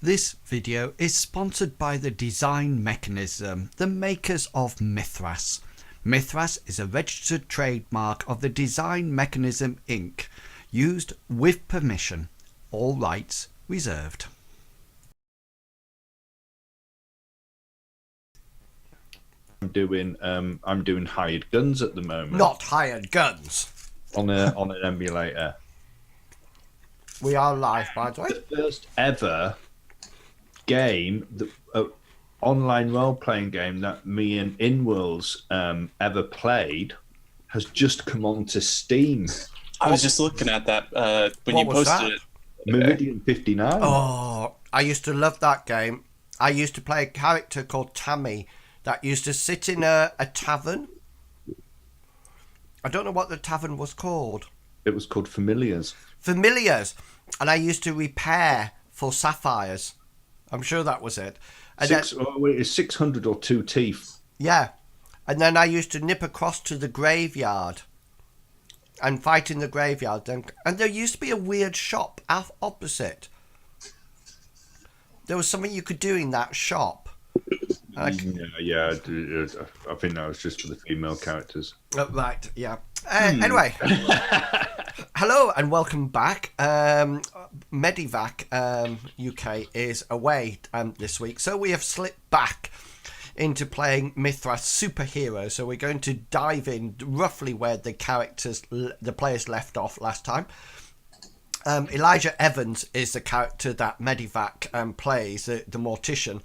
This video is sponsored by the Design Mechanism, the makers of Mythras. Mythras is a registered trademark of the Design Mechanism Inc., used with permission. All rights reserved. I'm doing hired guns at the moment. Not hired guns. On an emulator. We are live, by the way. The first ever game, online role-playing game that me and Inwils ever played, has just come onto Steam. I was just looking at that when you posted it. Meridian 59. Oh, I used to love that game. I used to play a character called Tammy that used to sit in a tavern. I don't know what the tavern was called. It was called Familiars. Familiars. And I used to repair for sapphires. I'm sure that was it. And it's 600 or 2 teeth. Yeah. And then I used to nip across to the graveyard and fight in the graveyard. And there used to be a weird shop opposite. There was something you could do in that shop. I think that was just for the female characters. Right, yeah. Anyway, hello and welcome back. Medivac UK is away this week, so we have slipped back into playing Mythras SuperHero. So we're going to dive in roughly where the players left off last time. Elijah Evans is the character that Medivac plays, the mortician.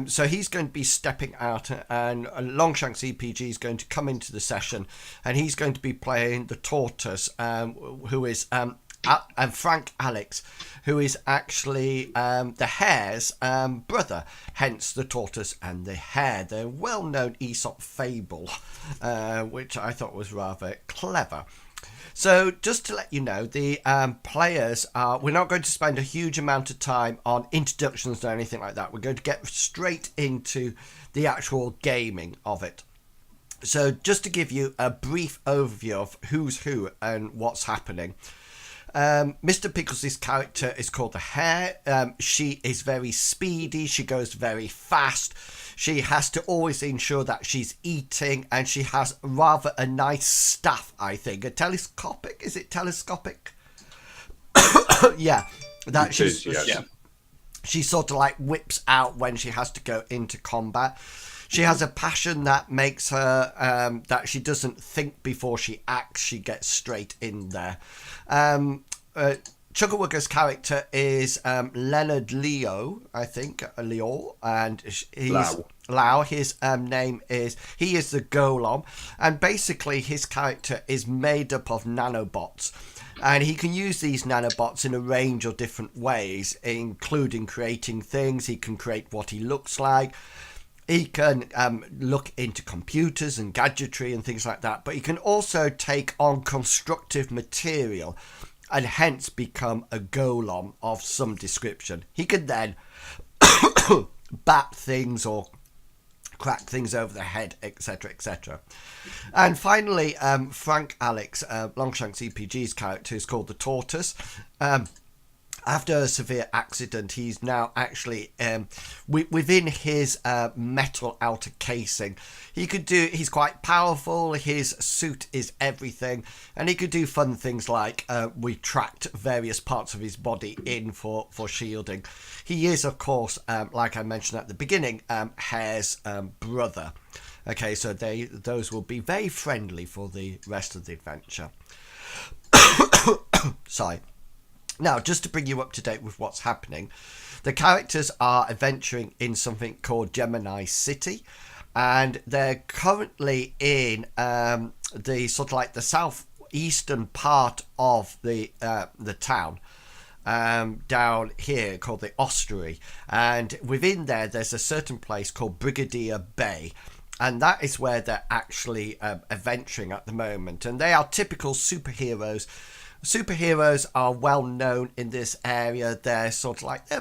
So he's going to be stepping out, and Longshanks EPG is going to come into the session, and he's going to be playing the tortoise, who is and Frank Alex, who is actually the hare's brother, hence the tortoise and the hare, the well-known Aesop fable, which I thought was rather clever. So just to let you know, the players we're not going to spend a huge amount of time on introductions or anything like that. We're going to get straight into the actual gaming of it. So just to give you a brief overview of who's who and what's happening. Mr. Pickles' character is called the Hare. She is very speedy. She goes very fast. She has to always ensure that she's eating, and she has rather a nice staff, I think. A telescopic? Is it telescopic? Yeah. That she's, yeah. She sort of like whips out when she has to go into combat. She has a passion that makes her, that she doesn't think before she acts. She gets straight in there. Chuggerwugger's character is Leonard Leo, I think, Leo, and he's Lau. His name is, he is the Golem, and basically his character is made up of nanobots, and he can use these nanobots in a range of different ways, including creating things. He can create what he looks like. He can look into computers and gadgetry and things like that, but he can also take on constructive material and hence become a golem of some description. He can then bat things or crack things over the head, etc., etc. And finally, Frank Alex, Longshanks EPG's character, is called the Tortoise. After a severe accident, he's now actually within his metal outer casing. He's quite powerful. His suit is everything, and he could do fun things like retract various parts of his body in for shielding. He is, of course, like I mentioned at the beginning, Hare's brother. Okay, so those will be very friendly for the rest of the adventure. Sorry. Now, just to bring you up to date with what's happening, the characters are adventuring in something called Gemini City, and they're currently in the sort of like the southeastern part of the town, down here called the Ostery, and within there's a certain place called Brigadier Bay. And that is where they're actually adventuring at the moment, and they are typical superheroes. Superheroes are well known in this area. They're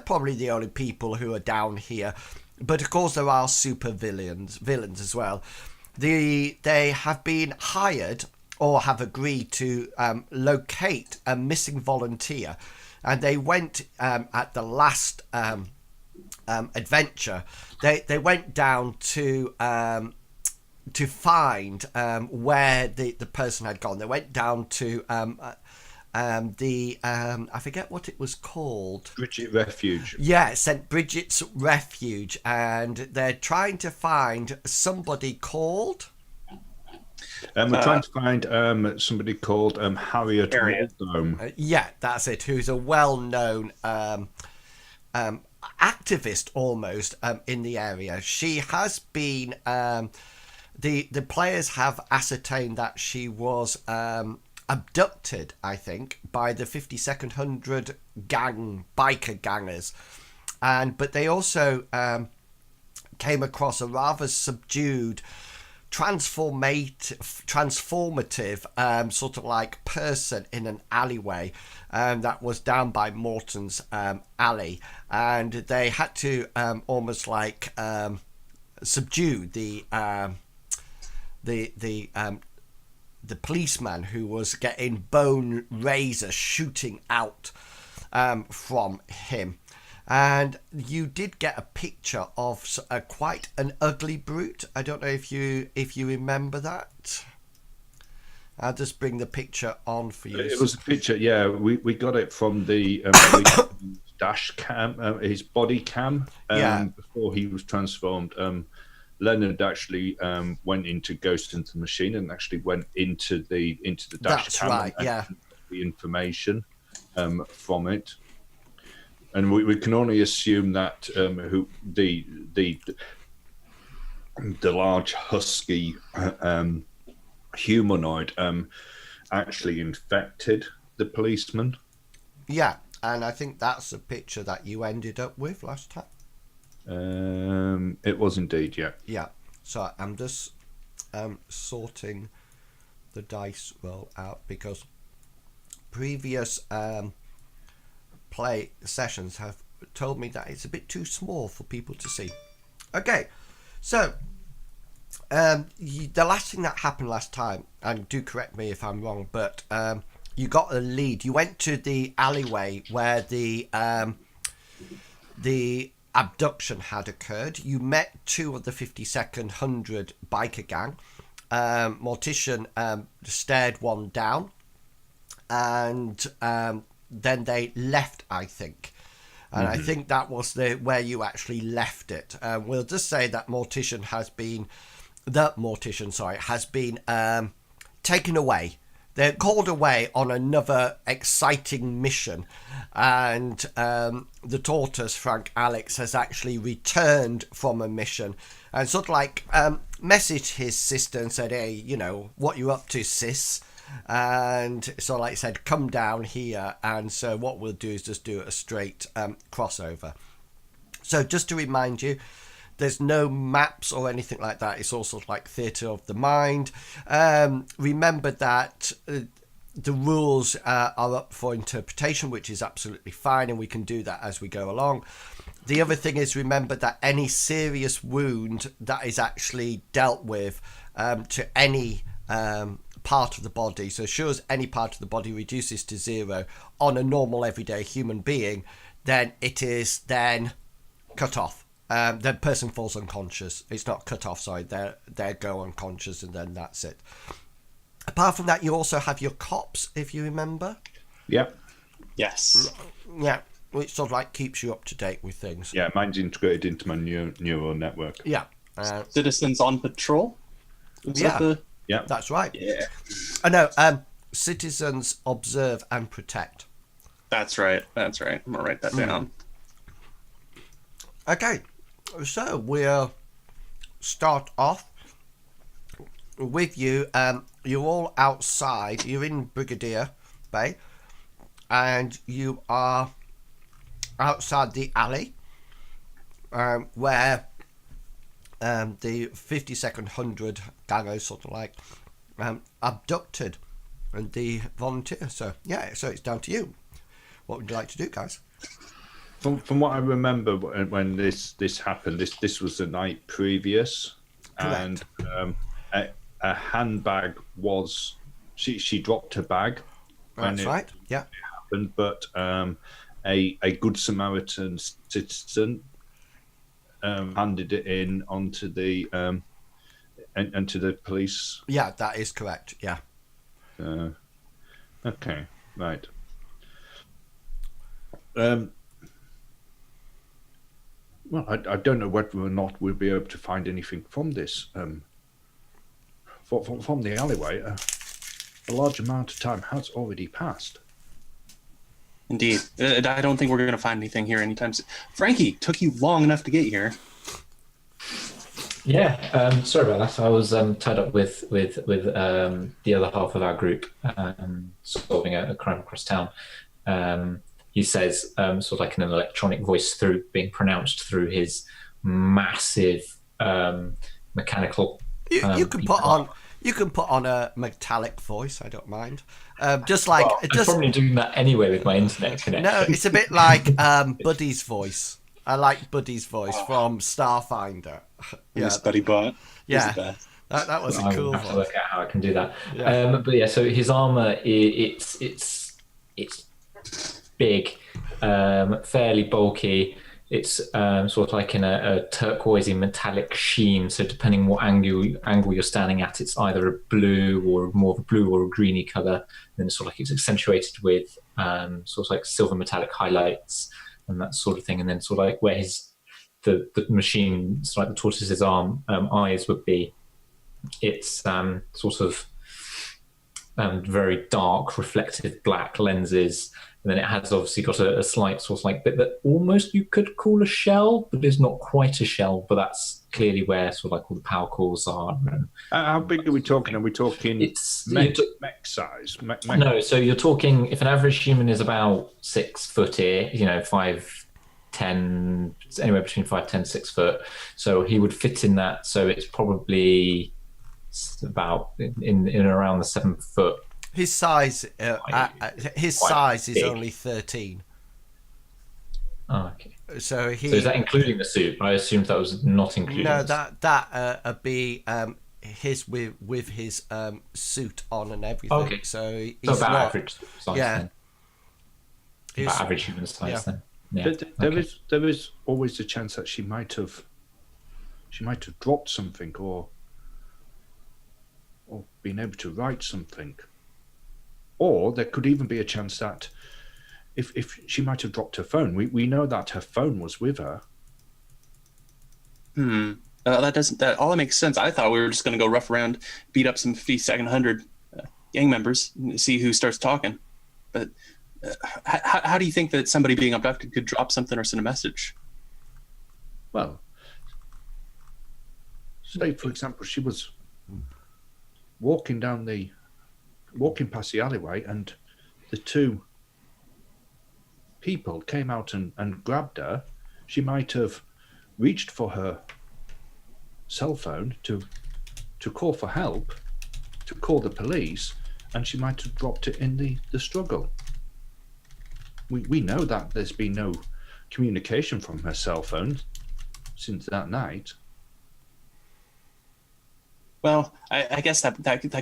probably the only people who are down here. But of course there are super villains as well. They have been hired or have agreed to locate a missing volunteer, and they went at the last adventure, they went down to find where the person had gone. They went down to I forget what it was called. Bridget Refuge. Yeah, St. Bridget's Refuge, and they're trying to find somebody called. We're trying to find somebody called Harriet. Yeah, that's it. Who's a well-known activist almost in the area. She has been. The players have ascertained that she was abducted, I think, by the 52nd 100 biker gangers, but they also came across a rather subdued, transformative sort of like person in an alleyway that was down by Morton's alley, and they had to almost like subdue the policeman who was getting bone razors shooting out from him. And you did get a picture of quite an ugly brute. I don't know if you remember that. I'll just bring the picture on for you. It was a picture, yeah. We got it from the dash cam, his body cam, before he was transformed. Leonard actually went into Ghost into the Machine and actually went into the dash That's cam right, and yeah. the information from it. And we can only assume that who the large husky humanoid actually infected the policeman. Yeah, and I think that's the picture that you ended up with last time. It was indeed, yeah. Yeah. So I'm just sorting the dice roll out because previous play sessions have told me that it's a bit too small for people to see. Okay, so the last thing that happened last time, and do correct me if I'm wrong, but you got a lead. You went to the alleyway where the abduction had occurred. You met two of the 52nd 100 biker gang. Mortician stared one down, and then they left, I think. And I think that was where you actually left it. We'll just say that Mortician has been taken away. They're called away on another exciting mission, and the tortoise, Frank Alex, has actually returned from a mission and sort of like messaged his sister and said, hey, you know, what you up to, sis? And so like I said, come down here, and so what we'll do is just do a straight crossover. So just to remind you, there's no maps or anything like that. It's all sort of like theatre of the mind. Remember that the rules are up for interpretation, which is absolutely fine, and we can do that as we go along. The other thing is, remember that any serious wound that is actually dealt with to any part of the body, so sure as any part of the body reduces to 0 on a normal everyday human being, then it is then cut off. The person falls unconscious. It's not cut off, sorry. They go unconscious, and then that's it. Apart from that, you also have your cops, if you remember. Yeah. Yes. Yeah, which sort of like keeps you up to date with things. Yeah, mine's integrated into my neural network. Yeah. Citizens on patrol. Yeah, that's right. Yeah. I know. Citizens observe and protect. That's right. I'm gonna write that down. Okay, so we'll start off with you. You're all outside. You're in Brigadier Bay, and you are outside the alley where the 52nd 100 gangers sort of like abducted and the volunteer. So yeah, so it's down to you. What would you like to do, guys? From what I remember, when this happened, this was the night previous. Correct. And a handbag was she dropped her bag. That's right. Yeah. It happened, but a Good Samaritan citizen handed it in onto the and to the police. Yeah, that is correct. Yeah. Okay, right. Well, I don't know whether or not we'll be able to find anything from this. From the alleyway, a large amount of time has already passed. Indeed. I don't think we're going to find anything here anytime soon. Frankie, took you long enough to get here. Yeah, sorry about that. I was tied up with the other half of our group solving a crime across town. He says, sort of like in an electronic voice being pronounced through his massive mechanical. You can put on a metallic voice. I don't mind. Just like I'm probably doing that anyway with my internet connection. No, it's a bit like Buddy's voice. I like Buddy's voice from Starfinder. Yes, Buddy Bot. Yeah, that was a cool I'll have to voice. look at how I can do that. Yeah. But yeah, so his armor, it's big, fairly bulky. It's sort of like in a turquoisey metallic sheen. So depending what angle you're standing at, it's either a blue or more of a blue or a greeny color. Then it's sort of like it's accentuated with sort of like silver metallic highlights and that sort of thing. And then sort of like where the machine, sort of like the tortoise's eyes would be, it's sort of very dark, reflective black lenses. And then it has obviously got a slight sort of like bit that almost you could call a shell, but it's not quite a shell. But that's clearly where sort of like all the power cores are. And How big are we talking? Are we talking mech size? No, so you're talking, if an average human is about 6 foot here, 5'10", anywhere between 5'10", 6 foot. So he would fit in that. So it's probably about in around the 7 foot. His size, size is big. only 13. Oh, okay. So is that including the suit? I assumed that was not including. No, the suit. that be his with his suit on and everything. Okay. So he's So about not, average size yeah. then. About average human size yeah. then. Yeah. There is always the chance that she might have dropped something or been able to write something. Or there could even be a chance that if she might have dropped her phone, we know that her phone was with her. That all makes sense. I thought we were just going to go rough around, beat up some 52nd 100 gang members, and see who starts talking. But how do you think that somebody being abducted could drop something or send a message? Well, say for example, she was walking past the alleyway, and the two people came out and grabbed her. She might have reached for her cell phone to call for help, to call the police, and she might have dropped it in the struggle. We know that there's been no communication from her cell phone since that night. Well, I guess that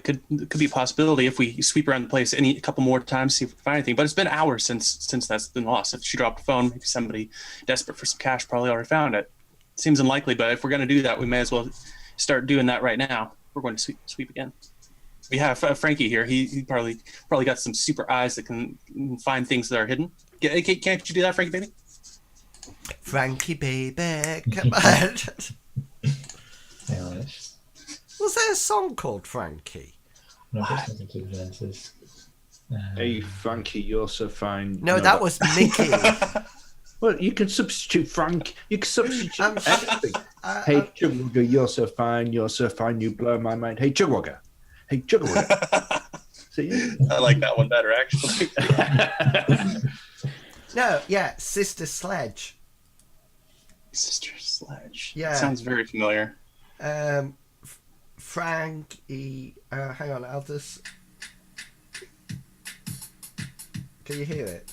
could be a possibility if we sweep around the place a couple more times, see if we find anything. But it's been hours since that's been lost. If she dropped a phone, maybe somebody desperate for some cash probably already found it. Seems unlikely, but if we're going to do that, we may as well start doing that right now. We're going to sweep again. We have Frankie here. He probably got some super eyes that can find things that are hidden. Can't you do that, Frankie baby? Frankie baby, come on. Yeah, Was there a song called Frankie? no, it's nothing to do with lenses. Hey, Frankie, you're so fine. No, that was Mickey. Well, you can substitute Frank. You can substitute anything. Hey, Chugwugger, you're so fine. You're so fine. You blow my mind. Hey, Chugwugger. Hey, Chugwugger. See? I like that one better, actually. No, yeah, Sister Sledge. Sister Sledge. Yeah. That sounds very familiar. Frankie, hang on, I'll just... Can you hear it?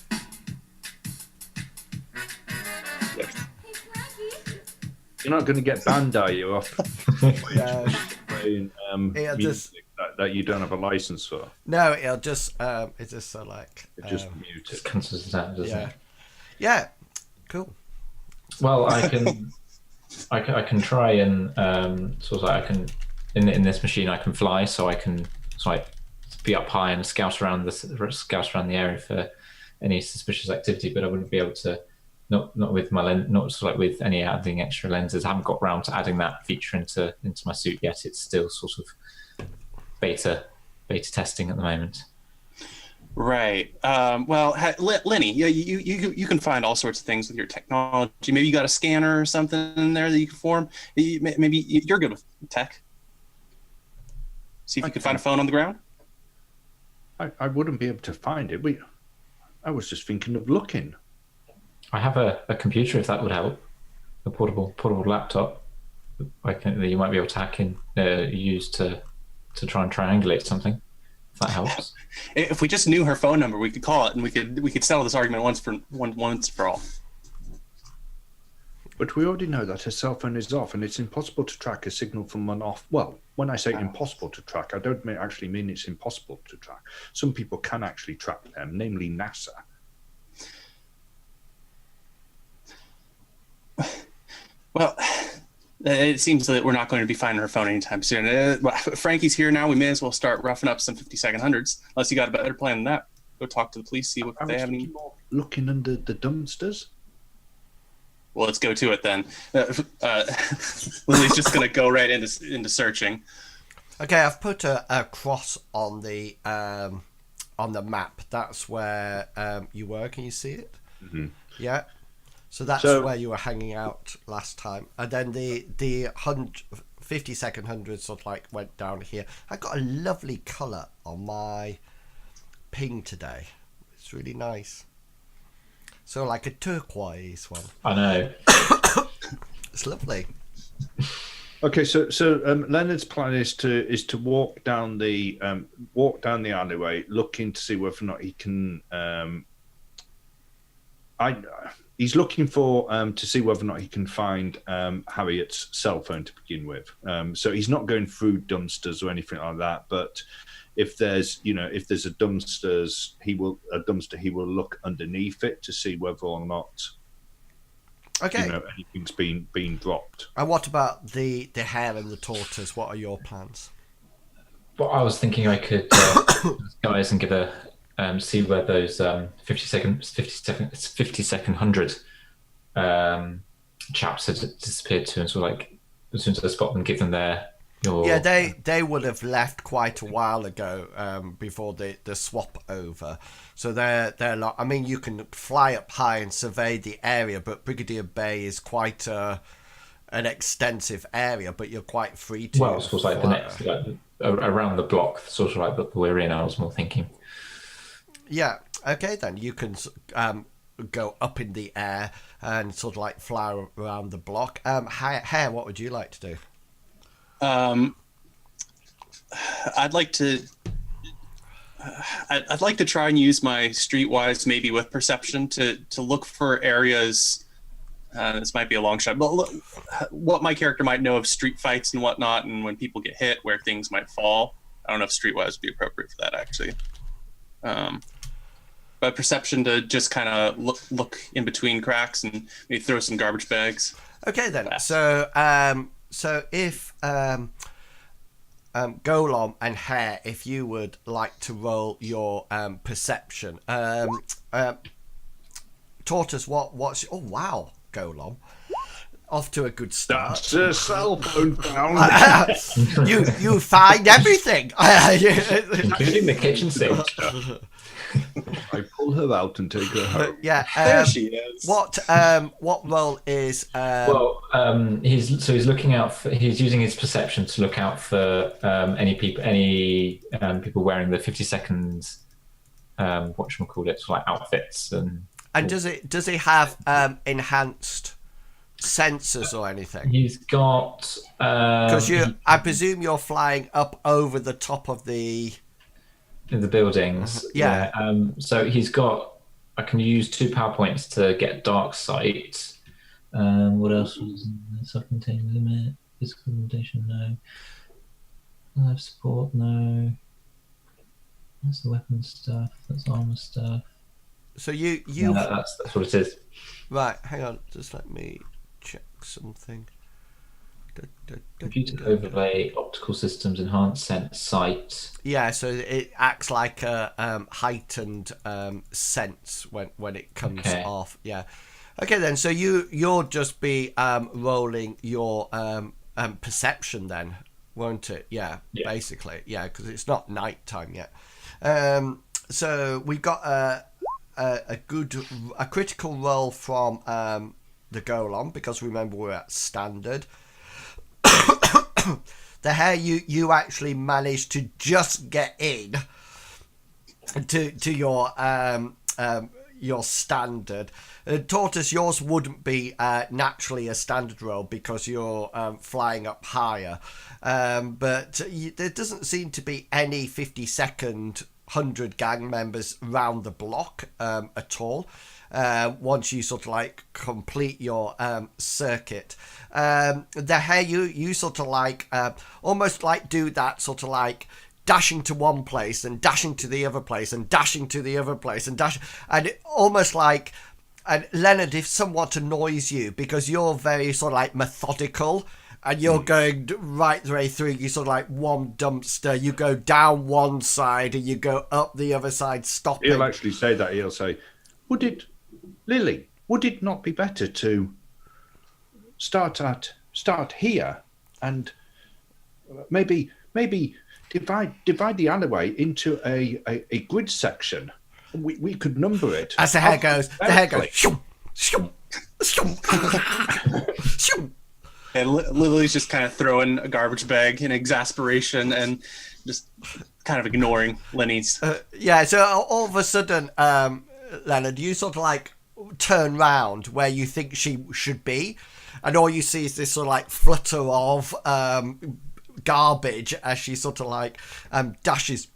You're not going to get banned, are you? Off playing It'll music that you don't have a license for. No, it'll just, it's just so like... It just mute Just it. cancels it out, doesn't yeah. it? Yeah, cool. Well, I can I can try and sort of like I can in this machine I can fly, so I can like be up high and scout around the area for any suspicious activity. But I wouldn't be able to not with my lens, not sort of like with any adding extra lenses. I haven't got round to adding that feature into my suit yet. It's still sort of beta testing at the moment. Right. Well, Lenny, you can find all sorts of things with your technology. Maybe you got a scanner or something in there that you can form. Maybe you're good with tech. See if you can find a phone on the ground. I wouldn't be able to find it. I was just thinking of looking. I have a computer if that would help. A portable laptop. That you might be able to hack in, use to try and triangulate something. If that helps. If we just knew her phone number, we could call it and we could settle this argument once for all. But we already know that her cell phone is off, and it's impossible to track a signal from an off. Well, when I say impossible to track, I don't actually mean it's impossible to track. Some people can actually track them, namely NASA. Well, it seems that we're not going to be finding her phone anytime soon. Frankie's here now. We may as well start roughing up some 50-second hundreds. Unless you got a better plan than that. Go talk to the police, see what they have any. Looking under the dumpsters. Well, let's go to it then. Lily's just going to go right into searching. Okay, I've put a cross on the map. That's where you were. Can you see it? Mm-hmm. Yeah. So that's where you were hanging out last time. And then the 50-second hundred sort of like went down here. I got a lovely colour on my ping today. It's really nice. So like a turquoise one. I know. It's lovely. Okay, so Leonard's plan is to walk down the alleyway, looking to see whether or not he can. He's looking for to see whether or not he can find Harriet's cell phone to begin with. So he's not going through dumpsters or anything like that. But if there's a dumpster, he will look underneath it to see whether or not anything's been dropped. And what about the hare and the tortoise? What are your plans? Well, I was thinking I could guys and give a see where those 50-second hundred chaps had disappeared to, and sort of like as soon as I spot them, give them Yeah, they would have left quite a while ago before the swap over. So they're like, I mean, you can fly up high and survey the area, but Brigadier Bay is quite an extensive area, but you're quite free to. Well, it was like the next, around the block, sort of like that we're in. I was more thinking. Yeah. Okay, then you can go up in the air and sort of like fly around the block. Hare, what would you like to do? I'd like to try and use my streetwise, maybe with perception, to look for areas. This might be a long shot, but look, what my character might know of street fights and whatnot, and when people get hit, where things might fall. I don't know if streetwise would be appropriate for that, actually. But perception to just kind of look in between cracks and maybe throw some garbage bags. Okay, then. So if Golem and Hare, if you would like to roll your perception. Tortoise, what's... Oh, wow, Golem. Off to a good start. That's a cell phone found. You find everything. Including the kitchen sink. I pull her out and take her home. Yeah, there she is. What role is? He's looking out for. He's using his perception to look out for any people wearing the 50 seconds. Whatchamacallit, like outfits and. And does it have enhanced sensors or anything? He's got. Because I presume you're flying up over the top of the. In the buildings, yeah. So he's got. I can use 2 power points to get dark sight. What else was in there? Self-contained limit, physical limitation, no. Life support, no. That's the weapon stuff. That's armor stuff. So you. No, that's what it is. Right, hang on. Just let me check something. Computer overlay, optical systems, enhanced sense, sight. Yeah, so it acts like a heightened sense when it comes off. Yeah. Okay, then. So you'll just be rolling your perception then, won't it? Yeah. Basically, yeah, because it's not night time yet. So we've got a critical roll from the Golem, because remember we're at standard. The Hare, you actually managed to just get in to your standard. Tortoise, yours wouldn't be naturally a standard roll because you're flying up higher, but there doesn't seem to be any 52nd 100 gang members round the block at all. Once you sort of like complete your circuit, the Hare, you sort of like almost like do that sort of like dashing to one place and dashing to the other place and dashing to the other place and it almost like, and Leonard, if somewhat annoys you because you're very sort of like methodical and you're going right the way through. You sort of like one dumpster, you go down one side and you go up the other side, stopping. He'll actually say that. He'll say, Lily, would it not be better to start here and maybe divide the alleyway into a grid section? We could number it. As the Hare goes, shoom, shoom, shoom, shoom. And Lily's just kind of throwing a garbage bag in exasperation and just kind of ignoring Lenny's. Yeah, so all of a sudden, Leonard, you sort of like turn round where you think she should be, and all you see is this sort of like flutter of garbage as she sort of like dashes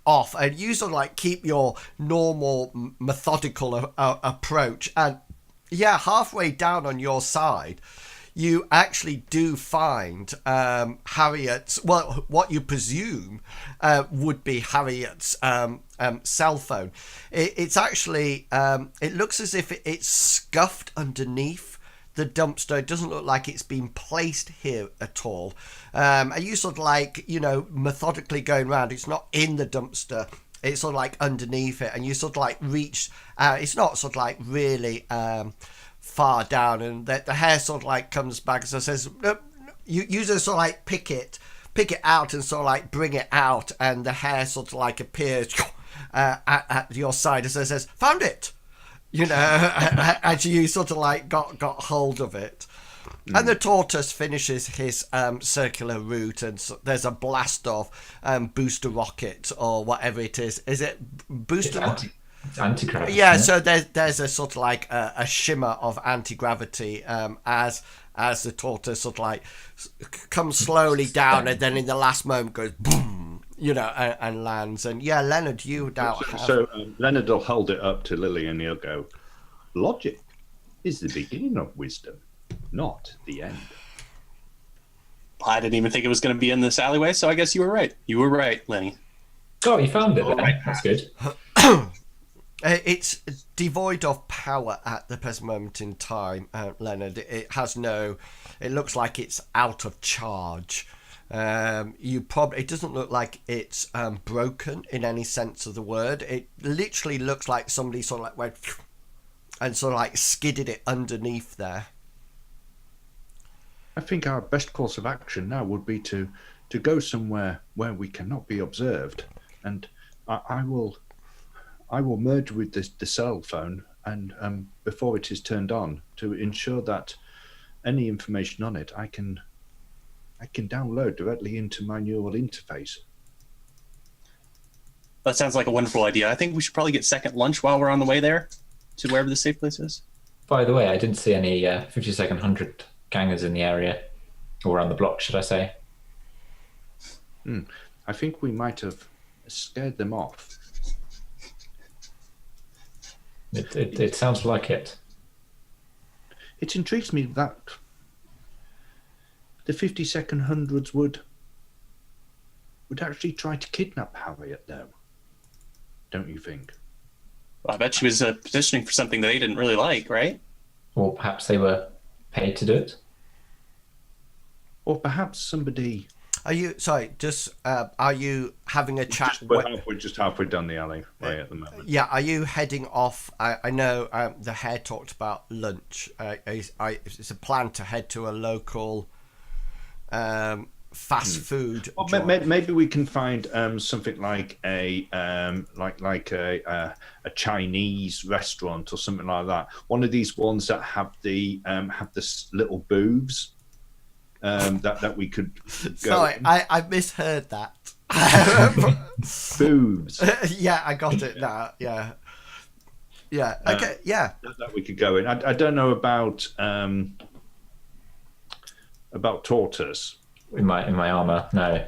off, and you sort of like keep your normal methodical approach, and yeah, halfway down on your side you actually do find Harriet's, well, what you presume would be Harriet's cell phone. It's actually, it looks as if it's scuffed underneath the dumpster. It doesn't look like it's been placed here at all. And you sort of like, methodically going around. It's not in the dumpster. It's sort of like underneath it. And you sort of like reach, it's not sort of like really far down, and the Hare sort of like comes back and says, no, you just sort of like pick it out and sort of like bring it out, and the Hare sort of like appears at your side and says, found it, and you sort of like got hold of it. And the Tortoise finishes his circular route, and there's a blast off booster rocket or whatever it is. Is it booster rocket? It's anti-gravity. Yeah, so there's a sort of like a shimmer of anti-gravity as the Tortoise sort of like comes slowly down, and then in the last moment goes boom, and lands. And yeah, Leonard, you now have... So Leonard will hold it up to Lily and he'll go, logic is the beginning of wisdom, not the end. I didn't even think it was going to be in this alleyway, so I guess you were right. You were right, Lenny. Oh, you found it. Right. That's good. It's devoid of power at the present moment in time, Leonard. It looks like it's out of charge. It doesn't look like it's broken in any sense of the word. It literally looks like somebody sort of like went and sort of like skidded it underneath there. I think our best course of action now would be to go somewhere where we cannot be observed, and I will merge with the cell phone and before it is turned on, to ensure that any information on it I can download directly into my neural interface. That sounds like a wonderful idea. I think we should probably get second lunch while we're on the way there to wherever the safe place is. By the way, I didn't see any 52nd 100 gangers in the area, or around the block, should I say. I think we might have scared them off. It sounds like it. It intrigues me that the 52nd hundreds would actually try to kidnap Harriet, though. Don't you think? Well, I bet she was petitioning for something that they didn't really like, right? Or perhaps they were paid to do it. Or perhaps somebody. Are you are you having a chat? We're just halfway down the alley right at the moment. Yeah, are you heading off? I know the Hare talked about lunch. It's a plan to head to a local fast food. Well, maybe we can find something like a Chinese restaurant or something like that. One of these ones that have the little booths that we could go. Sorry, I misheard that. Boobs. Yeah, I got it now. Yeah. Okay. Yeah. That we could go in. I don't know about tortoise. In my armor, no.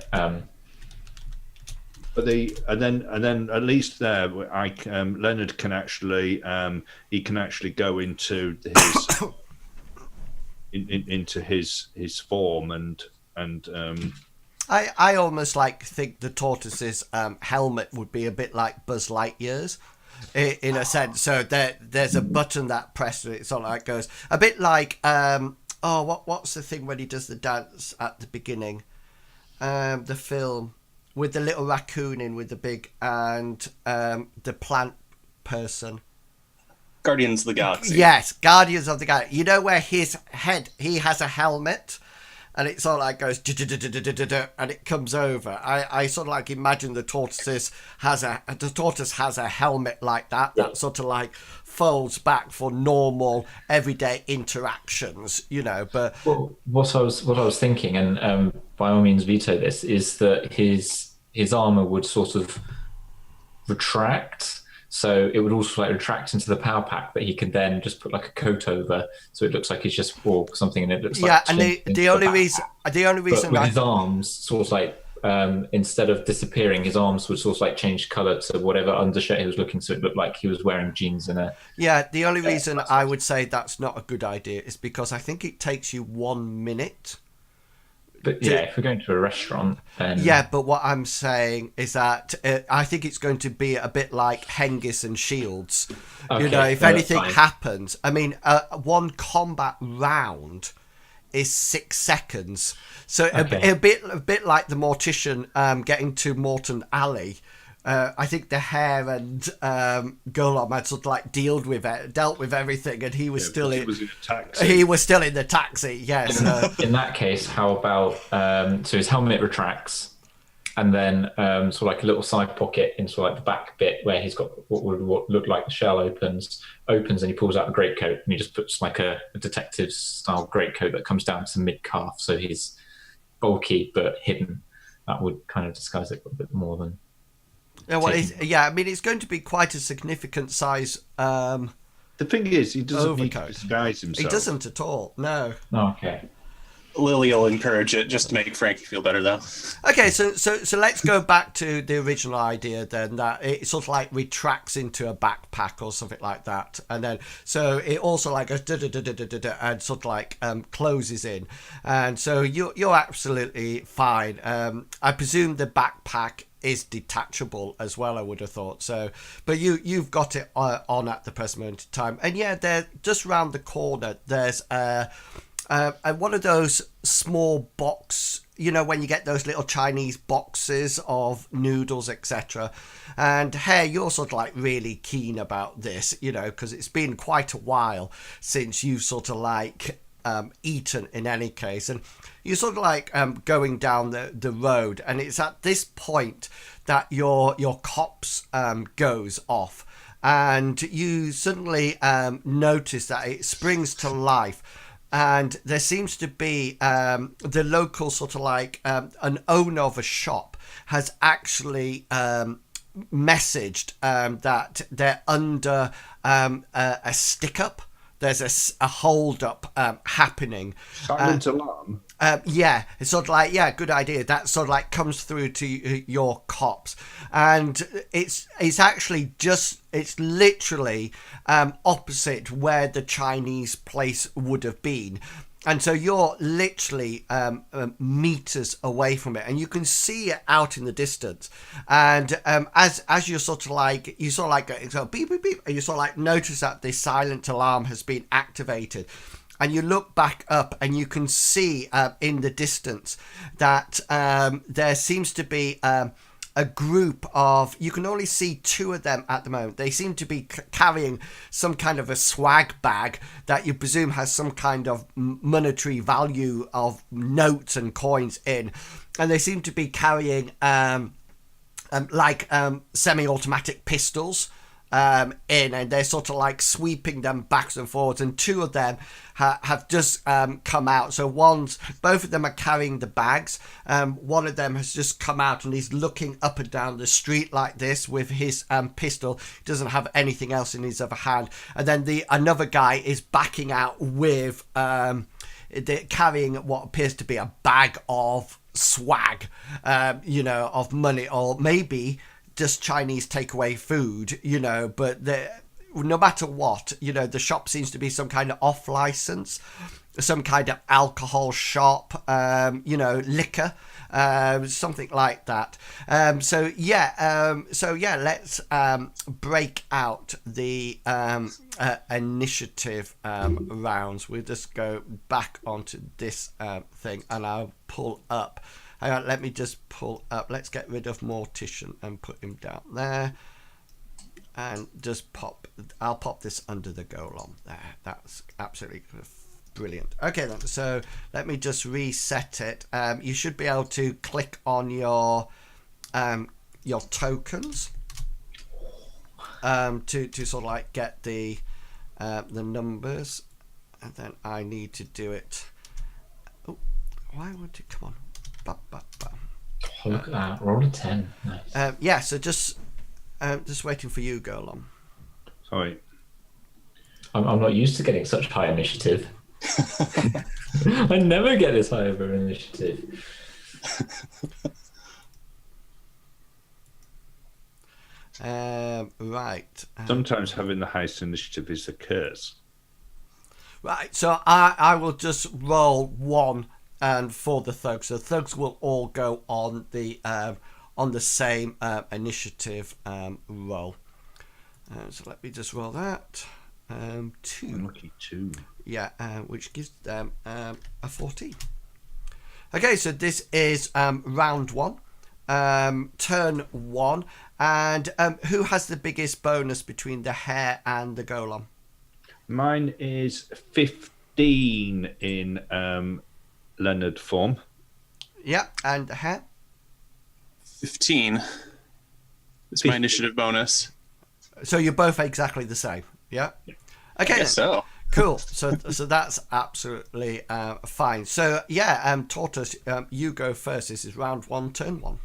But and then at least there, Leonard can actually he can actually go into his into his form and. I almost think the tortoise's helmet would be a bit like Buzz Lightyear's in a sense. So there's a button that pressed and it sort of like goes a bit like what's the thing when he does the dance at the beginning? The film with the little raccoon in with the big and the plant person. Guardians of the Galaxy. Yes, Guardians of the Galaxy. You know where his head, he has a helmet and it sort of like goes and it comes over. I sort of like imagine the tortoise has a helmet like that sort of like folds back for normal everyday interactions, but what I was thinking, and by all means veto this, is that his armor would sort of retract. So it would also like retract into the power pack that he could then just put like a coat over, so it looks like he's just wore something, and it looks like and the only reason with his arms sort of like instead of disappearing, his arms would sort of like change colour to whatever undershirt he was looking, so it looked like he was wearing jeans and a. Yeah, the only reason I would say that's not a good idea is because I think it takes you 1 minute. But yeah, if we're going to a restaurant, then... Yeah, but what I'm saying is that I think it's going to be a bit like Hengist and Shields. Okay, if anything happens, I mean, one combat round is 6 seconds. So a bit like the Mortician getting to Morton Alley. I think the Hare and Golom had sort of like dealt with everything, and he was still in a taxi. He was still in the taxi. Yes. In that case, how about so his helmet retracts, and then sort of like a little side pocket into like the back bit where he's got what would look like the shell opens, and he pulls out a greatcoat, and he just puts like a detective style greatcoat that comes down to mid calf, so he's bulky but hidden. That would kind of disguise it a bit more than. Yeah, I mean, it's going to be quite a significant size. The thing is, he doesn't need to disguise himself. He doesn't at all. No. Okay. Lily will encourage it just to make Frankie feel better, though. Okay, so let's go back to the original idea then, that it sort of like retracts into a backpack or something like that, and then so it also like goes and sort of like closes in, and so you're absolutely fine. I presume the backpack is detachable as well, I would have thought. So, but you've got it on at the present moment in time, and yeah, they're just round the corner. There's one of those small box, when you get those little Chinese boxes of noodles, etc. And hey, you're sort of like really keen about this, because it's been quite a while since you've sort of like eaten in any case, and you're sort of like going down the road, and it's at this point that your cops goes off, and you suddenly notice that it springs to life. And there seems to be the local sort of like an owner of a shop has actually messaged that they're under a stick up. There's a hold up happening. Silent alarm. Yeah, it's sort of like, yeah, good idea. That sort of like comes through to your cops, and it's literally opposite where the Chinese place would have been. And so you're literally meters away from it, and you can see it out in the distance. And as you're sort of like, beep, beep, beep, and you sort of like notice that this silent alarm has been activated. and you look back up and you can see in the distance that there seems to be a group of, you can only see two of them at the moment. They seem to be carrying some kind of a swag bag that you presume has some kind of monetary value of notes and coins in. And they seem to be carrying semi-automatic pistols in, and they're sort of like sweeping them backwards and forwards, and two of them have just come out. So both of them are carrying the bags. One of them has just come out and he's looking up and down the street like this with his pistol. He doesn't have anything else in his other hand. And then another guy is backing out with carrying what appears to be a bag of swag, of money, or maybe just Chinese takeaway food, but no matter what, the shop seems to be some kind of off license, some kind of alcohol shop, liquor, something like that. Let's break out the initiative rounds. We'll just go back onto this thing, and I'll pull up. Hang on, let me just pull up. Let's get rid of Mortician and put him down there. And just I'll pop this under the golem there. That's absolutely brilliant. Okay then, so let me just reset it. You should be able to click on your tokens to sort of like get the numbers, and then I need to do it. Oh, why would it come on? Oh, look at that! Roll a 10. Nice. So just waiting for you, Golem. Sorry, I'm not used to getting such high initiative. I never get this high of an initiative. Right. Sometimes having the highest initiative is a curse. Right. So I will just roll one. And for the thugs, so thugs will all go on the same initiative roll. So let me just roll that. 2. Lucky 2. Yeah, which gives them a 14. Okay, so this is round 1, turn 1, and who has the biggest bonus between the hare and the golem? Mine is 15 in Leonard form. Yeah, and the hare? 15. It's my initiative bonus. So you're both exactly the same, yeah? Okay, I guess so. Cool. So that's absolutely fine. So yeah, Tortoise, you go first. This is round 1, turn 1.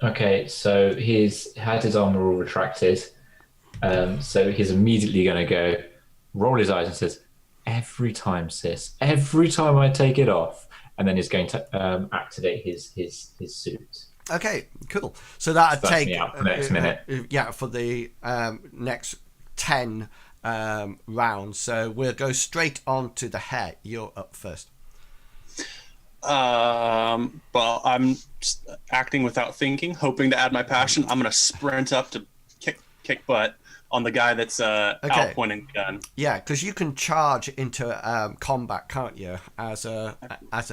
Okay, so he's had his armor all retracted. So he's immediately going to go roll his eyes and says, "Every time, sis. Every time I take it off." And then he's going to activate his suit. Okay, cool. So that'd take me out for the next minute. For the next 10 rounds. So we'll go straight on to the hare. You're up first. Well, I'm acting without thinking, hoping to add my passion. I'm going to sprint up to kick butt on the guy that's out pointing the gun. Yeah, because you can charge into combat, can't you? As an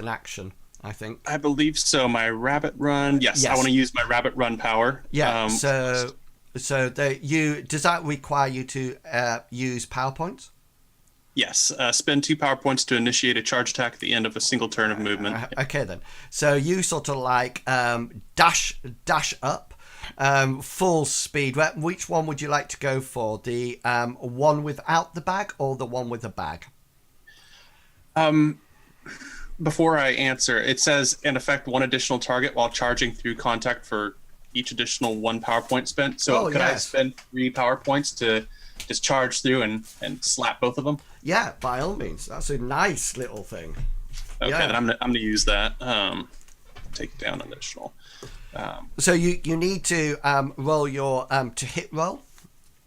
action, I think. I believe so. My rabbit run. Yes. I want to use my rabbit run power. Yeah. Does that require you to use power points? Yes. Spend 2 power points to initiate a charge attack at the end of a single turn of movement. Okay then. So you sort of like dash up. Full speed. Which one would you like to go for? The one without the bag or the one with the bag? Before I answer, it says in effect 1 additional target while charging through contact for each additional 1 power point spent. So I spend 3 power points to just charge through and slap both of them? Yeah, by all means. That's a nice little thing. Okay, then I'm gonna use that. Take down an additional. So you need to roll your to hit roll,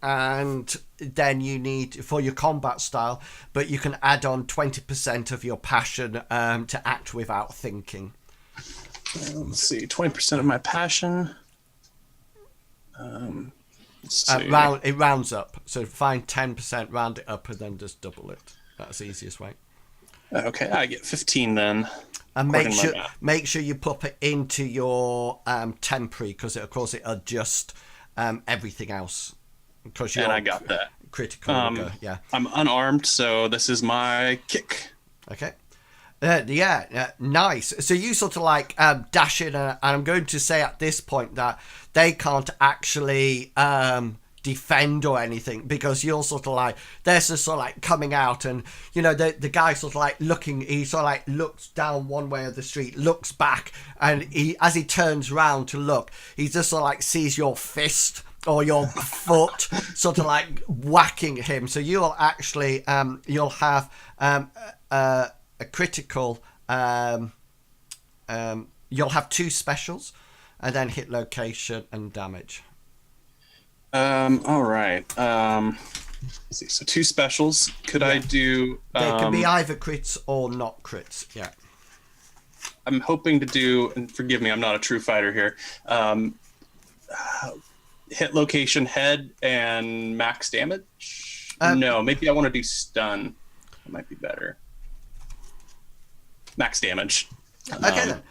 and then you need for your combat style, but you can add on 20% of your passion to act without thinking. Let's see, 20% of my passion. It rounds up, so find 10%, round it up, and then just double it. That's the easiest way. Okay, I get 15 then. And according to my math. make sure you pop it into your temporary, because of course it adjusts everything else. Because And I got that. Critical. Yeah. I'm unarmed, so this is my kick. Okay. Nice. So you sort of like dash in, and I'm going to say at this point that they can't actually defend or anything, because you're sort of like, they're just sort of like coming out, and you know the guy sort of like looking, he sort of like looks down one way of the street, looks back, and as he turns round to look, he just sort of like sees your fist or your foot sort of like whacking him. So you'll actually you'll have a critical, you'll have 2 specials, and then hit location and damage. All right. Let's see. So 2 specials. Could I do? They can be either crits or not crits. Yeah. I'm hoping to do, and forgive me, I'm not a true fighter here. Hit location, head, and max damage. No, maybe I want to do stun. That might be better. Max damage. Okay then.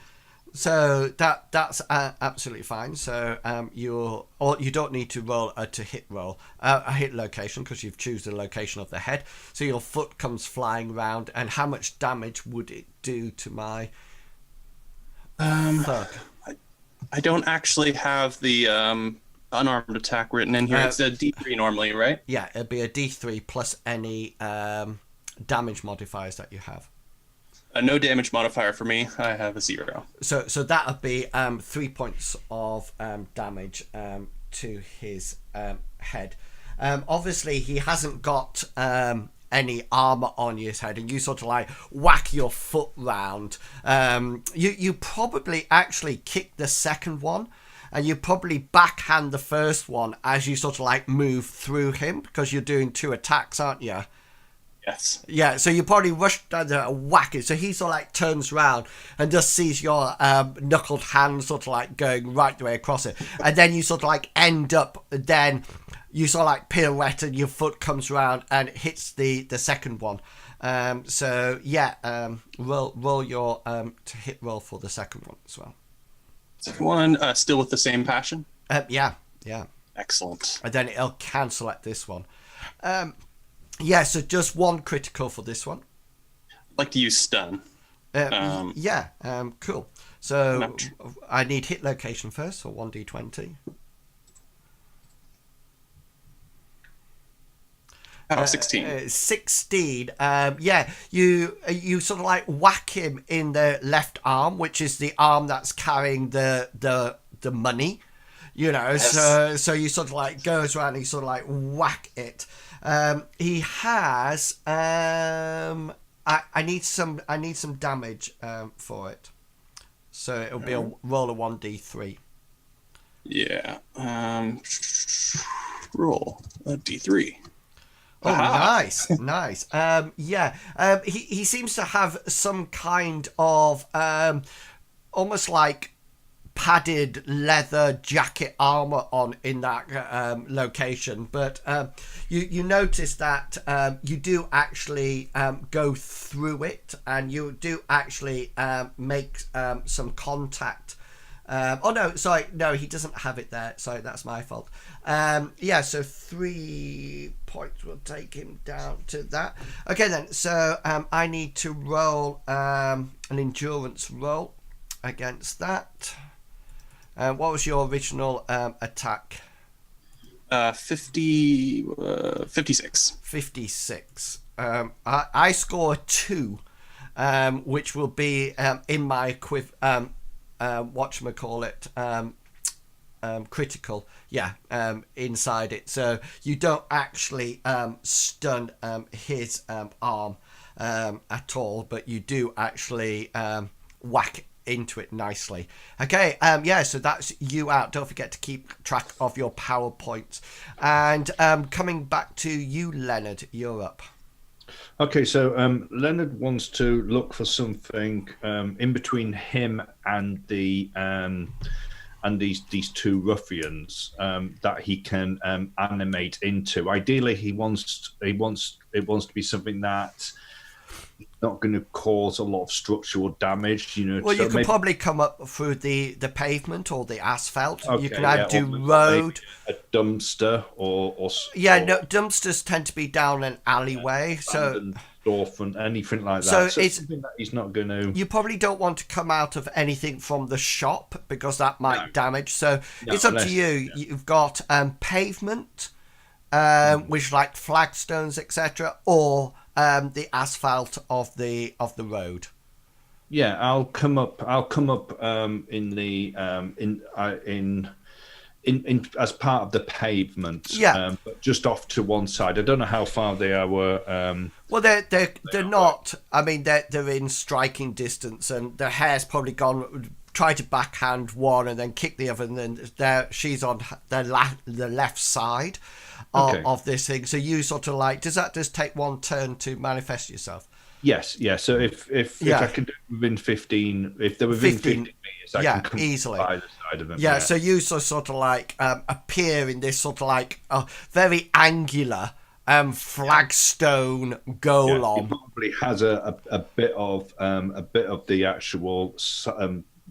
So that's absolutely fine. So you don't need to roll to hit roll a hit location, because you've chosen the location of the head. So your foot comes flying round, and how much damage would it do to my thug? I don't actually have the unarmed attack written in here. It's a D3 normally, right? Yeah, it'd be a D3 plus any damage modifiers that you have. No damage modifier for me. I have a 0. So that would be 3 points of damage to his head. Obviously, he hasn't got any armor on his head, and you sort of like whack your foot round. You probably actually kick the second one, and you probably backhand the first one as you sort of like move through him, because you're doing 2 attacks, aren't you? Yes. Yeah, so you probably rush down there and whack it. So he sort of like turns around and just sees your knuckled hand sort of like going right the way across it. And then you sort of like end up, then you sort of like pirouette, and your foot comes around and hits the second one. So yeah, roll your to hit roll for the second one as well. Second one, still with the same passion? Yeah. Excellent. And then it'll cancel at this one. Yeah, so just 1 critical for this one. I'd like to use stun. Cool. So I need hit location first, so 1d20. 16. 16. Yeah, you sort of like whack him in the left arm, which is the arm that's carrying the money. You know, yes. So you sort of like goes around and you sort of like whack it. He has I need some damage for it. So it'll be a roll of 1d3. Yeah. Roll a d3. Oh, nice. Yeah. He seems to have some kind of almost like padded leather jacket armor on in that location, but you notice that you do actually go through it, and you do actually make some contact. No, he doesn't have it there. Sorry, that's my fault. Yeah, so 3 points will take him down to that. Okay then, so I need to roll an endurance roll against that. What was your original attack? 56. 56. I score a 2, which will be in my whatchamacallit, critical. Yeah, inside it. So you don't actually stun his arm at all, but you do actually whack into it nicely. Okay, yeah, so that's you out. Don't forget to keep track of your power points. And coming back to you, Leonard, you're up. Okay, so Leonard wants to look for something in between him and the and these two ruffians that he can animate into. Ideally, it wants to be something that not going to cause a lot of structural damage. Well, so you could maybe, probably come up through the pavement or the asphalt. okay, You can either do or road. maybe a dumpster or No, dumpsters tend to be down an alleyway, so abandoned storefront, anything like that. So So it's- something that he's not going to. you probably don't want to come out of anything from the shop because that might No. damage. So No, it's up to unless- you. yeah. You've got pavement, which like flagstones, etc., or the asphalt of the road. Yeah, I'll come up in the in as part of the pavement. Yeah. But just off to one side. I don't know how far they are. Well, they're not. I mean, they're in striking distance, and the hare's probably gone. Try to backhand one and then kick the other, and then she's on the left side of this thing. So you sort of like, does that just take one turn to manifest yourself? Yes, yeah. So if I can do it within 15, if they're within 15 meters, I yeah, can come easily. by the side of them. Yeah, so you sort of like appear in this sort of like very angular flagstone He golem. probably has a bit of the actual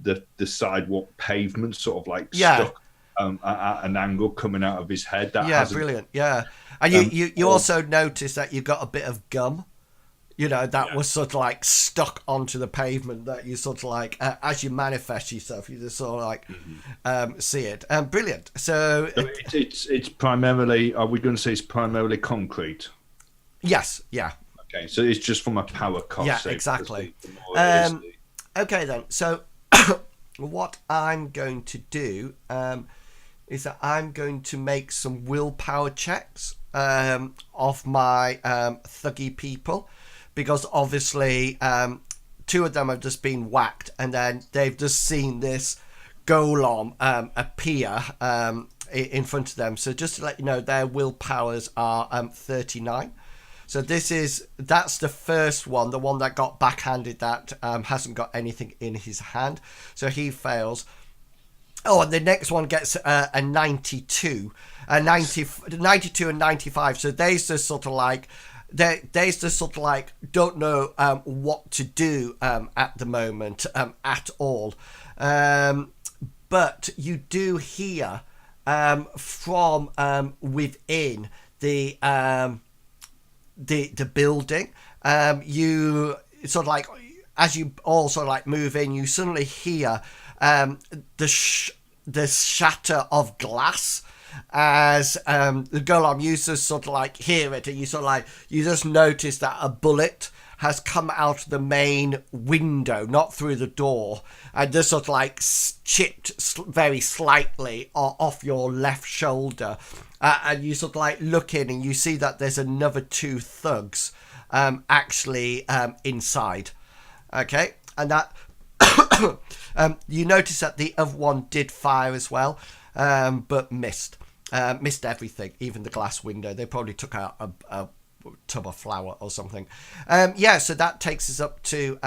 the sidewalk pavement sort of like stuck at an angle coming out of his head. That hasn't- Brilliant. Yeah, and you also notice that you got a bit of gum. That was sort of like stuck onto the pavement that you sort of like, as you manifest yourself, you just sort of like see it. Brilliant. So it's primarily, are we going to say it's primarily concrete? yes, yeah. Okay, so it's just from a power cost. Yeah, sake, exactly. the more it is, Okay then, so what I'm going to do is that I'm going to make some willpower checks of my thuggy people, because obviously two of them have just been whacked and then they've just seen this golem appear in front of them. So just to let you know, their willpowers are 39. So that's the first one, the one that got backhanded, that hasn't got anything in his hand. So he fails. Oh, and the next one gets a 92. 92 and 95. So they just sort of like, don't know what to do at the moment at all. But you do hear from within the building. You sort of like, as you all sort of like move in, you suddenly hear the shatter of glass as the golem, you just sort of like hear it, and you sort of like, you just notice that a bullet has come out of the main window, not through the door, and just sort of like chipped very slightly off your left shoulder. And you sort of like look in and you see that there's another two thugs actually inside. Okay, and that you notice that the other one did fire as well, but missed everything, even the glass window. They probably took out a tub of flour or something. So that takes us up to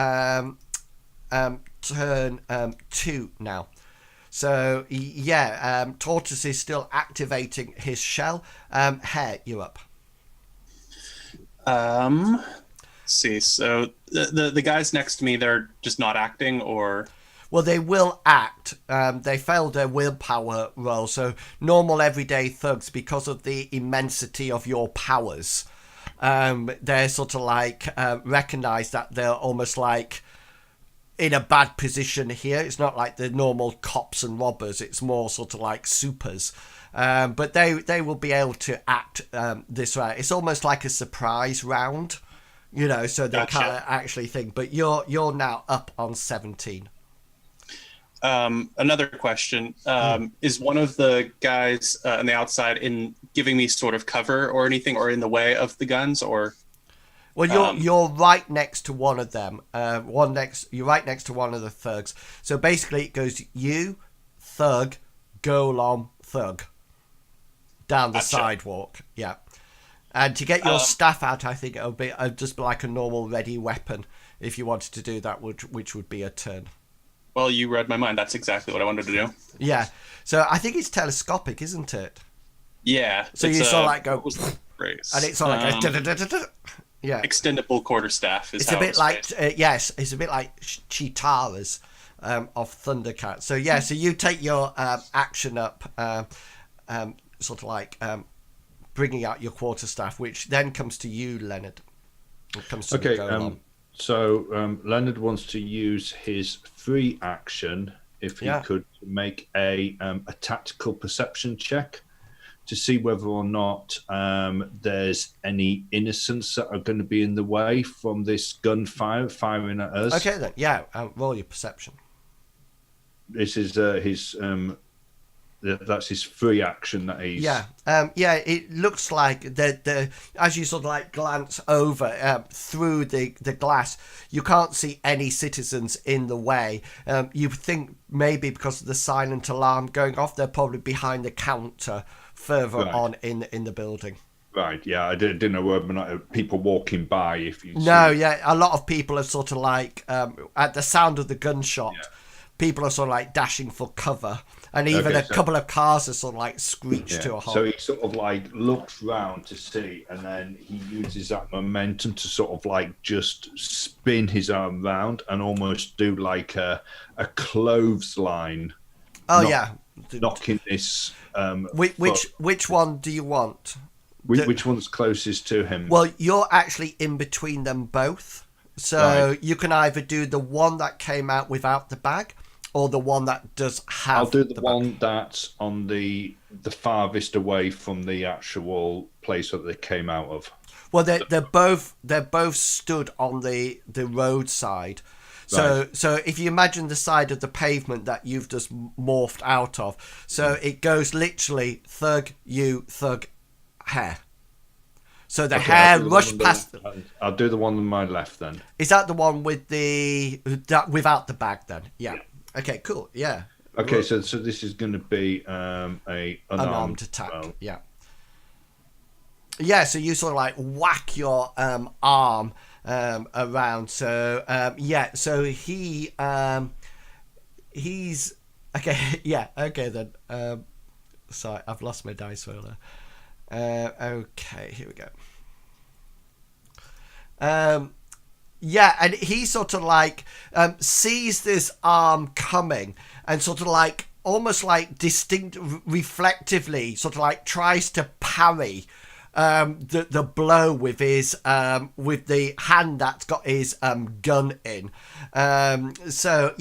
turn 2 now. So Tortoise is still activating his shell. Hare, you up. Let's see. So the guys next to me, they're just not acting, or Well, they will act. They failed their willpower roll. So normal everyday thugs, because of the immensity of your powers, they're sort of like recognize that they're almost like in a bad position here. It's not like the normal cops and robbers. It's more sort of like supers. But they will be able to act this way. It's almost like a surprise round, so they Gotcha. can't actually think. But you're now up on 17. Another question. Is one of the guys on the outside in giving me sort of cover or anything, or in the way of the guns, or? Well, you're right next to one of them. You're right next to one of the thugs. So basically, it goes you, thug, golem, thug, down the Gotcha. sidewalk. Yeah, and to get your staff out, I think it'll be just like a normal ready weapon if you wanted to do that, which would be a turn. Well, you read my mind. That's exactly what I wanted to do. Yeah. So I think it's telescopic, isn't it? Yeah. So you sort of like go, what was the phrase? and it's sort of like goes, yeah. Extendable quarterstaff is It's how a bit it's like phrased. yes, it's a bit like Cheetahs of Thundercat. So yeah, so you take your action up, sort of like bringing out your quarterstaff, which then comes to you, Leonard. It comes to Okay. the go on. So Leonard wants to use his free action, if he could, to make a tactical perception check to see whether or not there's any innocents that are going to be in the way from this gunfire firing at us. Okay then, yeah, roll your perception. This is his. That's his free action that he's. Yeah, it looks like the as you sort of like glance over through the glass, you can't see any citizens in the way. You think maybe because of the silent alarm going off, they're probably behind the counter further on in the building. Right, yeah, I didn't know whether or not people walking by. If you No, yeah, a lot of people are sort of like at the sound of the gunshot. Yeah. People are sort of like dashing for cover, and even a couple of cars are sort of like screeched to a halt. So he sort of like looks round to see, and then he uses that momentum to sort of like just spin his arm round and almost do like a clothesline. Oh, knocking this. Which one do you want? Which one's closest to him? Well, you're actually in between them both, so you can either do the one that came out without the bag, or the one that does have. I'll do the one bag. that's on the farthest away from the actual place that they came out of. Well, they're both stood on the roadside. So if you imagine the side of the pavement that you've just morphed out of, so it goes literally thug, hair. So the hair rushed past. I'll do the one on my left then. Is that the one with without the bag then? Yeah. Okay, cool. Yeah. Okay, so this is going to be a unarmed attack. Well. Yeah. Yeah, so you sort of like whack your arm around. So so he's okay. Yeah. Okay then. Sorry, I've lost my dice roller. Okay, here we go. Yeah, and he sort of like sees this arm coming and sort of like almost like reflectively sort of like tries to parry the blow with his with the hand that's got his gun in. So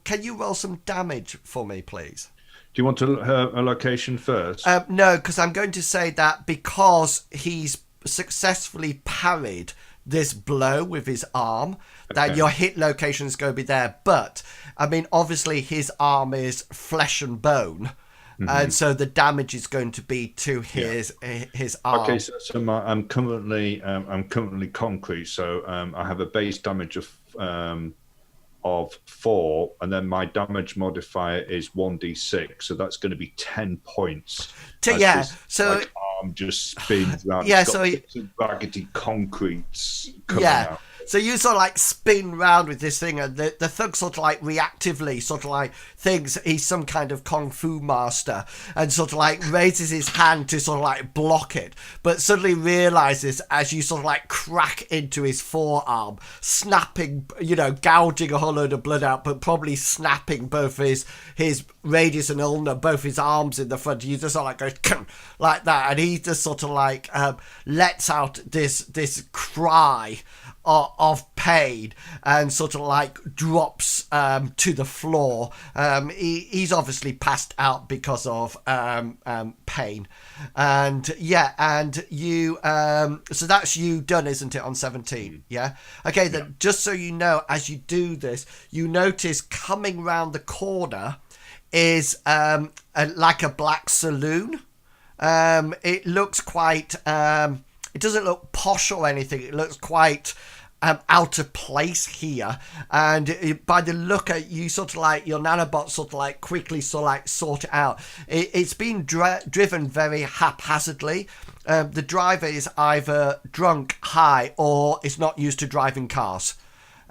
can you roll some damage for me, please? Do you want a location first? No, because I'm going to say that because he's successfully parried this blow with his arm, that your hit location is going to be there. But, I mean, obviously his arm is flesh and bone, and so the damage is going to be to his arm. Okay, so I'm currently concrete, so I have a base damage of 4, and then my damage modifier is 1d6, so that's going to be 10 points. So like arm just spins around. Yeah, it's got so bits of raggedy concretes coming out. So you sort of like spin round with this thing, and the thug sort of like reactively sort of like thinks he's some kind of kung fu master and sort of like raises his hand to sort of like block it, but suddenly realizes as you sort of like crack into his forearm, snapping, gouging a whole load of blood out, but probably snapping both his radius and ulnar, both his arms in the front. You just sort of like go like that, and he just sort of like lets out this cry of pain and sort of like drops to the floor. He's obviously passed out because of pain, and you so that's you done, isn't it, on 17? Yeah. Okay, then just so you know, as you do this, you notice coming round the corner is like a black saloon. It looks quite it doesn't look posh or anything. It looks quite out of place here, and by the look at you, sort of like your nanobots sort of like quickly sort it out. It's been driven very haphazardly. The driver is either drunk, high, or is not used to driving cars.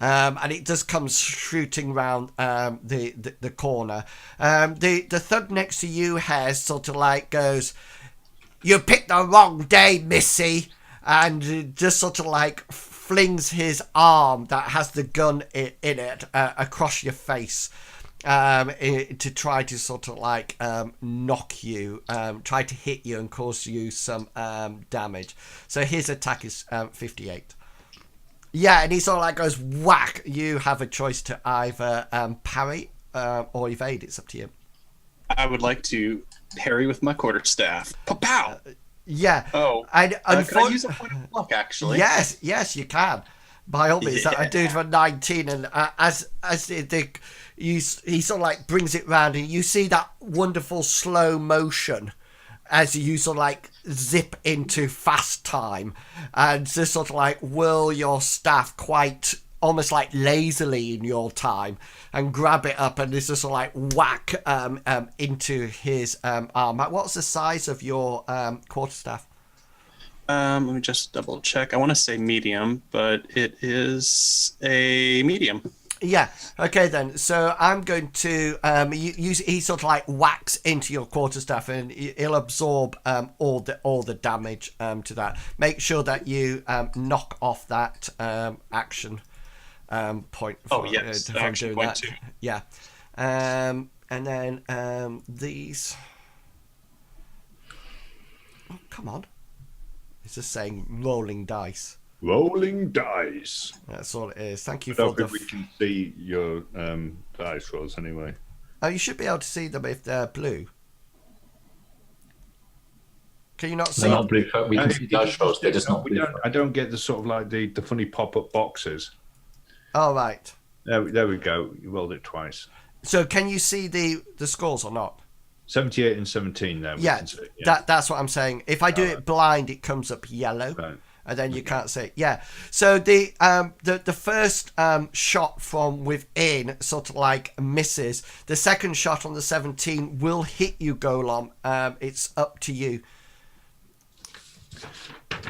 and it just comes shooting round the corner. The thug next to you has sort of like goes, "You picked the wrong day, Missy," and just sort of like flings his arm that has the gun in it across your face. To try to sort of like knock you, try to hit you and cause you some damage. So his attack is 58. Yeah, and he sort of like goes whack. You have a choice to either parry or evade. It's up to you. I would like to parry with my quarterstaff. Pow! Yeah. Oh. And Can I use a point of luck, actually? Yes, you can. By all means, I do it for 19, and he sort of like brings it round, and you see that wonderful slow motion as you sort of like zip into fast time, and just sort of like whirl your staff quite almost like lazily in your time, and grab it up, and it's just sort of like whack into his arm. What's the size of your quarterstaff? Let me just double check. I want to say medium, but it is a medium. Yeah. Okay then. So I'm going to he sort of like whacks into your quarterstaff, and he'll absorb all the damage to that. Make sure that you knock off that action point. Oh yes, action point 2. Yeah. And then these. Oh, come on. It's just saying rolling dice. Rolling dice. That's all it is. Thank you I for don't think we can see your dice rolls anyway. Oh, you should be able to see them if they're blue. Can you not see? They're not blue. We can see dice rolls. They're just not blue. I don't get the sort of like the funny pop-up boxes. Oh, right. There we go. You rolled it twice. So can you see the scores or not? 78 and 17 there. Yeah, that's what I'm saying. If I do it blind, it comes up yellow. Right. And then you can't see it. Yeah. So the first shot from within sort of like misses. The second shot on the 17 will hit you, Golem. It's up to you.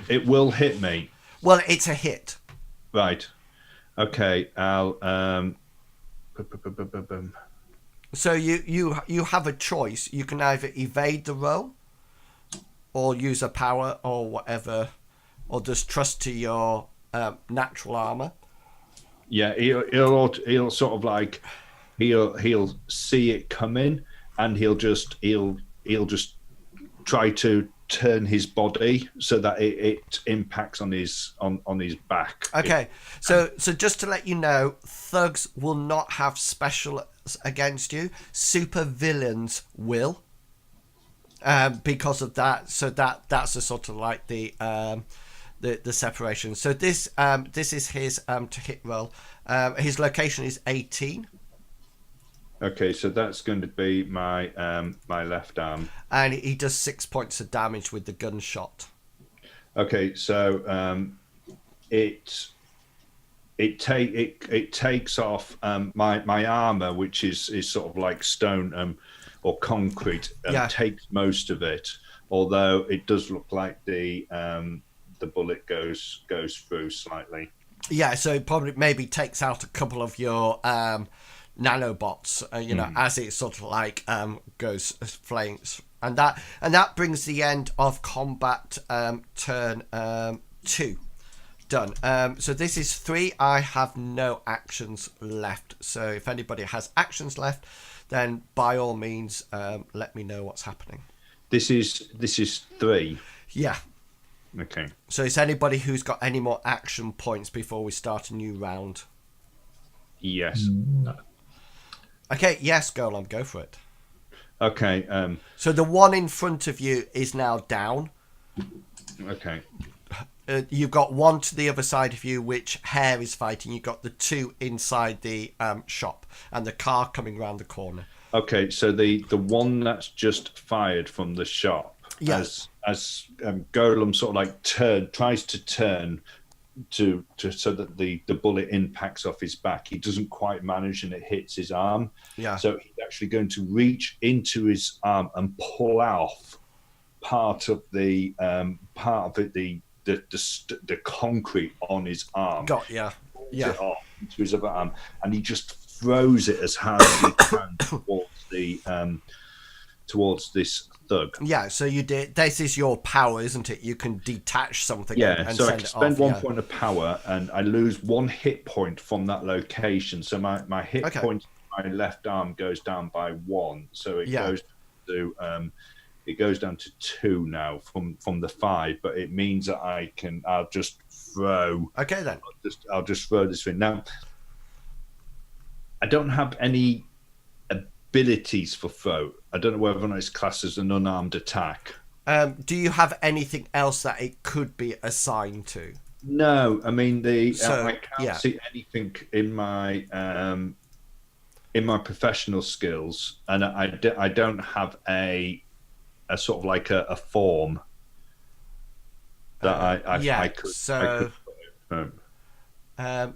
It will hit me. Well, it's a hit. Right. Okay. I'll. So you have a choice. You can either evade the roll, or use a power, or whatever. Or just trust to your natural armor. Yeah, he'll sort of like he'll see it coming, and he'll just try to turn his body so that it impacts on his back. Okay, so just to let you know, thugs will not have special against you. Super villains will, because of that. So that's a sort of like the separation. So this is his to hit roll. His location is 18. Okay, so that's going to be my my left arm, and he does 6 points of damage with the gunshot. Okay, so it takes off my armor, which is sort of like stone or concrete, takes most of it. Although it does look like the bullet goes through slightly. Yeah, so it probably maybe takes out a couple of your nanobots, as it sort of like goes flames, and that brings the end of combat turn 2 done. So this is 3. I have no actions left. So if anybody has actions left, then by all means, let me know what's happening. This is 3. Yeah. Okay. So is anybody who's got any more action points before we start a new round? Yes. No. Okay. Yes, Golem, go for it. Okay. So the one in front of you is now down. Okay. You've got one to the other side of you, which Hare is fighting. You've got the 2 inside the shop, and the car coming round the corner. Okay, so the one that's just fired from the shop, yes, as Golem sort of like tries to turn to so that the bullet impacts off his back. He doesn't quite manage, and it hits his arm. Yeah. So he's actually going to reach into his arm and pull off part of the concrete on his arm. Yeah. into his other arm, and he just throws it as hard as he can towards this thug. Yeah, so you did. This is your power, isn't it? You can detach something. Yeah, and so I send can it spend off, 1 point of power, and I lose 1 hit point from that location. So my hit point on my left arm goes down by 1. So it goes down to 2 now from the 5. But it means that I'll just throw. Okay, then. I'll just throw this thing now. I don't have any abilities for throw. I don't know whether or not it's classed as an unarmed attack. Do you have anything else that it could be assigned to? No, I mean I can't see anything in my professional skills, and I don't have a sort of like a form that I could. So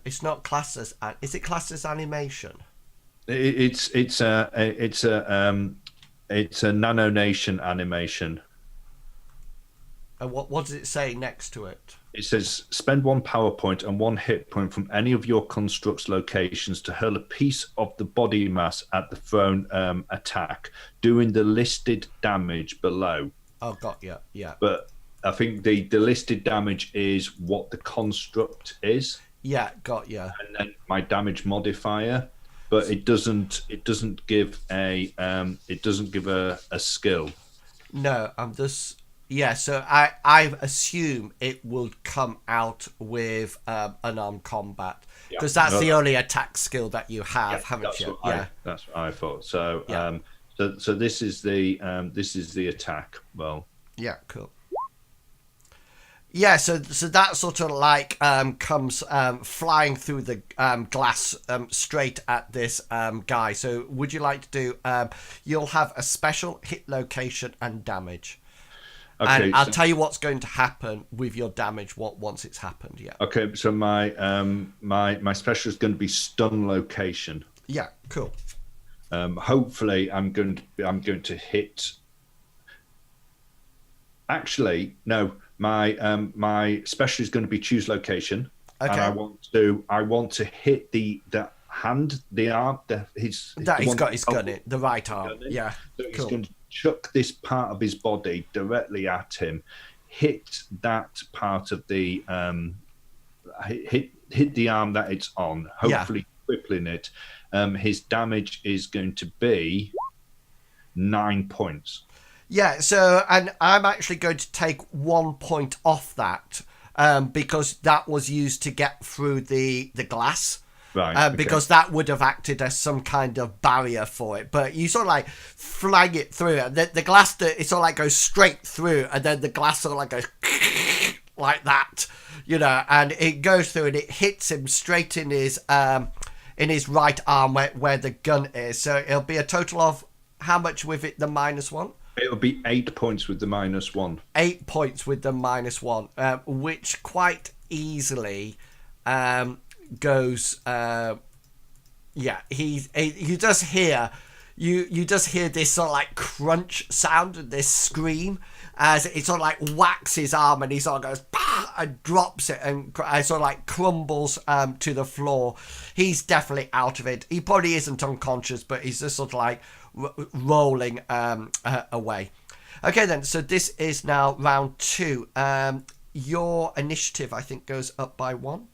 it's not classed as. Is it classed as animation? It's a Nano Nation animation. And what does it say next to it? It says spend 1 power point and 1 hit point from any of your construct's locations to hurl a piece of the body mass at the thrown attack, doing the listed damage below. Oh, got you. Yeah. But I think the listed damage is what the construct is. Yeah, got you. And then my damage modifier, but it doesn't give a skill. No, I'm just. Yeah, so I assume it will come out with unarmed combat, because that's the only attack skill that you have, haven't you? That's what I thought. So so this is the attack. Well, yeah, cool. Yeah, so that sort of like comes flying through the glass straight at this guy. So would you like to do? You'll have a special hit location and damage. Okay, and I'll tell you what's going to happen with your damage once it's happened. Yeah. Okay, so my my special is going to be stun location. Yeah, cool. Hopefully, I'm going to hit. Actually, no. My special is going to be choose location. Okay. And I want to hit the hand, the arm, he's got his gun in the right arm. Yeah. So he's going to chuck this part of his body directly at him, hit that part of the hit the arm that it's on, hopefully crippling it. His damage is going to be 9 points. Yeah, so and I'm actually going to take 1 point off that because that was used to get through the glass. Right. Because that would have acted as some kind of barrier for it, but you sort of like flag it through, and the glass it sort of like goes straight through, and then the glass sort of like goes like that, and it goes through and it hits him straight in his right arm where the gun is. So it'll be a total of how much with it? The -1. It'll be 8 points with the -1. 8 points with the -1, which quite easily goes. You just hear this sort of like crunch sound and this scream as it sort of like whacks his arm, and he sort of goes bah! And drops it and sort of like crumbles to the floor. He's definitely out of it. He probably isn't unconscious, but he's just sort of like rolling away. Okay then, so this is now round 2. Your initiative I think goes up by 1.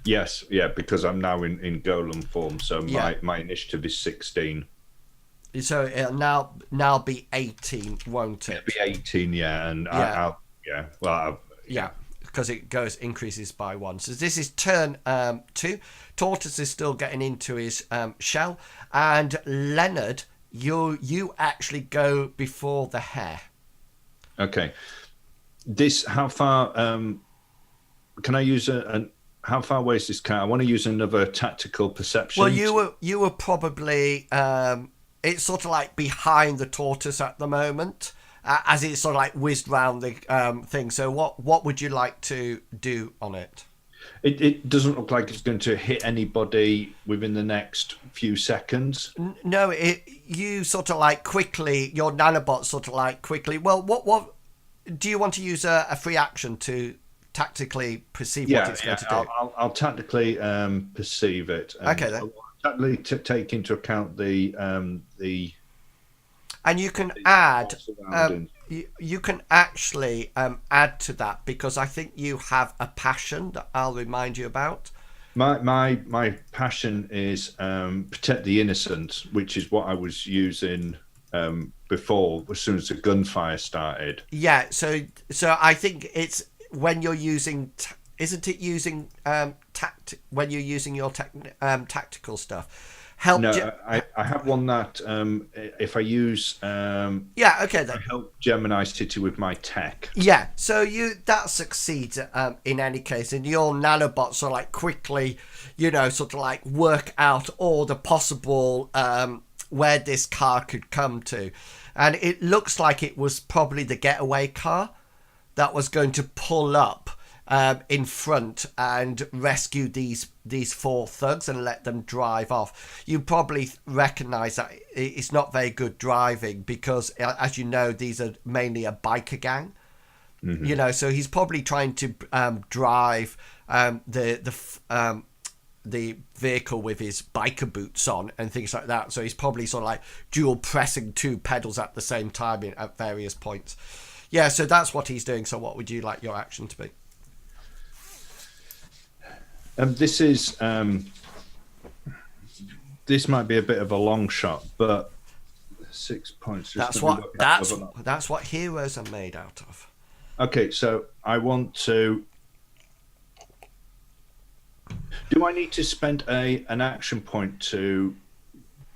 Yes, because I'm now in golem form, so my initiative is 16. So it'll now be 18, won't it? It'll be 18, and because it increases by 1. So this is turn 2. Tortoise is still getting into his shell, and Leonard, you actually go before the hare. Okay. How far can I use how far away is this car? I want to use another tactical perception. Well, you were probably it's sort of like behind the tortoise at the moment, as it's sort of like whizzed round the thing. So what would you like to do on it? It doesn't look like it's going to hit anybody within the next few seconds. No, you sort of like quickly, your nanobot sort of like quickly. Well, what do you want to use a free action to tactically perceive what it's going to do. I'll tactically perceive it. Okay, then. I'll tactically take into account the and you can add. You can actually add to that, because I think you have a passion that I'll remind you about. My passion is protect the innocent, which is what I was using before, as soon as the gunfire started. Yeah, so I think it's when you're using, isn't it using when you're using your tactical stuff? I have one that if I use yeah, okay then. I help Gemini City with my tech. Yeah, so that succeeds in any case, and your nanobots are like quickly, sort of like work out all the possible where this car could come to, and it looks like it was probably the getaway car that was going to pull up in front and rescue these 4 thugs and let them drive off. You probably recognize that it's not very good driving, because as you know, these are mainly a biker gang. Mm-hmm. So he's probably trying to drive the vehicle with his biker boots on and things like that. So he's probably sort of like dual pressing 2 pedals at the same time at various points. Yeah, so that's what he's doing. So what would you like your action to be? This might be a bit of a long shot, but 6 points. That's what heroes are made out of. Okay, so I want to. Do I need to spend an action point to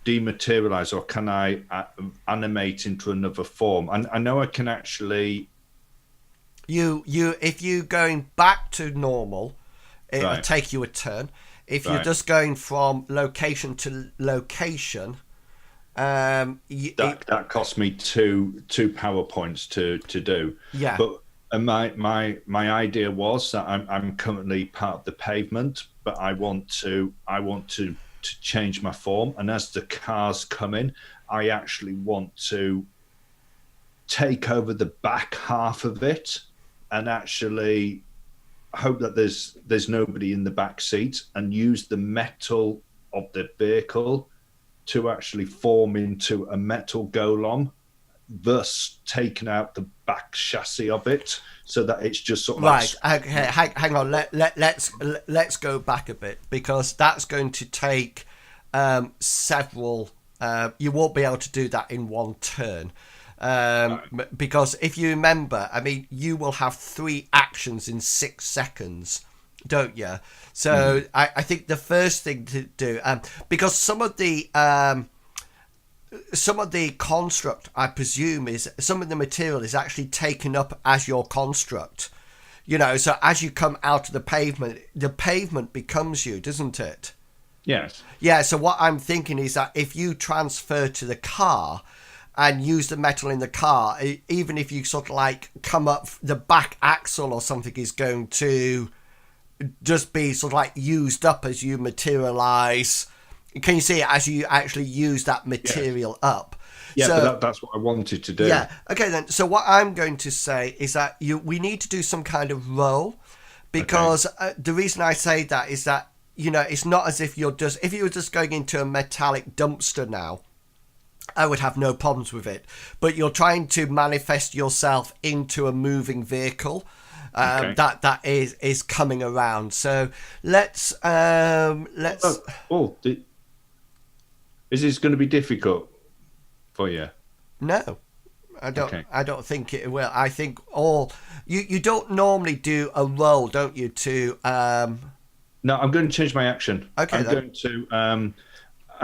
dematerialize, or can I animate into another form? I know I can actually. If you're going back to normal, it'll take you a turn. If you're just going from location to location, that cost me two power points to do. Yeah. But my idea was that I'm currently part of the pavement, but I want to change my form, and as the cars come in, I actually want to take over the back half of it and actually hope that there's nobody in the back seat, and use the metal of the vehicle to actually form into a metal golem, thus taking out the back chassis of it, so that it's just sort of right. Okay, hang on. Let's go back a bit, because that's going to take several. You won't be able to do that in one turn. Because if you remember, I mean, you will have 3 actions in 6 seconds, don't you? So I think the first thing to do, because some of the construct, I presume, is some of the material is actually taken up as your construct. So as you come out of the pavement becomes you, doesn't it? Yes. Yeah. So what I'm thinking is that if you transfer to the car and use the metal in the car, even if you sort of like come up, the back axle or something is going to just be sort of like used up as you materialize. Can you see it as you actually use that material up? Yeah, so, but that's what I wanted to do. Yeah. Okay, then. So what I'm going to say is that we need to do some kind of roll, because the reason I say that is that, it's not as if if you were just going into a metallic dumpster now, I would have no problems with it. But you're trying to manifest yourself into a moving vehicle that is coming around. So let's. Is this going to be difficult for you? No, I don't. Okay. I don't think it will. I think you don't normally do a roll, don't you? To No, I'm going to change my action. Okay. I'm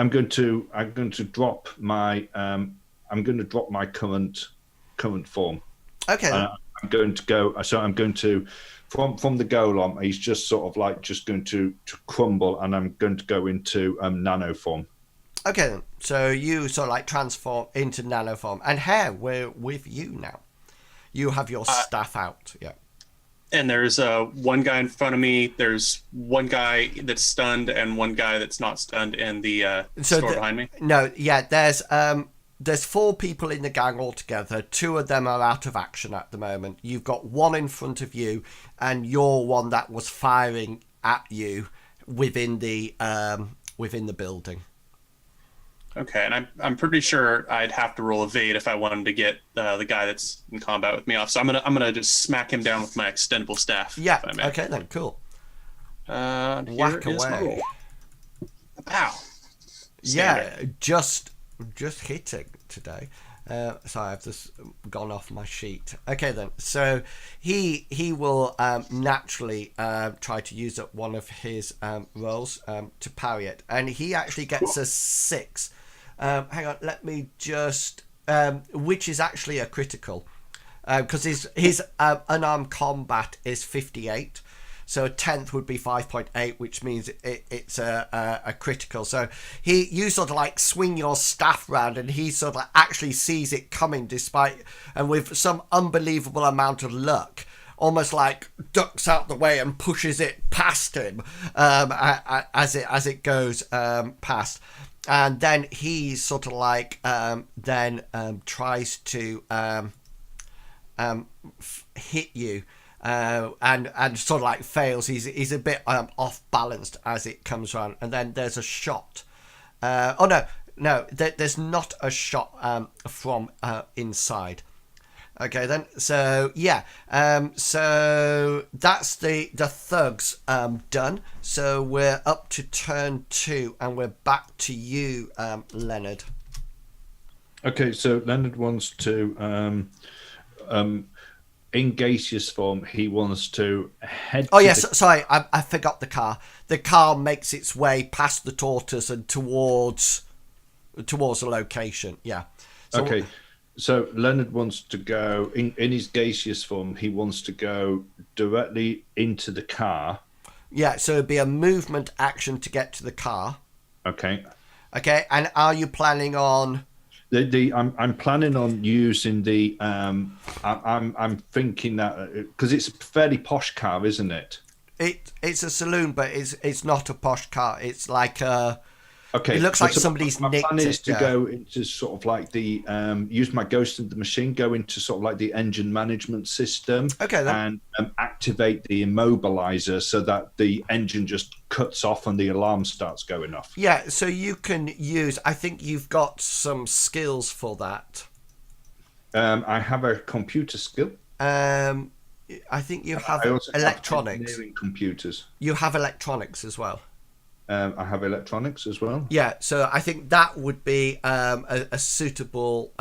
going to drop my current form. Okay. I'm going to go. So I'm going to from the golem. He's just sort of like just going to crumble, and I'm going to go into nano form. Okay, then. So you sort of like transform into nano form, and Hare, we're with you now. You have your staff out. Yeah. And there's one guy in front of me. There's one guy that's stunned and one guy that's not stunned in the store behind me. No, yeah, there's there's 4 people in the gang altogether. 2 of them are out of action at the moment. You've got 1 in front of you, and you're one that was firing at you within the building. Okay, and I'm pretty sure I'd have to roll evade if I wanted to get the guy that's in combat with me off. So I'm gonna just smack him down with my extendable staff. Yeah. Okay then. Cool. Whack away. Pow. Yeah. Just hitting today. Sorry, I've just gone off my sheet. Okay then. So he will naturally try to use up one of his rolls to parry it, and he actually gets a 6. Hang on, let me just which is actually a critical because his unarmed combat is 58. So a 10th would be 5.8, which means it's a critical. So you sort of like swing your staff round, and he sort of actually sees it coming, and with some unbelievable amount of luck, almost like ducks out the way and pushes it past him as it goes past. And then he sort of like tries to hit you. And sort of like fails. He's a bit off balanced as it comes around, and then there's a shot. There's not a shot from inside. Okay then. So yeah. So that's the thugs done. So we're up to turn 2, and we're back to you, Leonard. Okay, so Leonard wants to in gaseous form, he wants to head. Oh yes, sorry, I forgot the car. The car makes its way past the tortoise and towards the location. Yeah. So, okay, so Leonard wants to go in his gaseous form. He wants to go directly into the car. Yeah, so it'd be a movement action to get to the car. Okay. Okay, and are you planning on? I'm planning on using the I'm thinking that because it's a fairly posh car, isn't it? It's a saloon, but it's not a posh car. It's like a. Okay. It looks like somebody's nicked it. My plan is to go into sort of like the use my ghost of the machine, go into sort of like the engine management system. Okay. Then. And activate the immobilizer so that the engine just cuts off and the alarm starts going off. Yeah. So you can use. I think you've got some skills for that. I have a computer skill. I think you have electronics. Engineering computers. You have electronics as well. I have electronics as well. Yeah, so I think that would be a suitable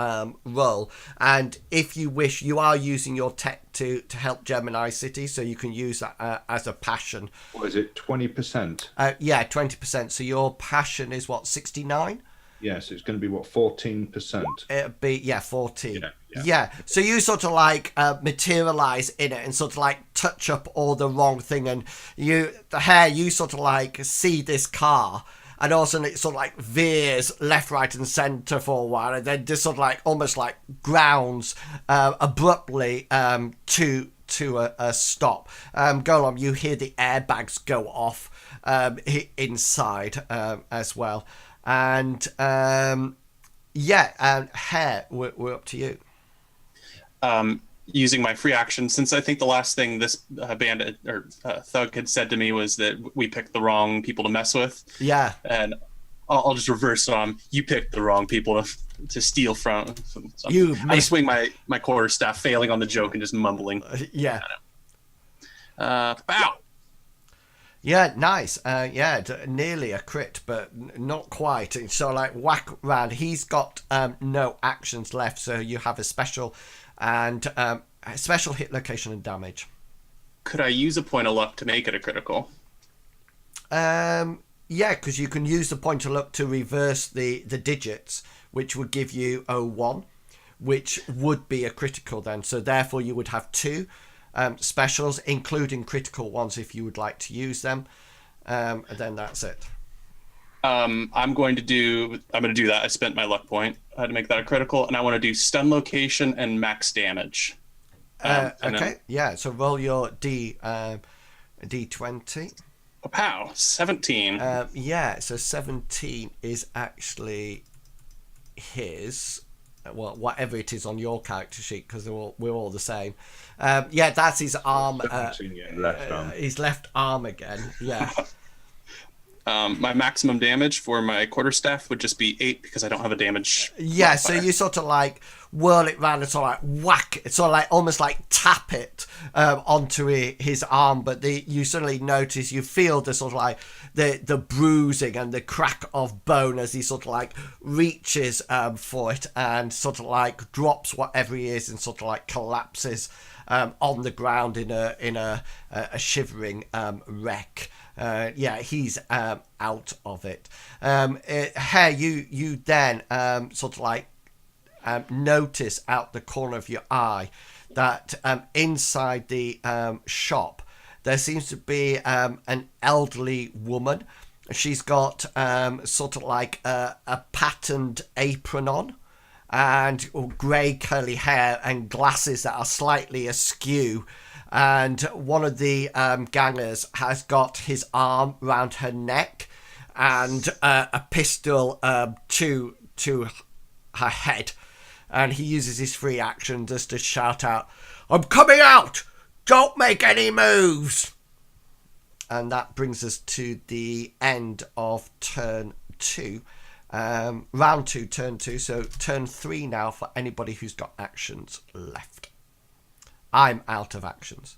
role. And if you wish, you are using your tech to help Gemini City, so you can use that as a passion. What is it, 20%? Yeah, 20%. So your passion is what, 69? Yes, it's going to be what, 14%? It'd be 14. Yeah. Yeah. So you sort of like materialize in it and sort of like touch up all the wrong thing, and you sort of like see this car, and also it sort of like veers left, right, and centre for a while, and then just sort of like almost like grounds abruptly to a stop. Go along. You hear the airbags go off inside as well. And Hair, we're up to you. Using my free action, since I think the last thing this bandit or thug had said to me was that we picked the wrong people to mess with. Yeah. And I'll just reverse on. You picked the wrong people to steal from. So I swing my quarter staff, failing on the joke and just mumbling. Yeah. Bow. Yeah, nice. Nearly a crit, but not quite. So like whack round. He's got no actions left, so you have a special and a special hit location and damage. Could I use a point of luck to make it a critical? Yeah, because you can use the point of luck to reverse the digits, which would give you 01, which would be a critical then. So therefore you would have 2 specials, including critical ones if you would like to use them. And then that's it. I'm going to do that. I spent my luck point to make that a critical, and I want to do stun location and max damage. Okay. Yeah. So roll your D20. Oh, pow! 17. Yeah. So 17 is actually his, well, whatever it is on your character sheet, because we're all the same. Yeah, that's his arm. Left arm. His left arm again. Yeah. My maximum damage for my quarterstaff would just be 8 because I don't have a damage. Yeah, modifier. so you sort of like whirl it round and sort of like whack, it's sort of like almost like tap it onto his arm, but you suddenly notice, you feel the sort of like the bruising and the crack of bone as he sort of like reaches for it and sort of like drops whatever he is and sort of like collapses on the ground in a shivering wreck. Yeah, he's out of it. Hare, you then sort of like notice out the corner of your eye that inside the shop there seems to be an elderly woman. She's got sort of like a patterned apron on and grey curly hair and glasses that are slightly askew. And one of the gangers has got his arm round her neck and a pistol to her head. And he uses his free action just to shout out, "I'm coming out! Don't make any moves!" And that brings us to the end of turn 2. Round 2, turn 2. So turn 3 now for anybody who's got actions left. I'm out of actions.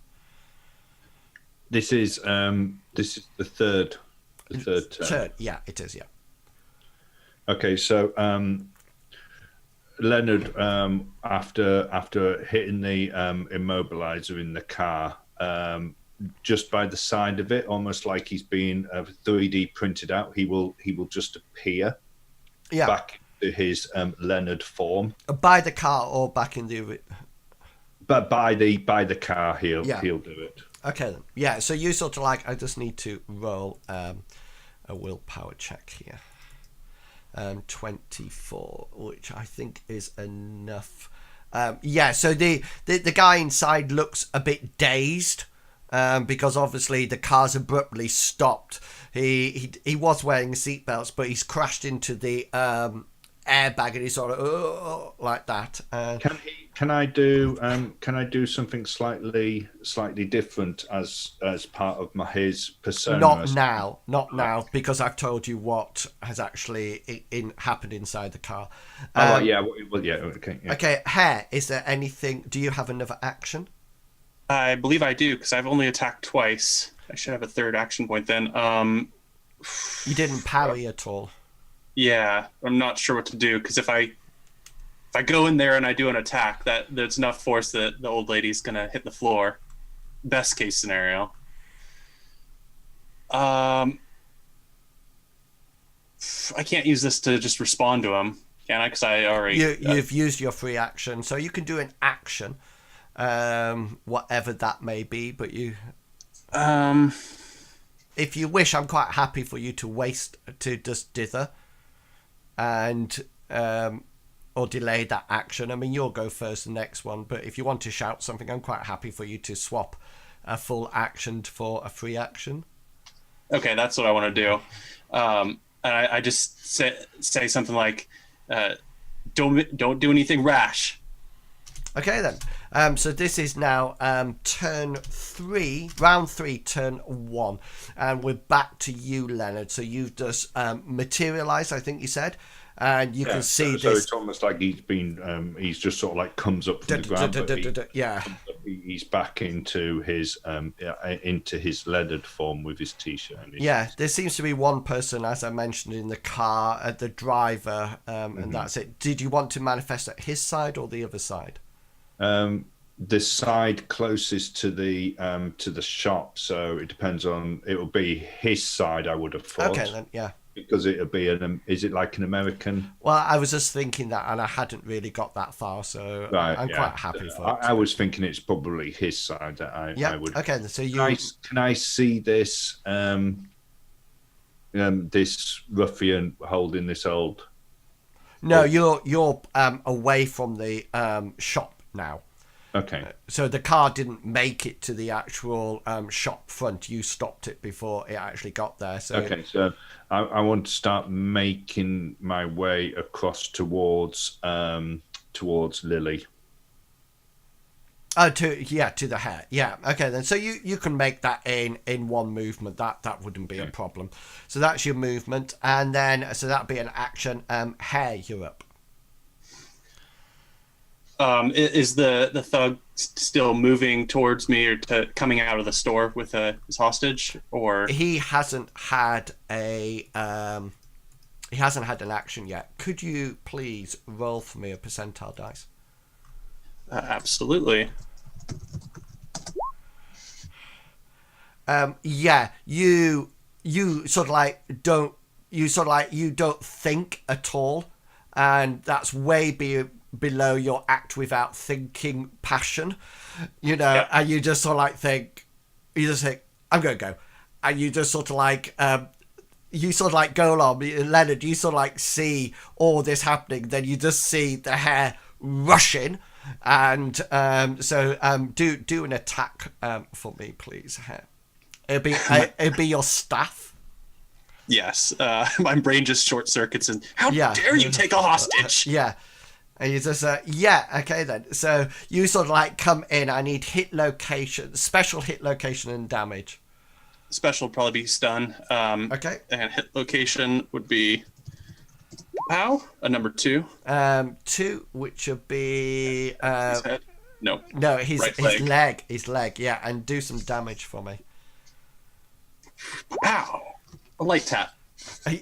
This is the third turn. Yeah, it is. Yeah. Okay, so Leonard, after hitting the immobilizer in the car, just by the side of it, almost like he's been 3D printed out, he will just appear back into his Leonard form. By the car or back in the. But by the car, he'll do it. Okay then. Yeah. So you sort of like, I just need to roll a willpower check here. 24, which I think is enough. Yeah. So the guy inside looks a bit dazed because obviously the car's abruptly stopped. He was wearing seatbelts, but he's crashed into the airbag and he's sort of like that. Can I do something slightly different as part of his persona? Not now, because I've told you what has actually happened inside the car. Okay. Yeah. Okay, Hare, is there anything? Do you have another action? I believe I do because I've only attacked twice. I should have a third action point then. You didn't parry at all. Yeah, I'm not sure what to do because if I go in there and I do an attack, there's enough force that the old lady's gonna hit the floor. Best case scenario. I can't use this to just respond to him, can I? Because I already you've used your free action, so you can do an action, whatever that may be. But you, if you wish, I'm quite happy for you to just dither, and or delay that action. I mean, you'll go first the next one, but if you want to shout something, I'm quite happy for you to swap a full action for a free action. Okay, that's what I want to do. And I just say something like, don't do anything rash. Okay then. So this is now turn 3, round 3, turn 1, and we're back to you, Leonard. So you've just materialized, I think you said. And you can see this. So it's almost like he's just sort of like comes up from the ground. Yeah. He's back into his leathered form with his t-shirt. Yeah, there seems to be one person, as I mentioned, in the car, the driver, and that's it. Did you want to manifest at his side or the other side? The side closest to the shop. So it depends on. It will be his side, I would have thought. Okay, then, yeah. Because it'll be is it like an American? Well, I was just thinking that, and I hadn't really got that far, so I'm quite happy for it. I was thinking it's probably his side that I would. Okay, so Can I see this this ruffian holding this old? No, you're away from the shop now. Okay. So the car didn't make it to the actual shop front. You stopped it before it actually got there. So Okay, so I want to start making my way across towards Lily. oh, to the hair. Yeah. Okay then. So you can make that in one movement. That wouldn't be a problem. So that's your movement, and then so that'd be an action. Hair, you're up. Is the thug still moving towards me or coming out of the store with his hostage, or He hasn't had an action yet. Could you please roll for me a percentile dice? absolutely? Yeah, you sort of like you don't think at all, and that's way below your act without thinking passion, Yeah. and you just sort of like think, I'm gonna go, and you just sort of like you sort of like go along, Leonard, you sort of like see all this happening, then you just see the hair rushing, and do an attack for me, please, hair. It'd be your staff. Yes. My brain just short circuits and how Yeah. dare you take a hostage? Yeah. And you just okay then. So you sort of like come in. I need hit location, special hit location and damage. Special would probably be stun. Okay. And hit location would be pow, a number 2. 2, which would be His head. No. no, his Right his leg. Yeah, and do some damage for me. Ow. A light tap.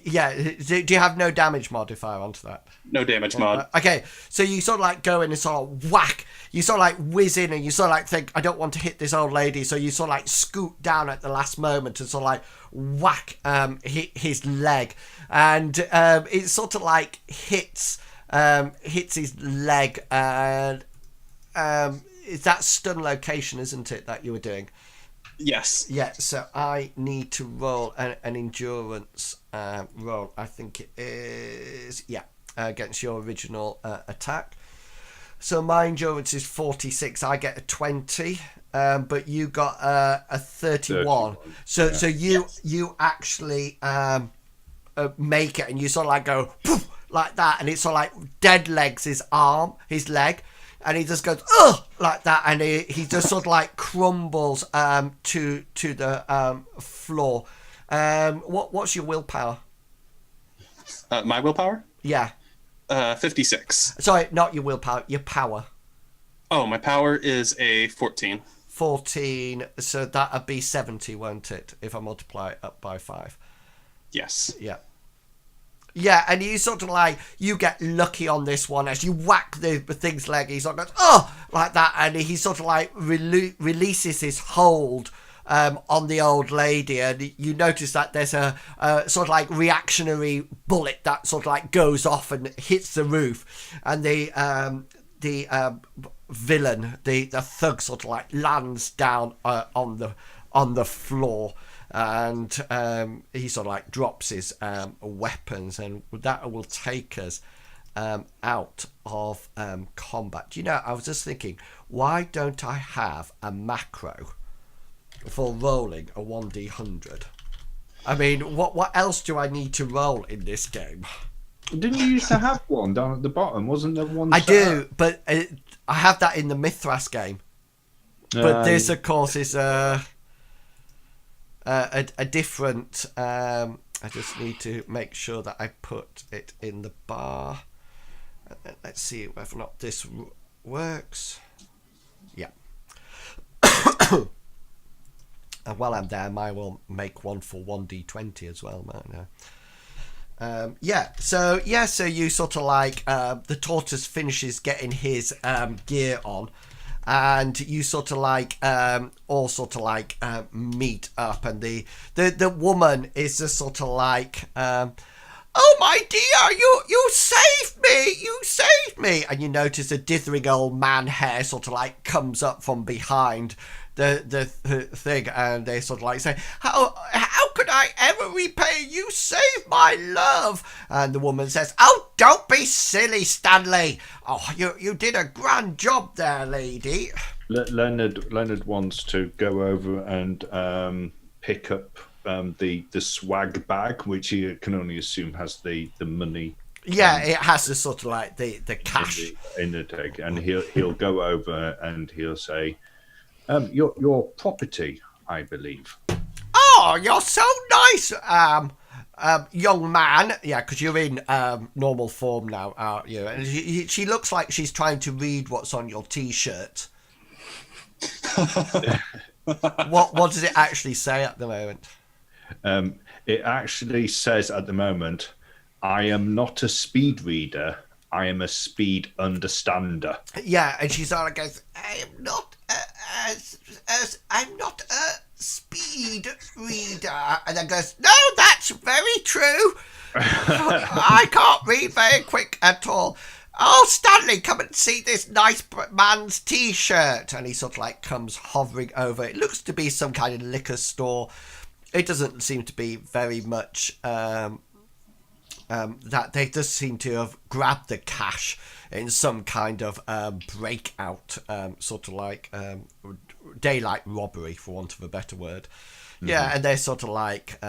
Yeah. Do you have no damage modifier onto that? No damage mod. Okay, so you sort of like go in and sort of whack. You sort of like whiz in and you sort of like think, I don't want to hit this old lady. So you sort of like scoot down at the last moment and sort of like whack his leg. And it sort of like hits his leg. And is that stun location, isn't it, that you were doing? Yes. Yeah, so I need to roll an endurance roll. I think it is, against your original attack. So my endurance is 46. I get a 20, but you got a 31. So you actually make it, and you sort of like go poof, like that, and it sort of like dead legs his leg. And he just goes, ugh, like that, and he just sort of like crumbles to the floor. What's your willpower? My willpower? Yeah. 56. Sorry, not your willpower, your power. Oh, my power is a 14. 14, so that'd be 70, won't it, if I multiply it up by 5? Yes. Yeah. Yeah, and you sort of like, you get lucky on this one as you whack the thing's leg. He sort of goes, oh, like that, and he sort of like releases his hold on the old lady, and you notice that there's a sort of like reactionary bullet that sort of like goes off and hits the roof, and the villain, the thug, sort of like lands down on the floor. And he sort of like drops his weapons, and that will take us out of combat. I was just thinking, why don't I have a macro for rolling a 1d100? I mean, what else do I need to roll in this game? Didn't you used to have one down at the bottom? Wasn't there one? I do, but I have that in the Mythras game. But this, of course, is a different. I just need to make sure that I put it in the bar. Let's see whether or not this works. Yeah. And while I'm there, I will make one for 1d20 as well, man. So you sort of like the tortoise finishes getting his gear on, and you sort of like all sort of like meet up, and the woman is just sort of like, oh my dear, you saved me, and you notice a dithering old man hair sort of like comes up from behind the thing, and they sort of like say, how could I ever repay you? Save my love. And the woman says, oh, don't be silly, Stanley. Oh, you did a grand job there, lady. Leonard wants to go over and pick up the swag bag, which he can only assume has the money. Yeah, it has the sort of like the cash in the tag, and he'll go over and he'll say, your property, I believe. Oh, you're so nice, young man. Yeah, because you're in normal form now, aren't you? And she looks like she's trying to read what's on your T-shirt. What does it actually say at the moment? It actually says at the moment, I am not a speed reader. I am a speed understander. Yeah, and she sort of goes, I am not I'm not a speed reader. And then goes, no, that's very true. I can't read very quick at all. Oh, Stanley, come and see this nice man's T-shirt. And he sort of like comes hovering over. It looks to be some kind of liquor store. It doesn't seem to be very much... that they just seem to have grabbed the cash in some kind of breakout, sort of like daylight robbery, for want of a better word. Mm-hmm. Yeah, and they're sort of like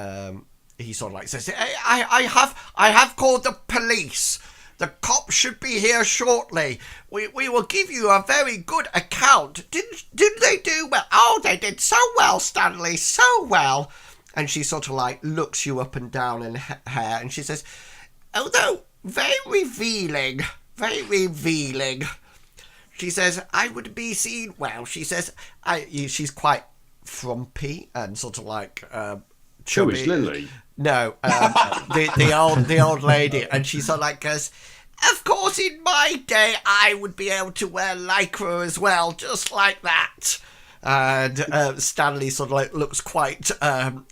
he sort of like says, I have called the police. The cops should be here shortly. We will give you a very good account. Didn't they do well? Oh, they did so well, Stanley, so well. And she sort of like looks you up and down in hair, and she says, although very revealing. She says, I would be seen well. She says, she's quite frumpy and sort of like chubby. Who is Lily? No, the old lady, and she sort of like goes, of course, in my day, I would be able to wear lycra as well, just like that. And Stanley sort of like looks quite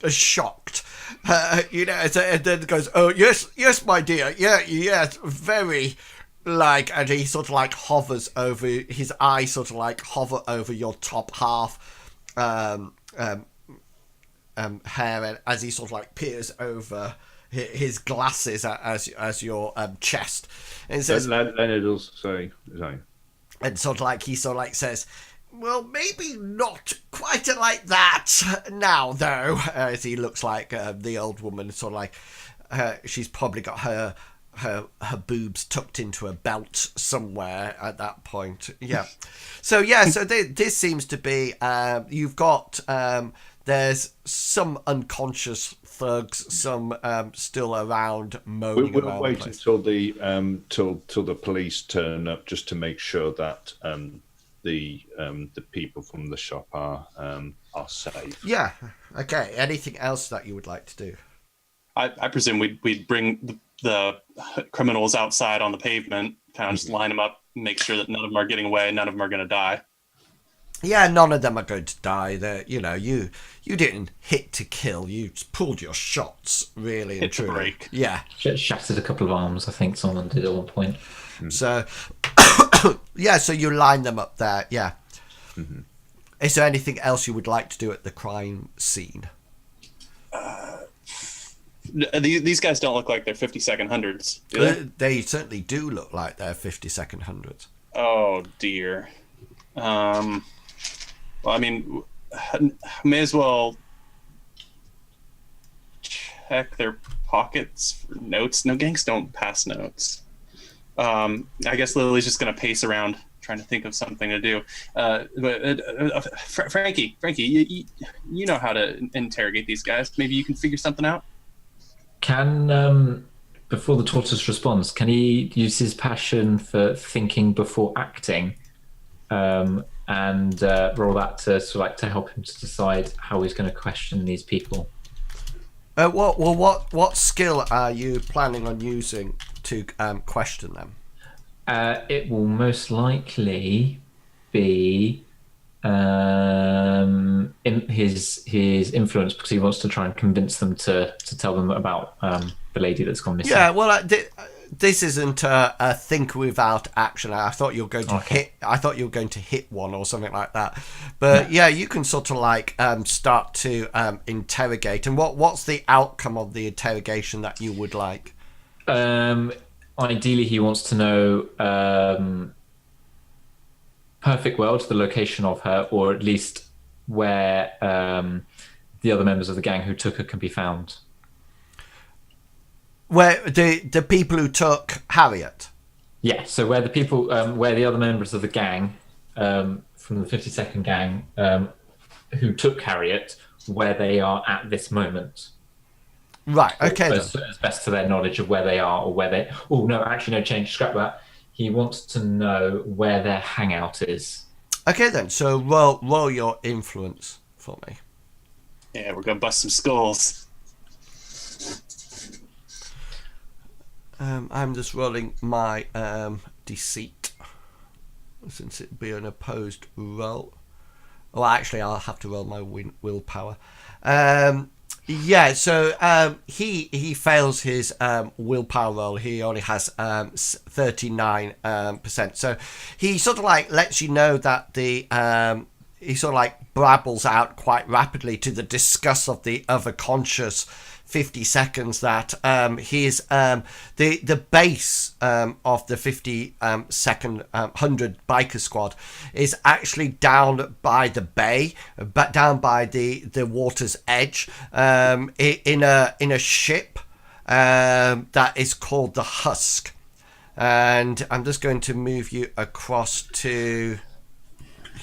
shocked, and then goes, oh yes my dear, yes, very like, and he sort of like hovers over, his eyes sort of like hover over your top half hair, and as he sort of like peers over his glasses as your chest, and says, Leonard will say, and sort of like he sort of like says, well, maybe not quite like that now, though, as he looks like the old woman, sort of like she's probably got her boobs tucked into a belt somewhere at that point. Yeah. So this seems to be you've got there's some unconscious thugs, some still around moaning we'll around. Wait until the police turn up, just to make sure that the people from the shop are safe. Yeah. Okay. Anything else that you would like to do? I presume we'd bring the criminals outside on the pavement, kind of just line them up, make sure that none of them are getting away, none of them are going to die. Yeah, none of them are going to die. You didn't hit to kill. You pulled your shots, really and truly. Break. Yeah. Shattered a couple of arms, I think someone did at one point. So, yeah, so you line them up there, yeah. Mm-hmm. Is there anything else you would like to do at the crime scene? These guys don't look like they're 50-second hundreds, do they? They certainly do look like they're 50-second hundreds. Oh, dear. Well, I mean, may as well check their pockets for notes. No, gangs don't pass notes. I guess Lily's just going to pace around trying to think of something to do. Frankie, you know how to interrogate these guys. Maybe you can figure something out? Can, before the tortoise responds, can he use his passion for thinking before acting and roll that to help him to decide how he's going to question these people? What skill are you planning on using to question them? It will most likely be in his influence, because he wants to try and convince them to tell them about the lady that's gone missing. Yeah, well, this isn't a think without action. I thought you were going to hit. I thought you were going to hit one or something like that. But yeah, you can sort of like start to interrogate. And what's the outcome of the interrogation that you would like? Ideally, he wants to know perfect world, the location of her, or at least where the other members of the gang who took her can be found. Where the people who took Harriet? Yeah, so where the people, where the other members of the gang from the 52nd gang who took Harriet, where they are at this moment. Right, okay. As best to their knowledge of where they are, or where they... Oh, no, actually, no, change, scrap that. He wants to know where their hangout is. Okay, then. So roll your influence for me. Yeah, we're going to bust some skulls. I'm just rolling my deceit, since it'd be an opposed roll. Oh, actually, I'll have to roll my willpower. Yeah, so he fails his willpower roll. He only has 39%. So he sort of like lets you know that the he sort of like babbles out quite rapidly to the disgust of the other conscious 50 seconds that he's the base of the 52nd 100 biker squad is actually down by the bay, but down by the water's edge, in a ship that is called the Husk. And I'm just going to move you across to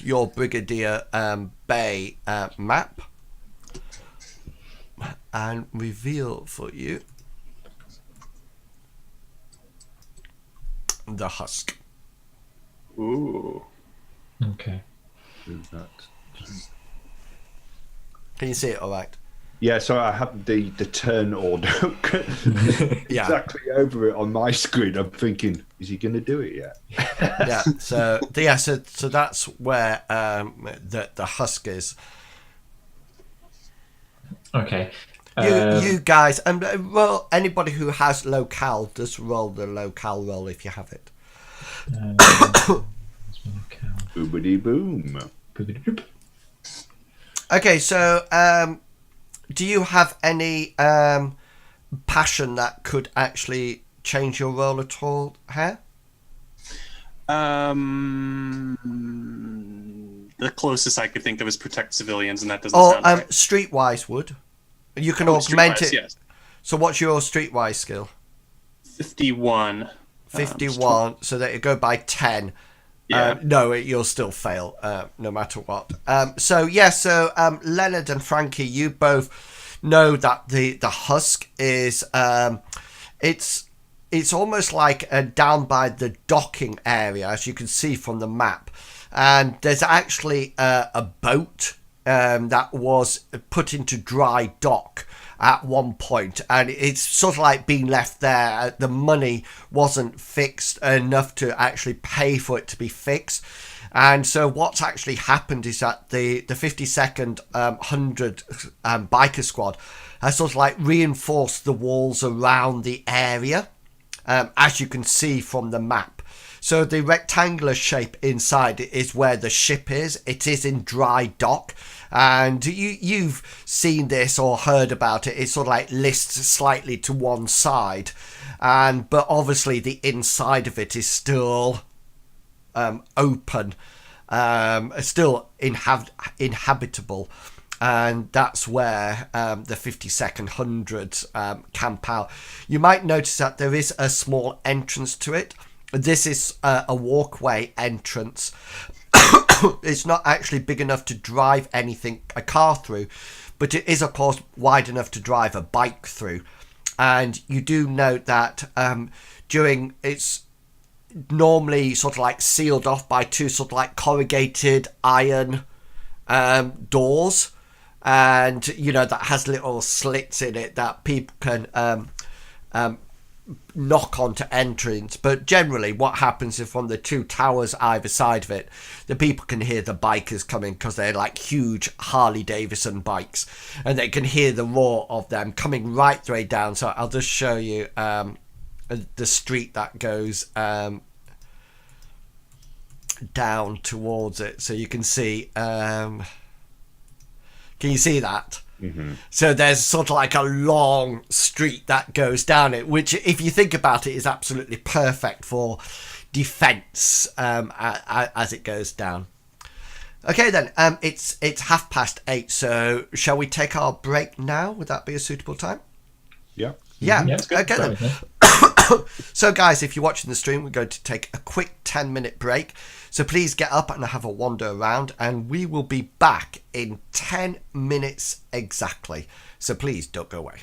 your Brigadier Bay map and reveal for you the Husk. Ooh. Okay. Can you see it all right? Yeah, so I have the turn order exactly over it on my screen. I'm thinking, is he going to do it yet? So that's where the Husk is. Okay. You guys, well, anybody who has locale, just roll the locale roll if you have it. Boobity boom. Okay, so do you have any passion that could actually change your role at all, Hare? The closest I could think of is protect civilians, and that doesn't sound right. Streetwise would. You can augment it. Yes. So what's your streetwise skill? 51. 51, so that it go by 10. Yeah. No, you'll still fail, no matter what. So Leonard and Frankie, you both know that the Husk is it's almost like down by the docking area, as you can see from the map. And there's actually a boat that was put into dry dock at one point, and it's sort of like being left there. The money wasn't fixed enough to actually pay for it to be fixed. And so what's actually happened is that the 52nd 100 biker squad has sort of like reinforced the walls around the area, as you can see from the map. So the rectangular shape inside is where the ship is. It is in dry dock. And you've seen this or heard about it. It sort of like lists slightly to one side. But obviously the inside of it is still open, still inhabitable. And that's where the 52nd Hundreds camp out. You might notice that there is a small entrance to it. This is a walkway entrance. It's not actually big enough to drive a car through, but it is, of course, wide enough to drive a bike through. And you do note that it's normally sort of like sealed off by two sort of like corrugated iron doors, and that has little slits in it that people can knock on to entrance. But generally what happens is from the two towers either side of it, the people can hear the bikers coming, because they're like huge Harley Davidson bikes, and they can hear the roar of them coming right the way down. So I'll just show you the street that goes down towards it. So you can see. Can you see that? Mm-hmm. So there's sort of like a long street that goes down it, which, if you think about it, is absolutely perfect for defense as it goes down. Okay, then it's 8:30. So shall we take our break now? Would that be a suitable time? Yeah. Yeah. Yeah, it's good. Okay then. So guys, if you're watching the stream, we're going to take a quick 10-minute break. So please get up and have a wander around, and we will be back in 10 minutes exactly. So please don't go away.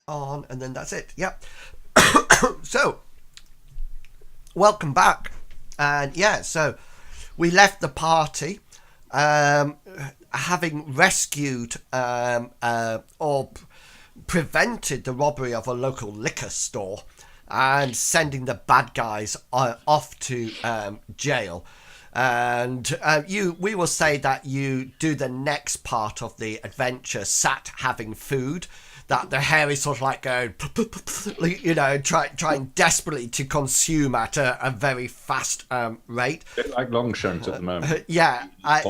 on, and then that's it. Yep. So, welcome back. And yeah, so we left the party having rescued or prevented the robbery of a local liquor store and sending the bad guys off to jail. And we will say that you do the next part of the adventure sat having food, that the hair is sort of like going, you know, trying desperately to consume at a very fast rate. A bit like Longshanks at the moment. Yeah, I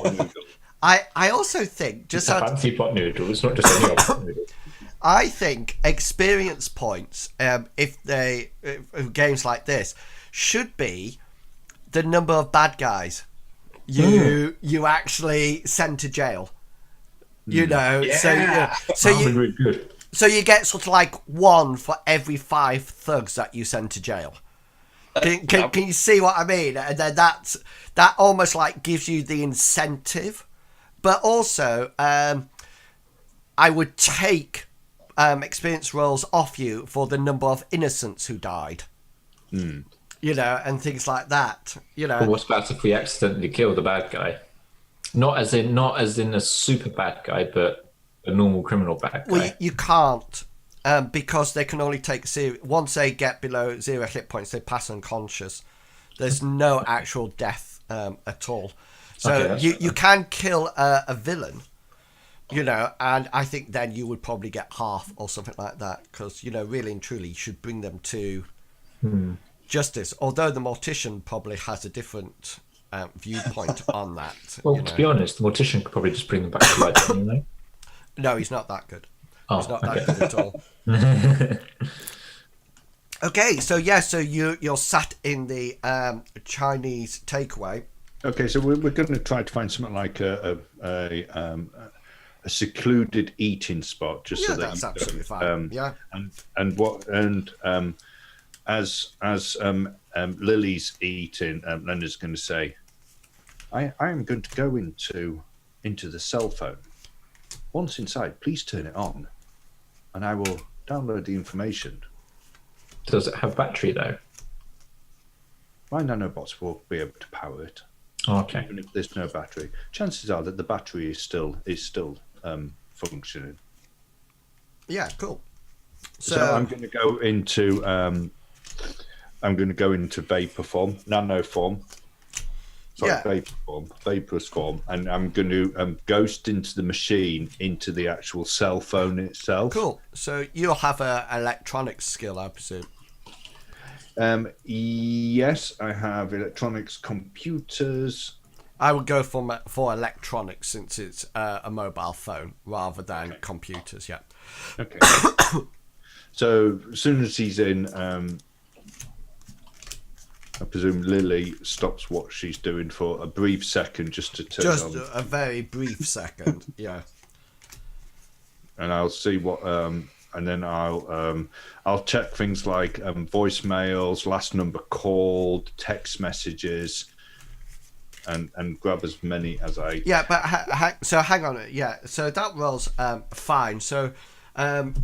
also think just a fancy pot noodles, not just any pot noodles. I think experience points, if games like this, should be the number of bad guys you actually send to jail. You know, yeah. So you get sort of like 1 for every 5 thugs that you send to jail. Can you see what I mean? And then that almost like gives you the incentive, but also I would take experience rolls off you for the number of innocents who died. You know, and things like that. You know, but what about if we accidentally kill the bad guy? Not as in a super bad guy, but a normal criminal bad guy. Well, you can't, because they can only take once they get below 0 hit points, they pass unconscious. There's no actual death at all. So okay, you can kill a villain, you know, and I think then you would probably get half or something like that, because, you know, really and truly you should bring them to justice. Although the Mortician probably has a different viewpoint on that. Well, to be honest, the Mortician could probably just bring them back to life anyway. No, he's not that good. He's not okay. that good at all. Okay, so you're sat in the Chinese takeaway. Okay, so we're going to try to find something like a secluded eating spot, just so that that's absolutely fine. As Lily's eating, Leonard's going to say, "I am going to go into the cell phone. Once inside, please turn it on, and I will download the information." Does it have battery though? My nanobots will be able to power it. Okay. Even if there's no battery, chances are that the battery is still functioning. Yeah, cool. So I'm going to go into vapor form, nano form. Sorry, vaporous form, and I'm going to ghost into the machine, into the actual cell phone itself. Cool. So you'll have a electronics skill, I presume. Yes, I have electronics, computers. I would go for electronics, since it's a mobile phone rather than computers. Yeah. Okay. So as soon as he's in, I presume Lily stops what she's doing for a brief second, just to turn on. Just a very brief second, yeah. And I'll see what, and then I'll check things like voicemails, last number called, text messages, and grab as many as I. Yeah, but so hang on, yeah. So that roll's fine. So,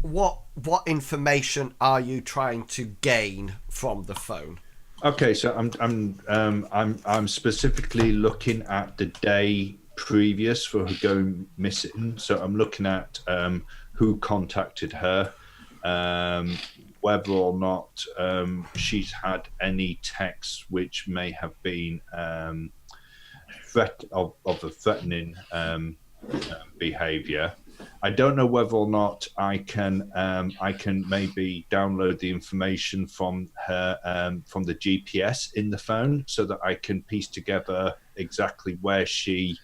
what information are you trying to gain from the phone? Okay, so I'm specifically looking at the day previous for her going missing. So I'm looking at who contacted her, whether or not she's had any texts which may have been threat of a threatening behaviour. I don't know whether or not I can maybe download the information from her from the GPS in the phone, so that I can piece together exactly where she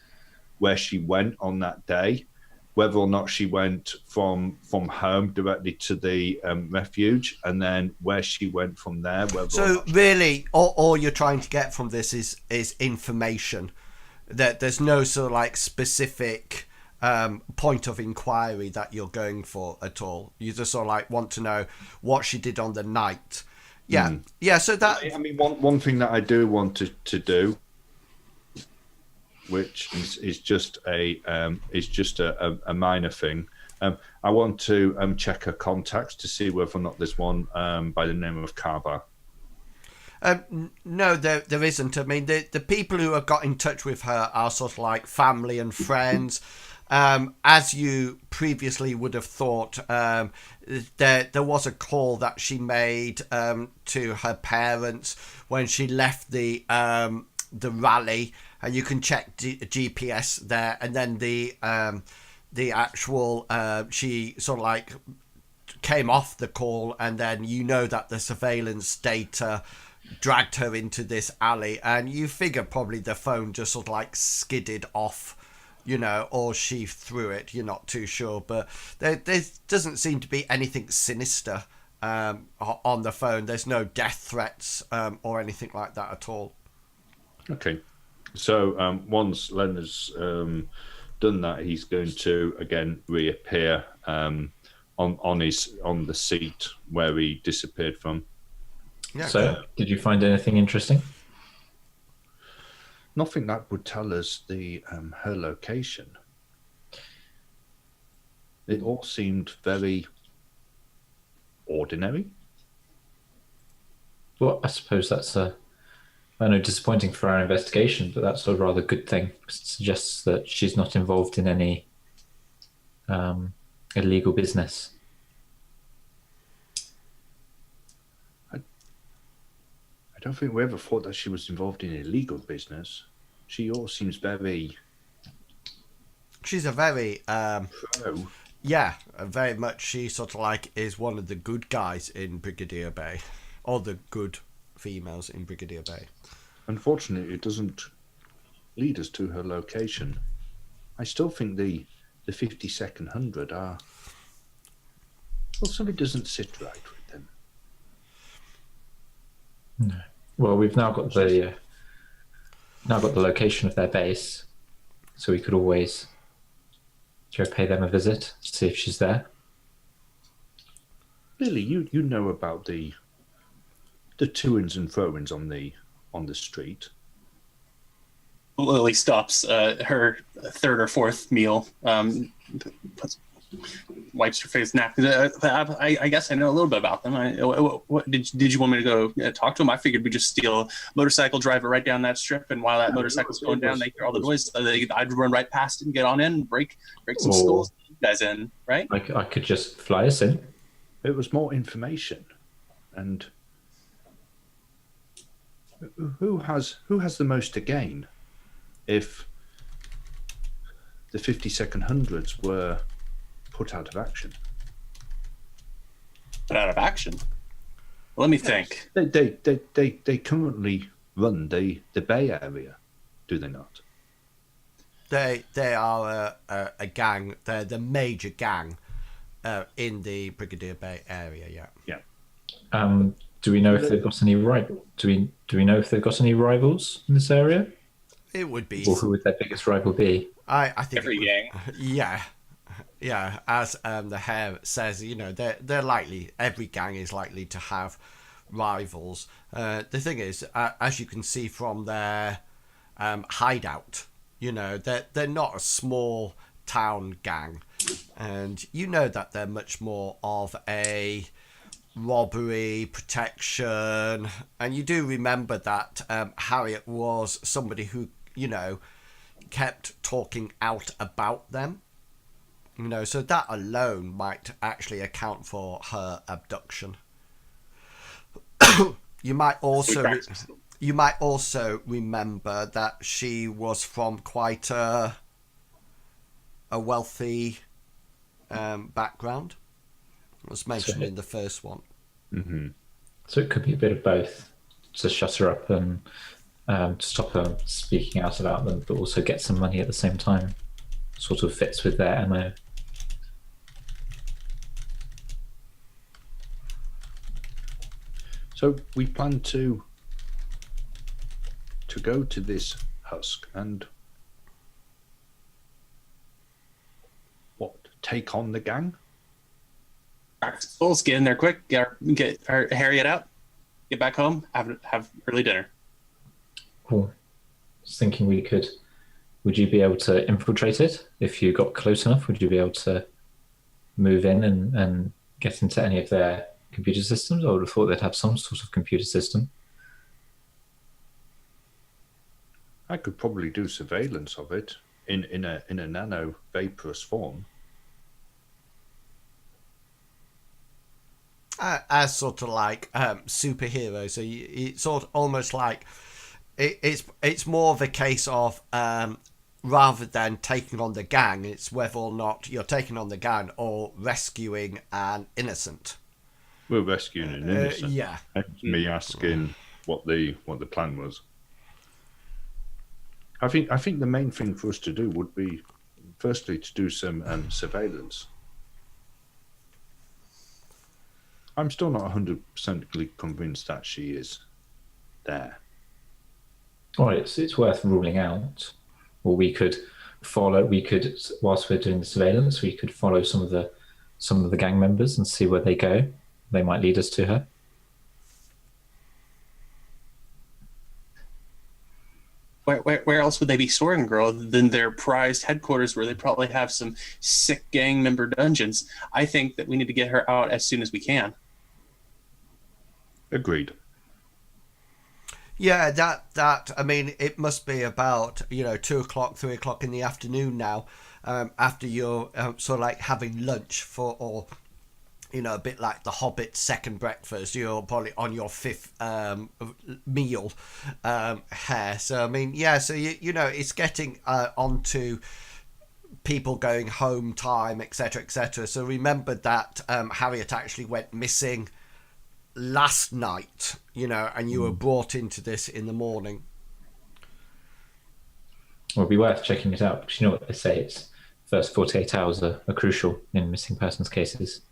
went on that day, whether or not she went from home directly to the refuge, and then where she went from there. So really, all you're trying to get from this is information. That there's no sort of like specific point of inquiry that you're going for at all. You just sort of like want to know what she did on the night. Yeah, yeah. So that, I mean, one thing that I do want to do, which is just a minor thing. I want to check her contacts to see whether or not there's one by the name of Kaba. No, there isn't. I mean, the people who have got in touch with her are sort of like family and friends. As you previously would have thought, there was a call that she made to her parents when she left the rally, and you can check GPS there, and then the actual she sort of like came off the call, and then you know that the surveillance data dragged her into this alley, and you figure probably the phone just sort of like skidded off, you know, or she threw it. You're not too sure, but there doesn't seem to be anything sinister on the phone. There's no death threats or anything like that at all. Okay, so once Leonard's done that, he's going to again reappear on the seat where he disappeared from. Yeah, So, good. did you find anything interesting? Nothing that would tell us her location. It all seemed very ordinary. Well, I suppose that's I know, disappointing for our investigation, but that's a rather good thing. It suggests that she's not involved in any illegal business. I don't think we ever thought that she was involved in illegal business. She all seems very... She's a very pro. yeah, very much. She sort of like is one of the good guys in Brigadier Bay, or the good females in Brigadier Bay. Unfortunately, it doesn't lead us to her location. I still think the 52nd 100 are... Well, something doesn't sit right with them. No. Well, we've now got the location of their base, so we could always go pay them a visit, see if she's there. Lily, you know about the to-ins and fro-ins on the street. Lily stops her third or fourth meal, wipes her face, napkins. I guess I know a little bit about them. What did you want me to go talk to them? I figured we'd just steal a motorcycle, drive it right down that strip, and while that motorcycle's going down, they hear all the noise. I'd run right past it and get on in, and break some skulls, you guys in, right? I could just fly us in. It was more information, and who has the most to gain if the 52nd hundreds were put out of action? Put out of action? Let me think. They currently run the Bay Area, do they not? They are a gang. They're the major gang in the Brigadier Bay area. Yeah. Yeah. Do we know if they've got any Do we know if they've got any rivals in this area? It would be. Or who would their biggest rival be? I think Every gang. Yeah. As the hair says, you know, they're likely. Every gang is likely to have rivals. The thing is, as you can see from their hideout, you know, they're not a small town gang, and you know that they're much more of a robbery, protection, and you do remember that Harriet was somebody who, you know, kept talking out about them, you know, so that alone might actually account for her abduction. You might also remember that she was from quite a wealthy background. It was mentioned in the first one. Mm-hmm. So it could be a bit of both, to shut her up and to stop her speaking out about them, but also get some money at the same time. Sort of fits with their MO. So we plan to go to this Husk and take on the gang? Let's get in there quick. Get our Harriet out. Get back home. Have early dinner. Cool. I was thinking would you be able to infiltrate it if you got close enough? Would you be able to move in and get into any of their computer systems. I would have thought they'd have some sort of computer system. I could probably do surveillance of it in a nano vaporous form. As sort of like superheroes, so it's sort of almost like it's more of a case of rather than taking on the gang, it's whether or not you're taking on the gang or rescuing an innocent. We're rescuing an innocent. Yeah. That's me asking what the plan was. I think the main thing for us to do would be, firstly, to do some surveillance. I'm still not 100% convinced that she is there. Well, it's worth ruling out. Or we could whilst we're doing the surveillance, we could follow some of the gang members and see where they go. They might lead us to her. Where else would they be storing a girl than their prized headquarters, where they probably have some sick gang member dungeons? I think that we need to get her out as soon as we can. Agreed. Yeah, that I mean, it must be about 2 o'clock, 3 o'clock in the afternoon now, after you're sort of like having lunch or a bit like the Hobbit's second breakfast. You're probably on your fifth meal here. So I mean, yeah. So it's getting onto people going home time, etc., etc. So remember that Harriet actually went missing last night, and you were brought into this in the morning. Well, it'd be worth checking it out, because you know what they say, it's first 48 hours are crucial in missing persons cases.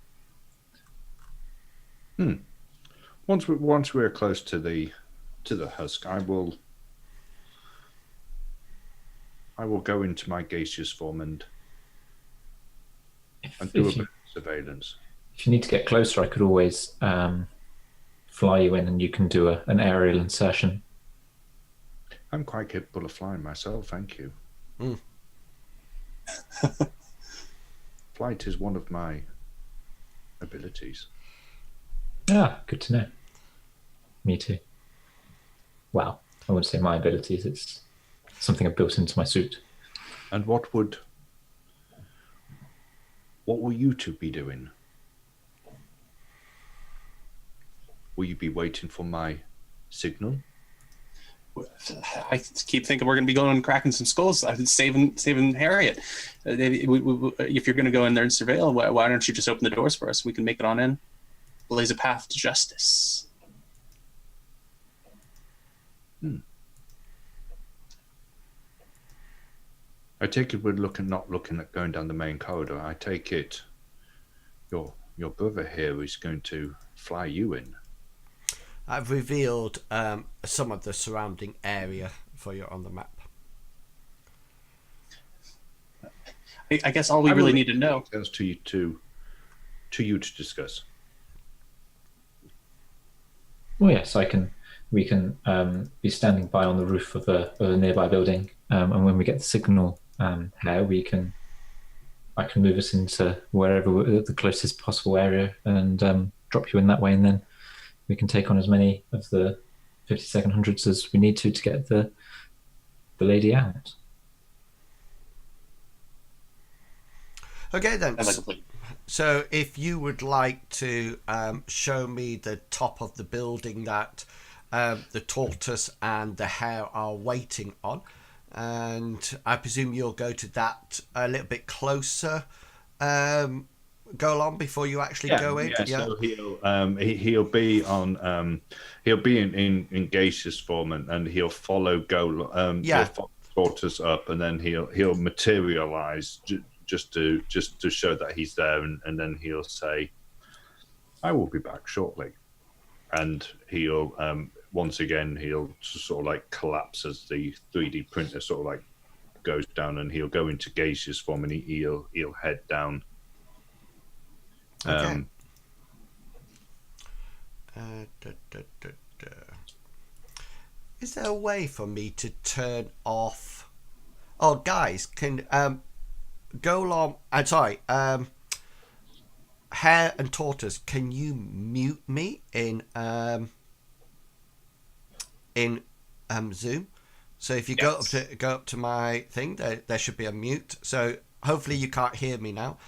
Once we're close to the Husk, I will go into my gaseous form and do a bit of surveillance. If you need to get closer, I could always fly you in, and you can do an aerial insertion. I'm quite capable of flying myself, thank you. Flight is one of my abilities. Ah, good to know. Me too. Well, I wouldn't say my abilities. It's something I've built into my suit. And what will you two be doing? Will you be waiting for my signal? I keep thinking we're going to be going and cracking some skulls, saving Harriet. If you're going to go in there and surveil, why don't you just open the doors for us? We can make it on in, blaze a path to justice. I take it we're not looking at going down the main corridor. I take it your brother here is going to fly you in. I've revealed some of the surrounding area for you on the map. I guess all we really need to know. That's to you to discuss. Well, yes, we can be standing by on the roof of a nearby building, and when we get the signal here, I can move us into wherever the closest possible area and drop you in that way, and then we can take on as many of the 52nd hundreds as we need to get the lady out. Okay then. Like so if you would like to show me the top of the building that the tortoise and the hare are waiting on, and I presume you'll go to that a little bit closer, go along before you actually go in. So he'll be on he'll be in gaseous form and he'll follow he'll follow tortoise up, and then he'll materialize just to show that he's there, and then he'll say, I will be back shortly, and he'll once again he'll sort of like collapse as the 3D printer sort of like goes down, and he'll go into gaseous form, and he'll head down. Okay. Is there a way for me to turn off? Oh, guys, can go along. I'm sorry. Hare and Tortoise, can you mute me in Zoom? So if you go up to my thing, there should be a mute. So hopefully you can't hear me now.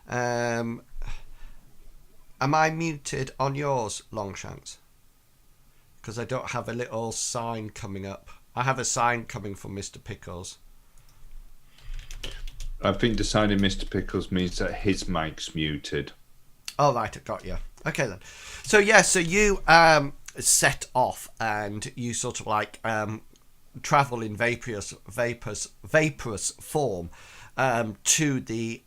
Am I muted on yours, Longshanks? Because I don't have a little sign coming up. I have a sign coming from Mr. Pickles. I think deciding Mr. Pickles means that his mic's muted. Oh, right, I got you. Okay, then. So, so you set off and you sort of like travel in vaporous form to the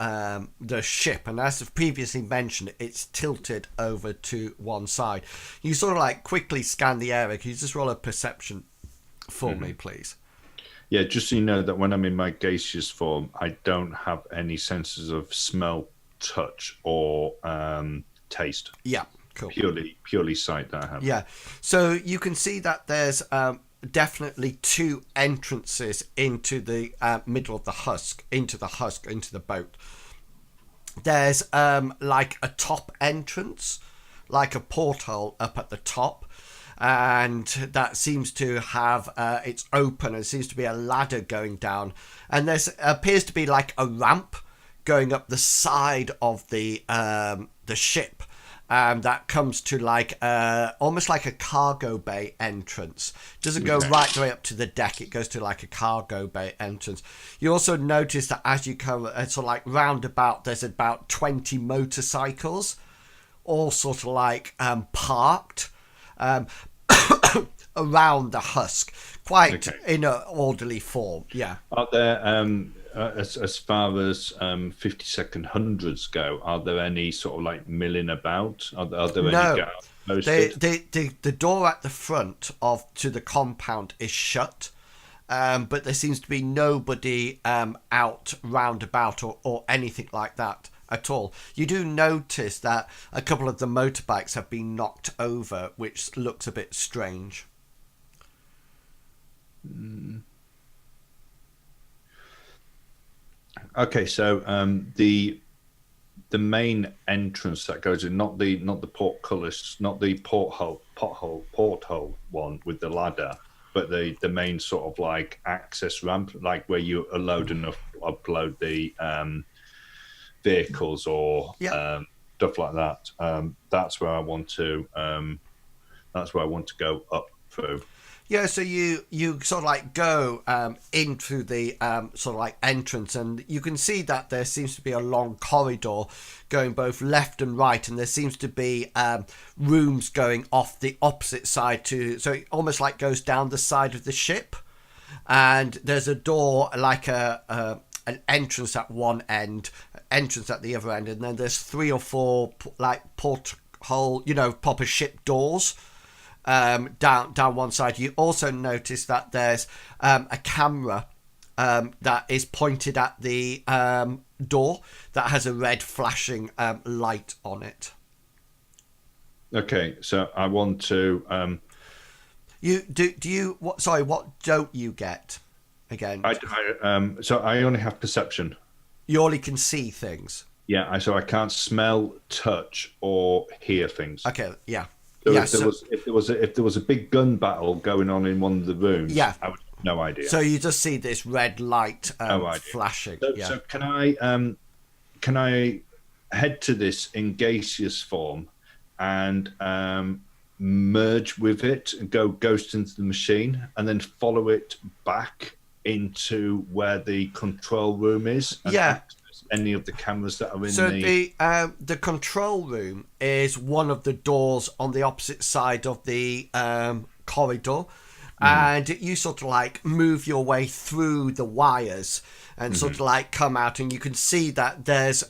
ship. And as I've previously mentioned, it's tilted over to one side. You sort of like quickly scan the area. Can you just roll a perception for me, please? Yeah, just so you know that when I'm in my gaseous form, I don't have any senses of smell, touch, or taste. Yeah, cool. Purely sight that I have. Yeah, so you can see that there's definitely two entrances into the middle of the husk, into the boat. There's like a top entrance, like a porthole up at the top. And that seems to have it's open, and seems to be a ladder going down, and there appears to be like a ramp going up the side of the ship, that comes to like almost like a cargo bay entrance. It doesn't go right the way up to the deck, it goes to like a cargo bay entrance. You also notice that as you come sort of like roundabout, there's about 20 motorcycles all sort of like parked around the husk, quite in an orderly form. Yeah. Are there as far as 50-second hundreds go? Are there any sort of like milling about? Are there any guards posted? The door at the front to the compound is shut, but there seems to be nobody out roundabout or anything like that at all. You do notice that a couple of the motorbikes have been knocked over, which looks a bit strange. Okay, so the main entrance that goes in, not the portcullis, not the porthole one with the ladder, but the main sort of like access ramp, like where you load and upload the vehicles or stuff like that. That's where I want to. That's where I want to go up through. Yeah, so you sort of like go into the sort of like entrance, and you can see that there seems to be a long corridor going both left and right, and there seems to be rooms going off the opposite side so it almost like goes down the side of the ship, and there's a door like an entrance at one end, entrance at the other end, and then there's 3 or 4 like porthole, proper ship doors down one side. You also notice that there's a camera that is pointed at the door that has a red flashing light on it. Okay, so I want to. What don't you get again? So I only have perception. You only can see things. Yeah, so I can't smell, touch, or hear things. Okay, yeah. So if there was a big gun battle going on in one of the rooms, I would have no idea. So you just see this red light flashing. So can I head to this in gaseous form and merge with it and go ghost into the machine, and then follow it back into where the control room is? And access any of the cameras that are in the control room is one of the doors on the opposite side of the corridor, and you sort of like move your way through the wires and sort of like come out, and you can see that there's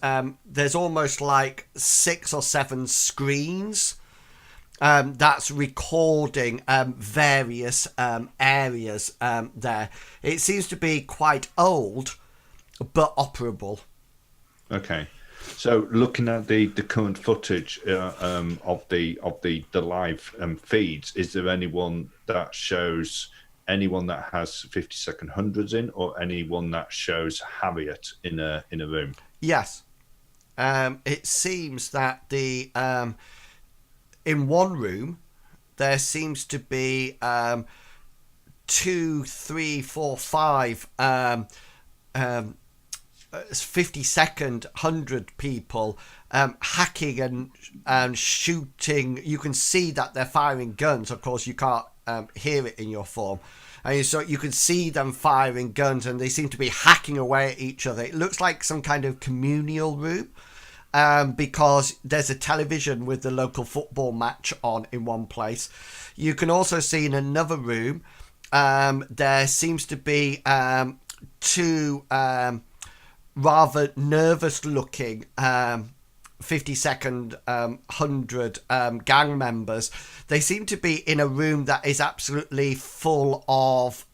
almost like 6 or 7 screens that's recording various areas there. It seems to be quite old but operable. Okay, so looking at the current footage of the live feeds, is there anyone that shows anyone that has 50-second hundreds in, or anyone that shows Harriet in a room? Yes. it seems that the in one room there seems to be 2, 3, 4, 5 50-second 100 people hacking and shooting. You can see that they're firing guns. Of course, you can't hear it in your form. And so you can see them firing guns, and they seem to be hacking away at each other. It looks like some kind of communal room, because there's a television with the local football match on in one place. You can also see in another room, there seems to be 2 rather nervous looking 50-second 100 gang members. They seem to be in a room that is absolutely full of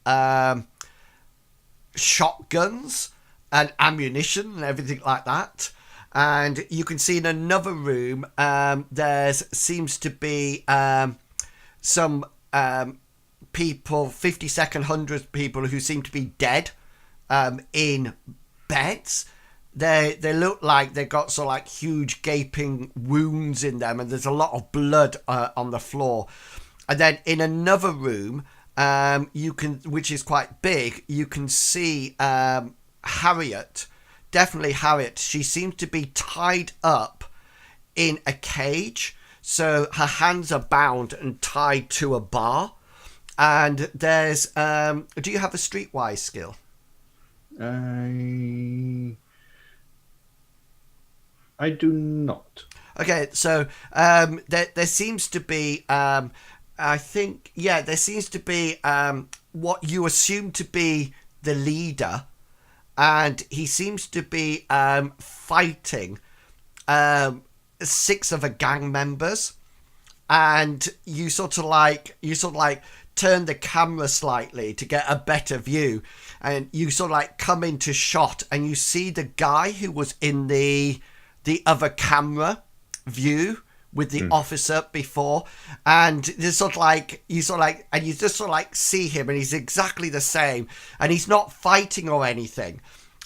shotguns and ammunition and everything like that. And you can see in another room there seems to be some people, 50-second 100 people who seem to be dead in beds. They look like they've got sort of like huge gaping wounds in them, and there's a lot of blood on the floor. And then in another room, you can, which is quite big, you can see Harriet. Definitely Harriet. She seems to be tied up in a cage, so her hands are bound and tied to a bar. And there's do you have a streetwise skill? I do not. Okay, so there seems to be, I think, there seems to be what you assume to be the leader, and he seems to be fighting 6 of the gang members, and you sort of like turn the camera slightly to get a better view, and you sort of like come into shot, and you see the guy who was in the other camera view with the officer before, and there's you just sort of like see him, and he's exactly the same, and he's not fighting or anything.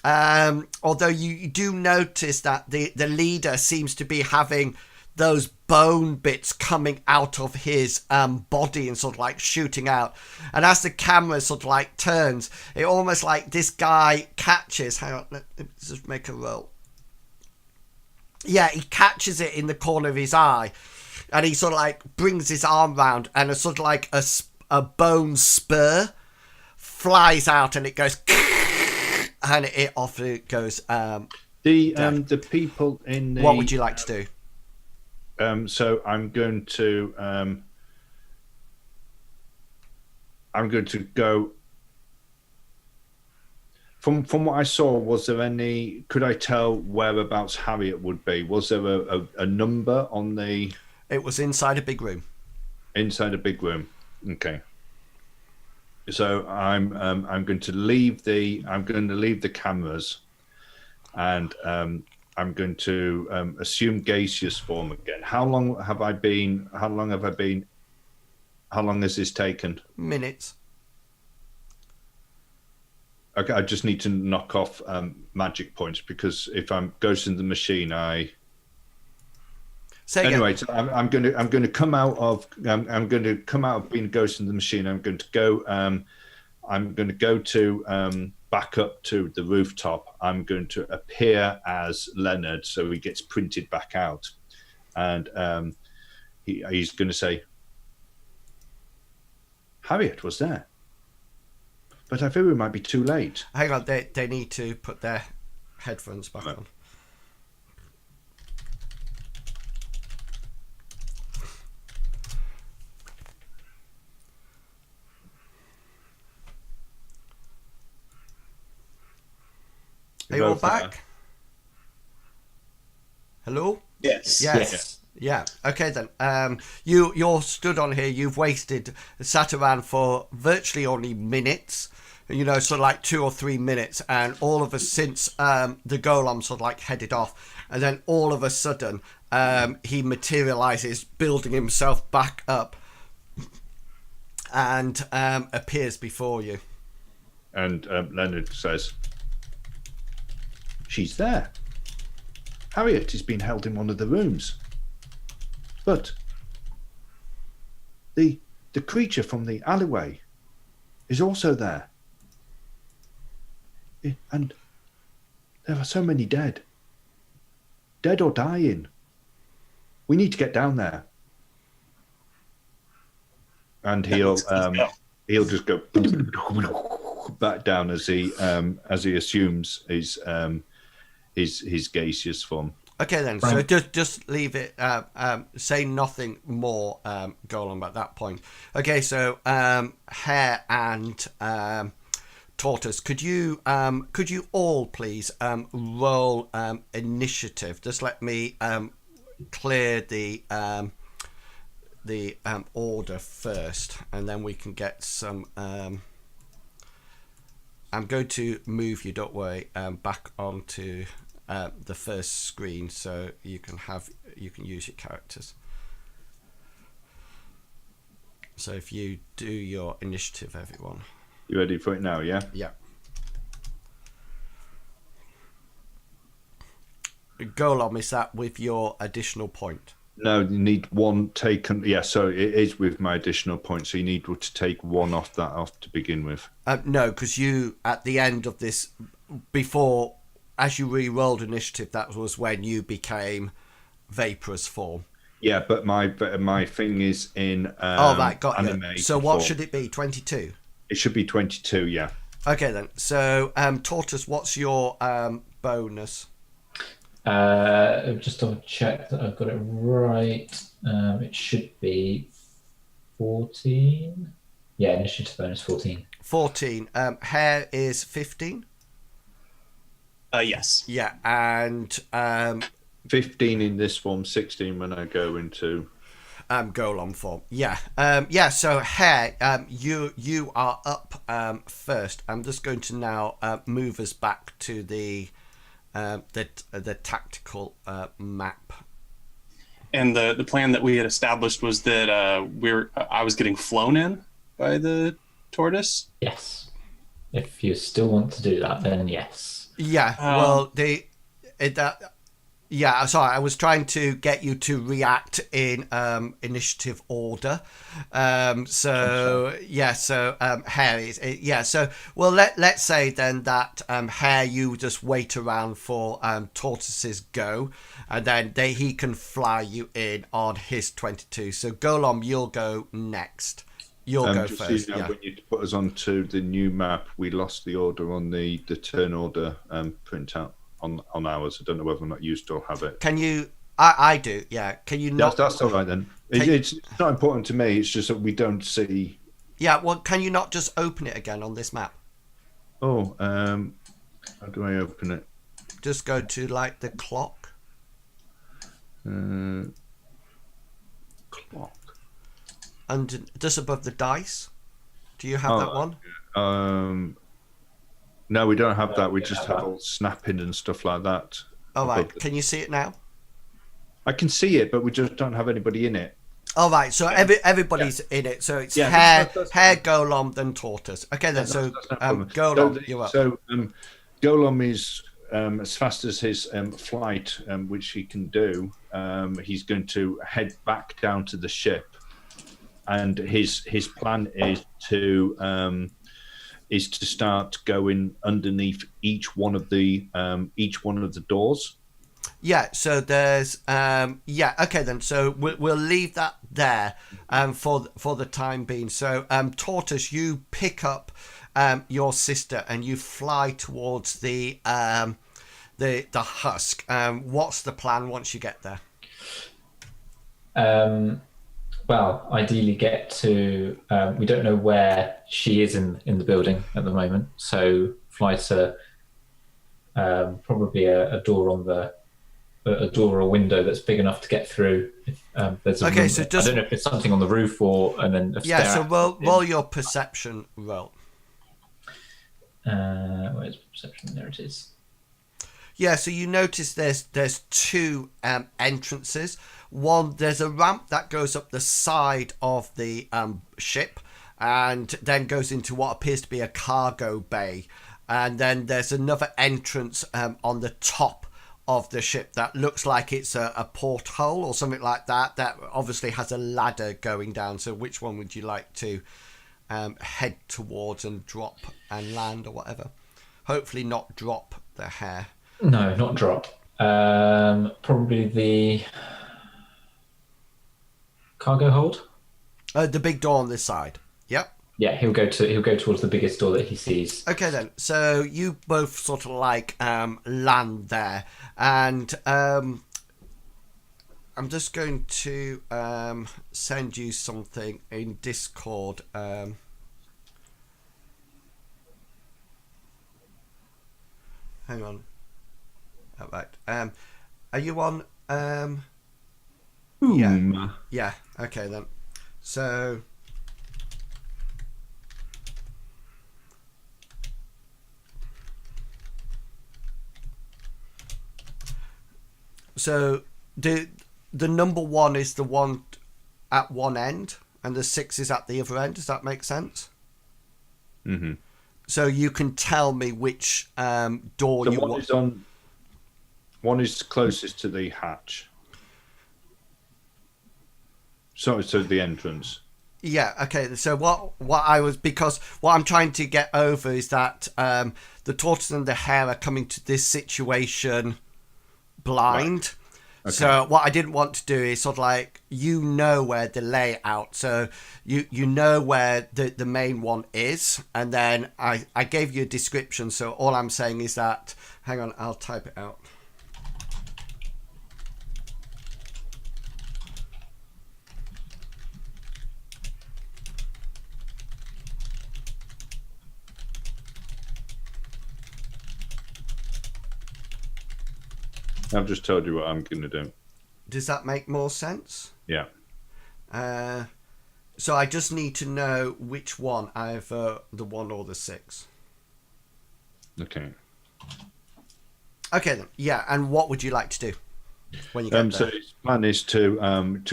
Although you do notice that the leader seems to be having those bone bits coming out of his body and sort of like shooting out. And as the camera sort of like turns, it almost like this guy catches, hang on, let's just make a roll. Yeah, he catches it in the corner of his eye, and he sort of like brings his arm round, and a sort of like a bone spur flies out, and it goes, and it off it goes. The people in the. What would you like to do? So I'm going to go. From what I saw, was there any? Could I tell whereabouts Harriet would be? Was there a number on the? It was inside a big room. Inside a big room. Okay. So I'm going to leave the cameras, and I'm going to assume gaseous form again. How long have I been? How long has this taken? Minutes. Okay, I just need to knock off magic points, because if I'm ghost in the machine, I. Anyway, so I'm going to come out of being a ghost in the machine. I'm going to go to back up to the rooftop. I'm going to appear as Leonard, so he gets printed back out, and he's going to say, "Harriet was there, but I fear we might be too late." Hang on, they need to put their headphones back on. Are you all back? Hello? Yes. Yes. Yeah. Okay then. You're stood on here. You've sat around for virtually only minutes. Sort of like 2 or 3 minutes, and all of us since the golem sort of like headed off, and then all of a sudden he materializes, building himself back up, and appears before you. And Leonard says, "She's there. Harriet is being held in one of the rooms. But the creature from the alleyway is also there. And there are so many dead. Dead or dying. We need to get down there. And he'll just go back down as he assumes his gaseous form. Okay then, so just leave it. Say nothing more, Golem, at that point. Okay, so Hare and Tortoise, could you all please roll initiative? Just let me clear the order first, and then we can get some. I'm going to move you. Don't worry. Back onto the first screen, so you can use your characters. So if you do your initiative, everyone. You ready for it now? Yeah. Yeah. Golem, is that with your additional point? No, you need one taken. Yeah, so it is with my additional point. So you need to take one off to begin with. No, because you at the end of this, before as you re-rolled initiative, that was when you became vaporous form. Yeah, but my thing is in. Oh right, got you. So what form. should it be? 22. It should be 22. Yeah. Okay then. So Tortoise, what's your bonus? Just double check that I've got it right. It should be 14. Yeah, initiative bonus 14. 14. Hare is 15. Yes. Yeah, and 15 in this form, 16 when I go into Golem form. Yeah. Yeah, so Hare, you are up first. I'm just going to now move us back to the tactical map. And the plan that we had established was that I was getting flown in by the tortoise. Yes. If you still want to do that, then yes. Yeah. Sorry, I was trying to get you to react in initiative order. Hare is So let's say then that Hare, you just wait around for Tortoise's go, and then he can fly you in on his 22. So Golem, you'll go next. You'll go just first. So you know, when you put us onto the new map, we lost the order on the turn order printout. On ours, I don't know whether or not you still have it. Can you? I do. Yeah. Can you not? That's all right then. It's not important to me. It's just that we don't see. Yeah. Well, can you not just open it again on this map? Oh, how do I open it? Just go to like the clock. Clock. And just above the dice. Do you have that one? No, we don't have that. We just have all snapping and stuff like that. All right. Can you see it now? I can see it, but we just don't have anybody in it. All right. So everybody's in it. So it's Hare, Golem, then Tortoise. Okay, then. So Golem, you're up. So Golem is as fast as his flight, which he can do. He's going to head back down to the ship, and his plan is to start going underneath each one of the doors. Yeah, so there's okay then. So we'll leave that there for the time being. So Tortoise, you pick up your sister and you fly towards the Husk. What's the plan once you get there? Well, ideally get to. We don't know where she is in the building at the moment, so fly to probably a door on a door or a window that's big enough to get through. There's a room. So I don't know if it's something on the roof and then a stair. So roll your perception roll. Where's perception? There it is. Yeah, so you notice there's two entrances. One, there's a ramp that goes up the side of the ship and then goes into what appears to be a cargo bay. And then there's another entrance on the top of the ship that looks like it's a porthole or something like that. That obviously has a ladder going down. So which one would you like to head towards and drop and land or whatever? Hopefully not drop the hair. No, not drop. Probably the cargo hold. The big door on this side. Yep. Yeah, he'll go towards the biggest door that he sees. Okay then. So you both sort of like land there, and I'm just going to send you something in Discord. Hang on. All right. Are you on? Yeah. Yeah. Okay then. So. So the number 1 is the one at one end, and the 6 is at the other end. Does that make sense? Mm-hmm. So you can tell me which door you want. One is closest to the hatch. So the entrance. Yeah. Okay. So what I'm trying to get over is that the tortoise and the hare are coming to this situation blind. Right. Okay. So what I didn't want to do is sort of like, where the layout, so you know where the main one is, and then I gave you a description, so all I'm saying is that, hang on, I'll type it out. I've just told you what I'm going to do. Does that make more sense? Yeah. So I just need to know which one, either the 1 or the 6. Okay. Okay then. Yeah, and what would you like to do when you get there? So his plan is to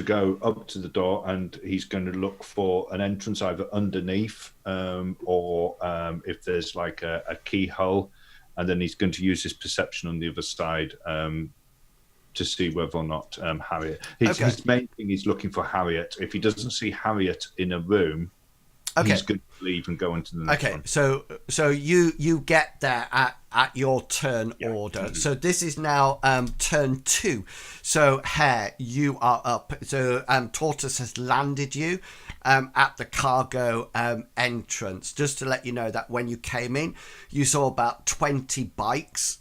go up to the door, and he's going to look for an entrance either underneath or if there's like a keyhole. And then he's going to use his perception on the other side to see whether or not Harriet. His main thing is looking for Harriet. If he doesn't see Harriet in a room, he's going to leave and go into the next one. So you get there at your turn order. Mm-hmm. So this is now turn 2. So Hare, you are up. So Tortoise has landed you at the cargo entrance. Just to let you know that when you came in, you saw about 20 bikes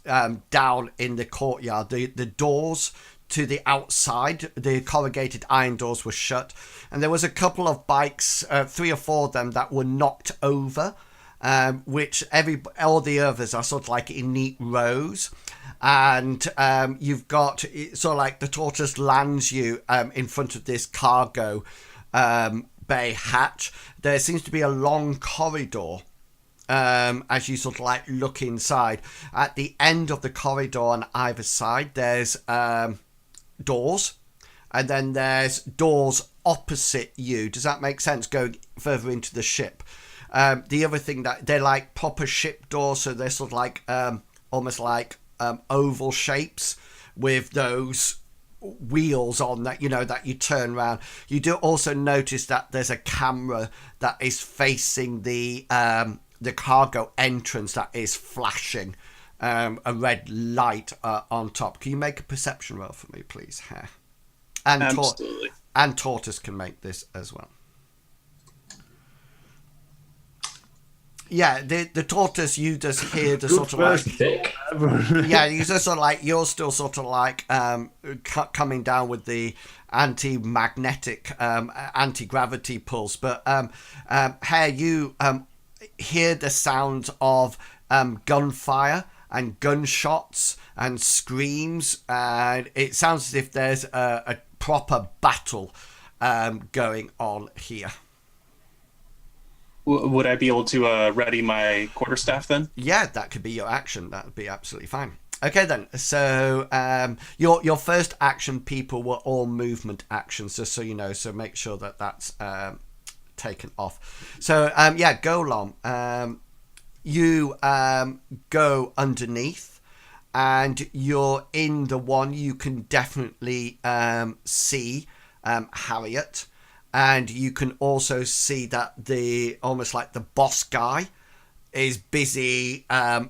down in the courtyard. The doors to the outside, the corrugated iron doors were shut, and there was a couple of bikes, 3 or 4 of them, that were knocked over, which all the others are sort of like in neat rows. And you've got sort of like the tortoise lands you in front of this cargo bay hatch. There seems to be a long corridor as you sort of like look inside. At the end of the corridor on either side, there's doors, and then there's doors opposite you. Does that make sense? Going further into the ship. The other thing, that they're like proper ship doors, so they're sort of like almost like oval shapes with those wheels on that that you turn around. You do also notice that there's a camera that is facing the cargo entrance that is flashing a red light on top. Can you make a perception roll for me, please, Hare? Absolutely. And Tortoise can make this as well. Yeah, the tortoise, you just hear the sort of like, yeah, you just sort of like, you're still sort of like coming down with the anti-magnetic, anti-gravity pulse, but Hare, you hear the sound of gunfire and gunshots and screams, and it sounds as if there's a proper battle going on here. Would I be able to ready my quarterstaff then? Yeah, that could be your action. That would be absolutely fine. Okay then. So your first action, people, were all movement actions, just so you know. So make sure that that's taken off. So go long. You go underneath, and you're in the one, you can definitely see Harriet, and you can also see that the almost like the boss guy is busy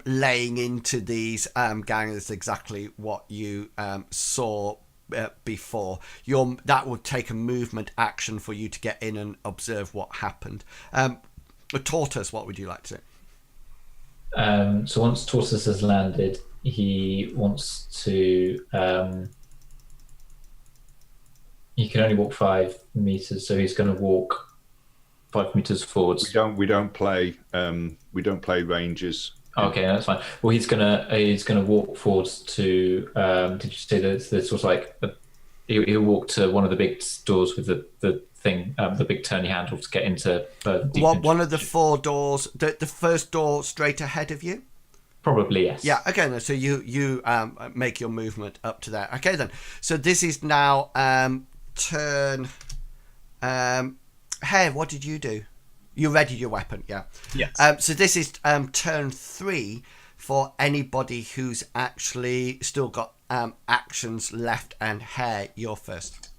laying into these gangers exactly what you saw before. That would take a movement action for you to get in and observe what happened. Tortoise, what would you like to do? So once Tortoise has landed, he wants to. He can only walk 5 meters, so he's going to walk 5 meters forwards. We don't play ranges. Okay, that's fine. Well, he's gonna walk forwards to. Did you say that there's sort of like he'll walk to one of the big doors with the thing, the big turny handle to get into. One of the 4 doors. The first door straight ahead of you. Probably yes. Yeah. Okay. Then. So you make your movement up to there. Okay. Then. So this is now turn. Hey, what did you do? You readied your weapon, yeah. Yes. So this is turn 3 for anybody who's actually still got actions left. And Hare, you're first.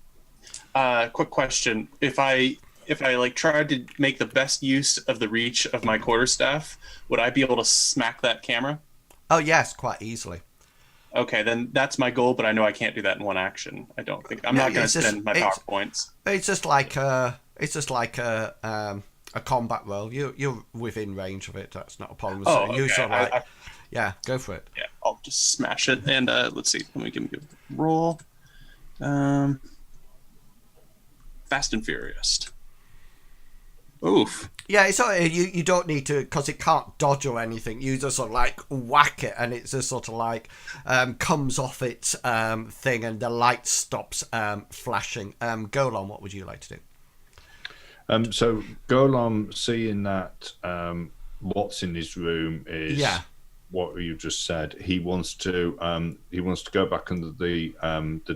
Quick question: If I like tried to make the best use of the reach of my quarterstaff, would I be able to smack that camera? Oh yes, quite easily. Okay, then that's my goal, but I know I can't do that in one action. I don't think I'm not going to spend my power points. It's just like a combat roll. You're within range of it. That's not a problem. Oh, so you okay. sort of like, yeah, go for it. Yeah, I'll just smash it. And let's see. Let me give a roll. Fast and Furious. Oof. Yeah, it's not, you don't need to, because it can't dodge or anything. You just sort of like whack it, and it's just sort of like comes off its thing, and the light stops flashing. Golan, what would you like to do? So Golan, seeing that what's in his room is what you just said, he wants to go back under the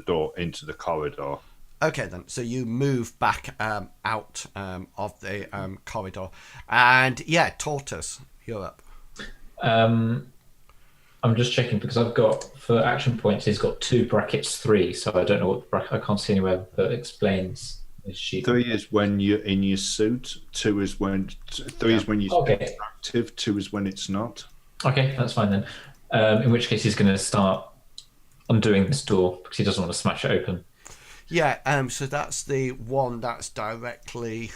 door into the corridor. Okay, then. So you move back out of the corridor, and yeah, Tortoise, you're up. I'm just checking because I've got for action points. He's got 2 brackets 3, so I don't know what bracket. I can't see anywhere that explains this sheet. 3 is when you're in your suit. 2 is when 3 is when you're active. 2 is when it's not. Okay, that's fine then. In which case, he's going to start undoing this door because he doesn't want to smash it open. Yeah, so that's the one that's directly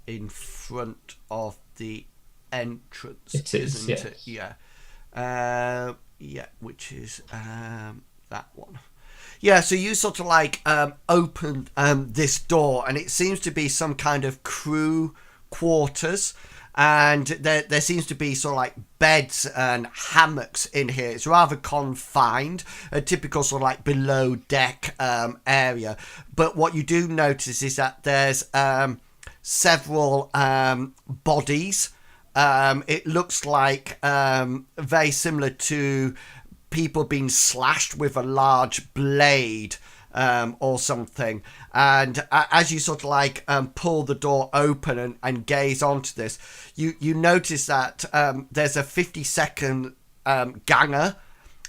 in front of the entrance, isn't it? Yeah. Yeah, which is that one. Yeah, so you sort of like open this door, and it seems to be some kind of crew quarters. And there seems to be sort of like beds and hammocks in here. It's rather confined, a typical sort of like below deck area. But what you do notice is that there's several bodies. It looks like very similar to people being slashed with a large blade. Or something, and as you sort of like pull the door open and gaze onto this, you notice that there's a 50-second ganger,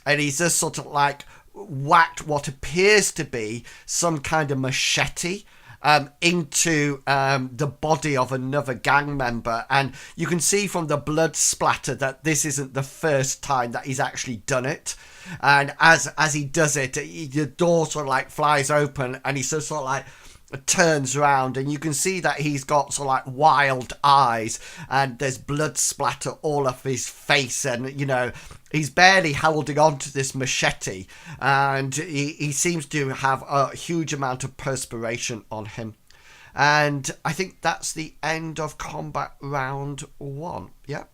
and he's just sort of like whacked what appears to be some kind of machete into the body of another gang member, and you can see from the blood splatter that this isn't the first time that he's actually done it. And as he does it, the door sort of like flies open, and he sort of like turns around, and you can see that he's got sort of like wild eyes, and there's blood splatter all off his face, and you know he's barely holding on to this machete, and he seems to have a huge amount of perspiration on him. And I think that's the end of combat round 1. Yeah,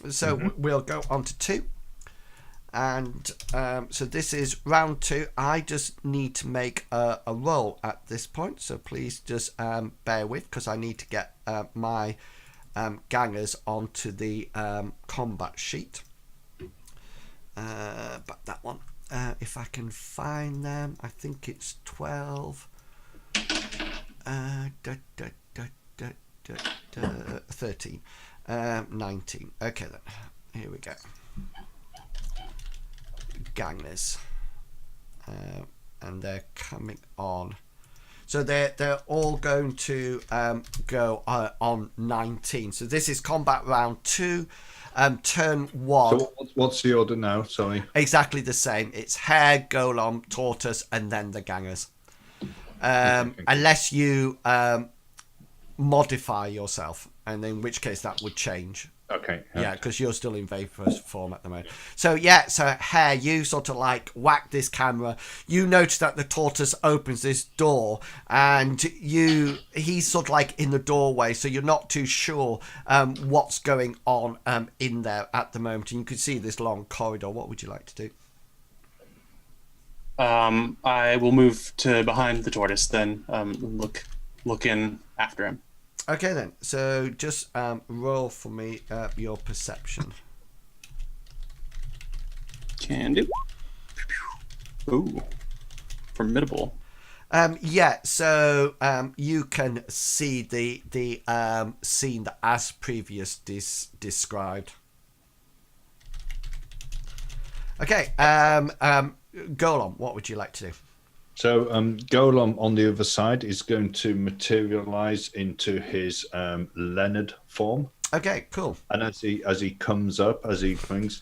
so we'll go on to 2. And so this is round 2. I just need to make a roll at this point, so please just bear with, because I need to get my gangers onto the combat sheet. But that one, if I can find them, I think it's 12, 13, 19. Okay then, here we go. gangers, and they're coming on. So they're all going to go on 19. So this is combat round 2, turn 1. So what's the order now? Sorry. Exactly the same. It's hare, golem, tortoise, and then the gangers. Unless you modify yourself, and in which case that would change. Okay. Yeah, because you're still in Mythras form at the moment. So yeah, so Hare, you sort of like whack this camera. You notice that the tortoise opens this door, and he's sort of like in the doorway, so you're not too sure what's going on in there at the moment. And you can see this long corridor. What would you like to do? I will move to behind the tortoise, then look in after him. Okay then, so just roll for me your perception. Can do. Ooh, formidable. Yeah, so you can see the scene that as previous described. Okay, Golem, what would you like to do? So Golem on the other side is going to materialize into his Leonard form. Okay, cool. And as he comes up, as he brings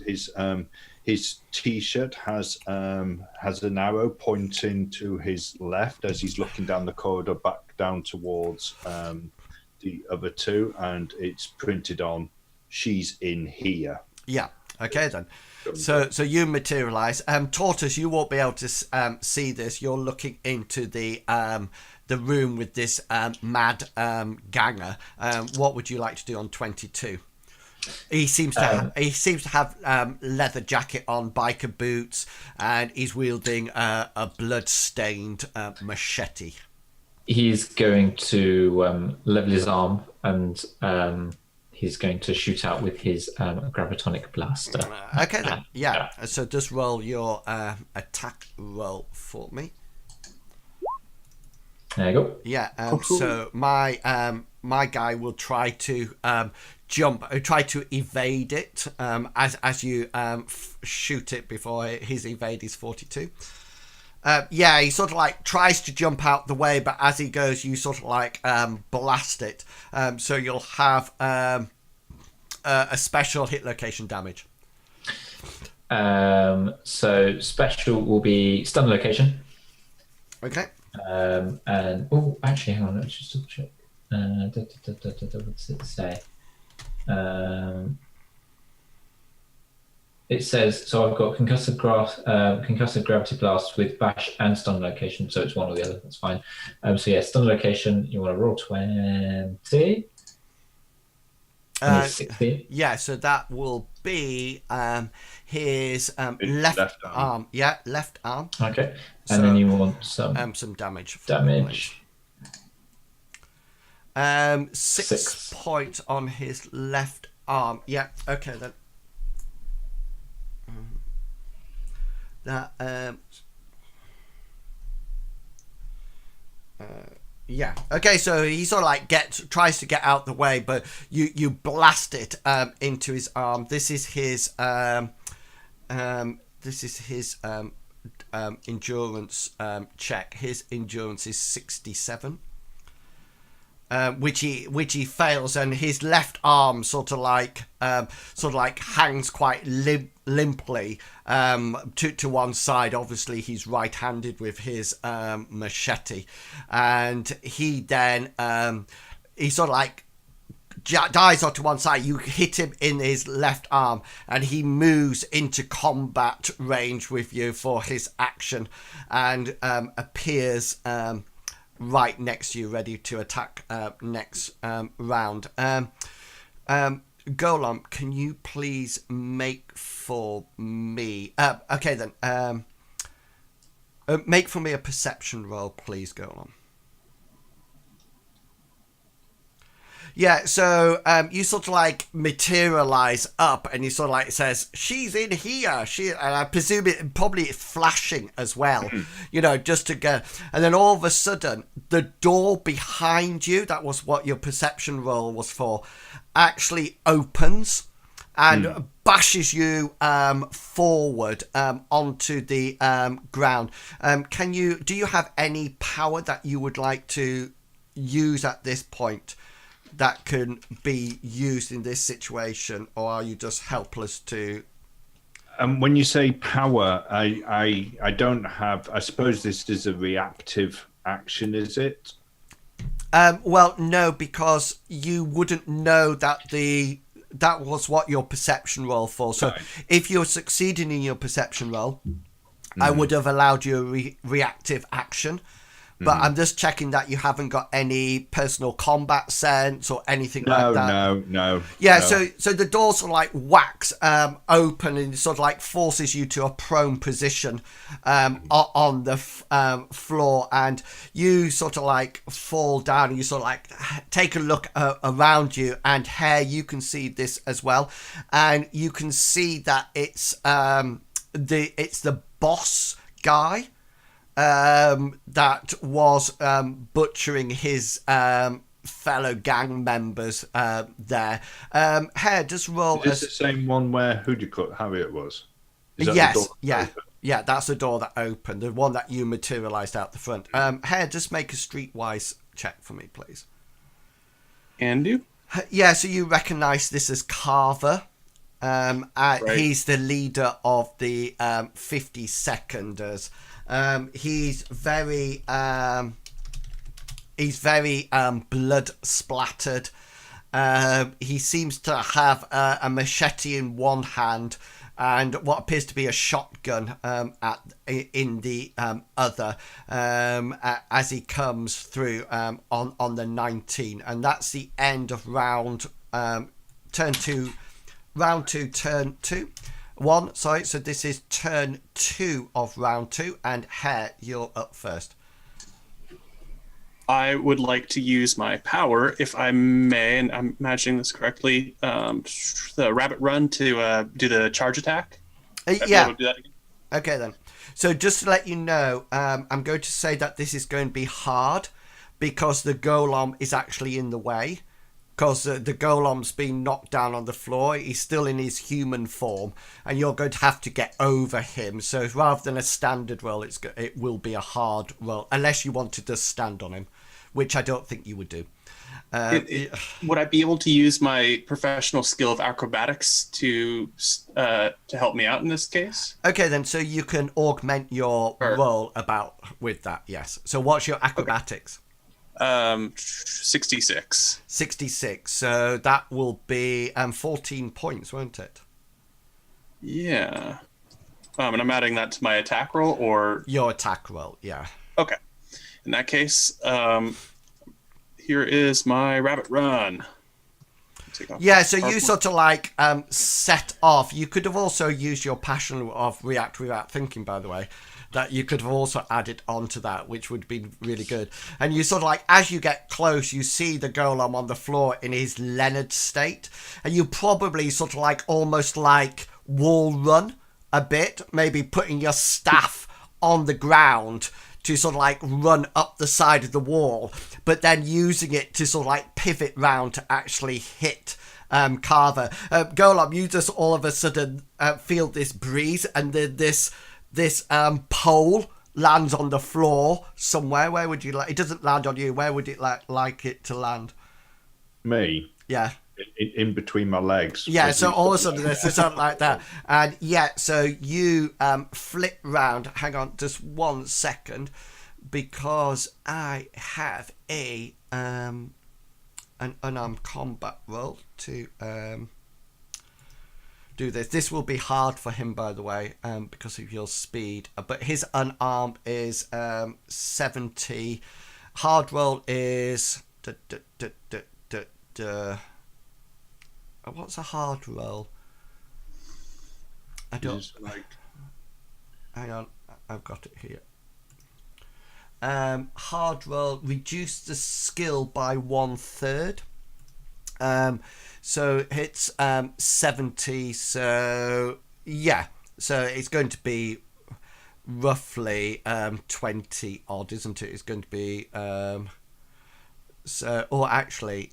his t-shirt has an arrow pointing to his left as he's looking down the corridor back down towards the other two, and it's printed on "She's in here." Yeah. Okay then. So you materialize. Tortoise, you won't be able to see this. You're looking into the room with this mad ganger. What would you like to do on 22? He seems to have leather jacket on, biker boots, and he's wielding a blood-stained machete. He's going to level his arm and he's going to shoot out with his gravitonic blaster. Okay then, yeah. So just roll your attack roll for me. There you go. Yeah. So my guy will try to try to evade it as you shoot it before his evade is 42. Yeah, he sort of like tries to jump out the way, but as he goes, you sort of like blast it. So you'll have a special hit location damage. So special will be stun location. Okay. And actually, hang on, let's just double check. What does it say? It says, so I've got concussive gravity blast with bash and stun location, so it's one or the other, that's fine. So yeah, stun location, you want to roll 20. Yeah, so that will be his left arm. Yeah, left arm. Okay, and then you want some damage. Damage. 6 points on his left arm. Yeah, okay then. That yeah. Okay, so he sort of like tries to get out the way, but you blast it into his arm. This is his endurance check. His endurance is 67. Which he fails, and his left arm sort of like hangs quite limply to one side. Obviously, he's right-handed with his machete, and he then he sort of like dies onto one side. You hit him in his left arm, and he moves into combat range with you for his action, and appears right next to you, ready to attack next round. Golem, can you please make for me... okay then. Make for me a perception roll, please, Golem. Yeah, so you sort of like materialize up, and you sort of like says, "She's in here." And I presume it probably flashing as well, you know, just to go. And then all of a sudden, the door behind you, that was what your perception roll was for, actually opens, and bashes you forward onto the ground. Do you have any power that you would like to use at this point that can be used in this situation, or are you just helpless to? When you say power, I don't have. I suppose this is a reactive action, is it? Well, no, because you wouldn't know that that was what your perception roll for. So Right. if you're succeeding in your perception roll, I would have allowed you a reactive action. But I'm just checking that you haven't got any personal combat sense or anything like that. No. Yeah, no. so the door sort of like whacks open and sort of like forces you to a prone position on the floor, and you sort of like fall down and you sort of like take a look around you, and here you can see this as well, and you can see that it's the boss guy that was butchering his fellow gang members there. Here, just roll. Is this the same one where who do you call it? Harriet was? Is that the Yes, door yeah, open? yeah. That's the door that opened, the one that you materialized out the front. Here, just make a streetwise check for me, please. And do? Yeah, so you recognise this as Carver. Right. He's the leader of the 50 Seconders. He's very blood splattered. He seems to have a machete in one hand and what appears to be a shotgun in the other as he comes through on the 19, and that's the end of round two, turn 2. 1, sorry, so this is turn 2 of round 2, and Hare, you're up first. I would like to use my power, if I may, and I'm imagining this correctly, the rabbit run to do the charge attack. Yeah. Do that again? Okay, then. So just to let you know, I'm going to say that this is going to be hard because the golem is actually in the way. Because the golem's been knocked down on the floor, he's still in his human form, and you're going to have to get over him. So rather than a standard roll, it will be a hard roll, unless you want to just stand on him, which I don't think you would do. Would I be able to use my professional skill of acrobatics to help me out in this case? Okay, then, so you can augment your roll with that, yes. So what's your acrobatics? 66. 66, so that will be 14 points, won't it? Yeah. And I'm adding that to my attack roll, or Your attack roll, yeah. okay. In that case, here is my rabbit run. Yeah, so you sort of like set off. You could have also used your passion of react without thinking, by the way. That you could have also added onto that, which would be really good. And you sort of like, as you get close, you see the golem on the floor in his Leonard state. And you probably sort of like almost like wall run a bit, maybe putting your staff on the ground to sort of like run up the side of the wall, but then using it to sort of like pivot round to actually hit Carver. Golem, you just all of a sudden feel this breeze, and then this pole lands on the floor somewhere. Where would you like? It doesn't land on you. Where would it like it to land? Me? Yeah. In between my legs. Yeah, so all of a sudden there's something like that. And yeah, so you flip round. Hang on just 1 second, because I have an unarmed combat roll to do this. This will be hard for him, by the way, because of your speed. But his unarmed is 70. Hard roll is what's a hard roll? I don't. Hang on, I've got it here. Hard roll, reduce the skill by 1/3. So it's 70. So yeah, so it's going to be roughly 20 odd, isn't it? It's going to be so, or actually,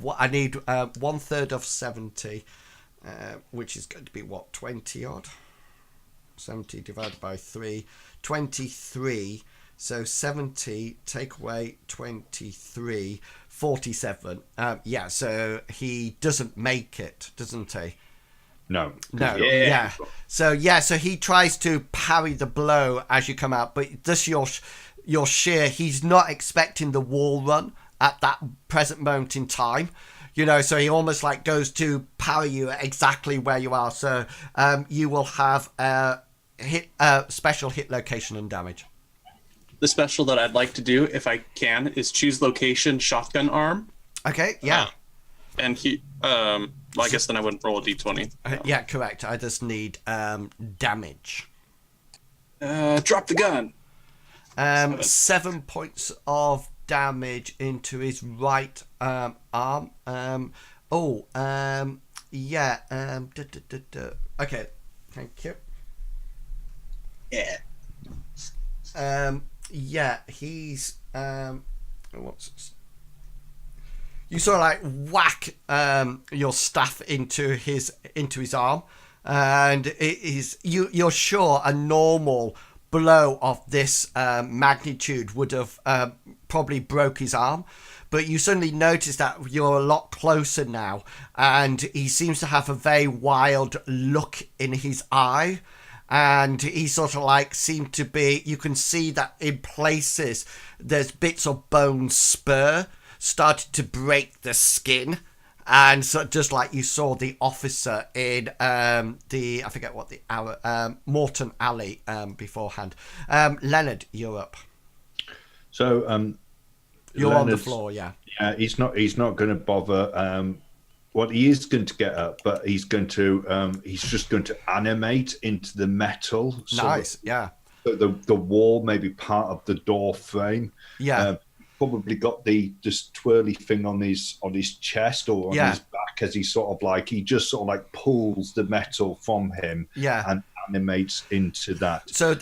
what I need 1/3 of 70 which is going to be what, 20 odd? 70 divided by 3, 23. So 70 take away 23, 47. Yeah, so he doesn't make it, doesn't he? No. Yeah. So he tries to parry the blow as you come out, but this your sheer, he's not expecting the wall run at that present moment in time. So he almost like goes to parry you exactly where you are. So you will have special hit location and damage. The special that I'd like to do, if I can, is choose location, shotgun arm. Okay, yeah. And he, well, I guess then I wouldn't roll a d20. Yeah, correct. I just need damage. Drop the gun. 7 points of damage into his right arm. Yeah. Okay, thank you. Yeah. Yeah, he's what's you sort of like whack your staff into his arm, and it is you're sure a normal blow of this magnitude would have probably broke his arm, but you suddenly notice that you're a lot closer now, and he seems to have a very wild look in his eye. And he sort of like seemed to be, you can see that in places there's bits of bone spur started to break the skin. And so just like you saw the officer in I forget what the Morton Alley beforehand. Leonard, you're up. So you're on the floor, yeah. Yeah, he's not going to bother. What he is going to get up, but he's just going to animate into the metal. Nice, yeah. So the wall, maybe part of the door frame. Yeah. Probably got this twirly thing on his chest or on his back as he just pulls the metal from him. Yeah. And animates into that. So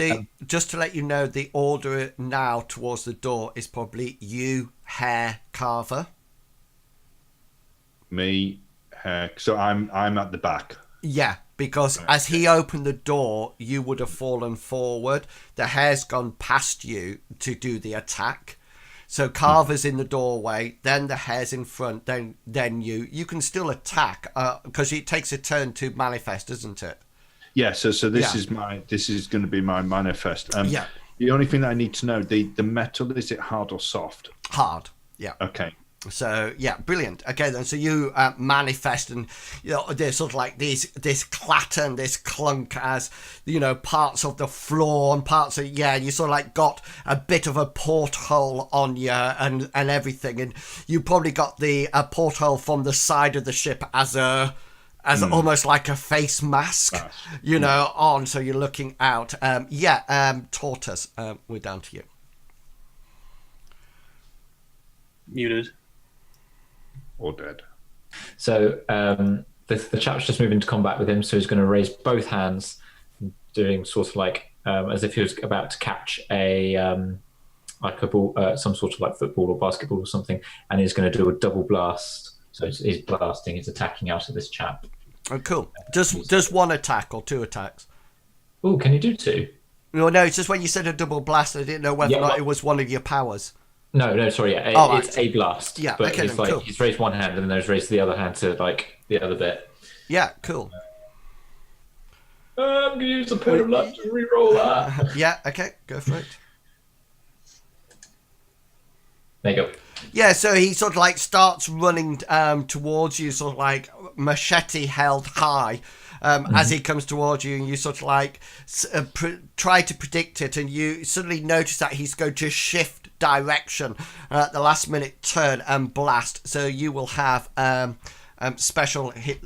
just to let you know, the order now towards the door is probably you, Hair, Carver. Me. So I'm at the back. Yeah, because as he opened the door, you would have fallen forward. The hair's gone past you to do the attack. So Carver's in the doorway, then the hair's in front, then you. You can still attack because it takes a turn to manifest, doesn't it? Yeah. So this is going to be my manifest. Yeah. The only thing that I need to know, the metal, is it hard or soft? Hard. Yeah. Okay. So yeah, brilliant. Okay, then so you manifest, and there's sort of like this clatter and this clunk as parts of the floor and parts of you sort of like got a bit of a porthole on you and everything, and you probably got the porthole from the side of the ship as almost like a face mask, on. So you're looking out. Tortoise, we're down to you. Muted. Or dead. So the chap's just moving to combat with him, so he's going to raise both hands, doing sort of like as if he was about to catch a ball, some sort of like football or basketball or something, and he's going to do a double blast. So he's blasting, he's attacking out at this chap. Oh, cool. Does one attack or two attacks? Oh, can you do two? No, it's just when you said a double blast, I didn't know whether or not it was one of your powers. No, sorry. Yeah, it's a blast. Yeah, but okay, cool. He's raised one hand and then he's raised the other hand to like the other bit. Yeah, cool. I'm gonna use a point of luck to re-roll that. Yeah, okay, go for it. There you go. Yeah, so he sort of like starts running towards you, sort of like machete held high. As he comes towards you, and you sort of like try to predict it, and you suddenly notice that he's going to shift direction at the last minute turn and blast. So you will have special hit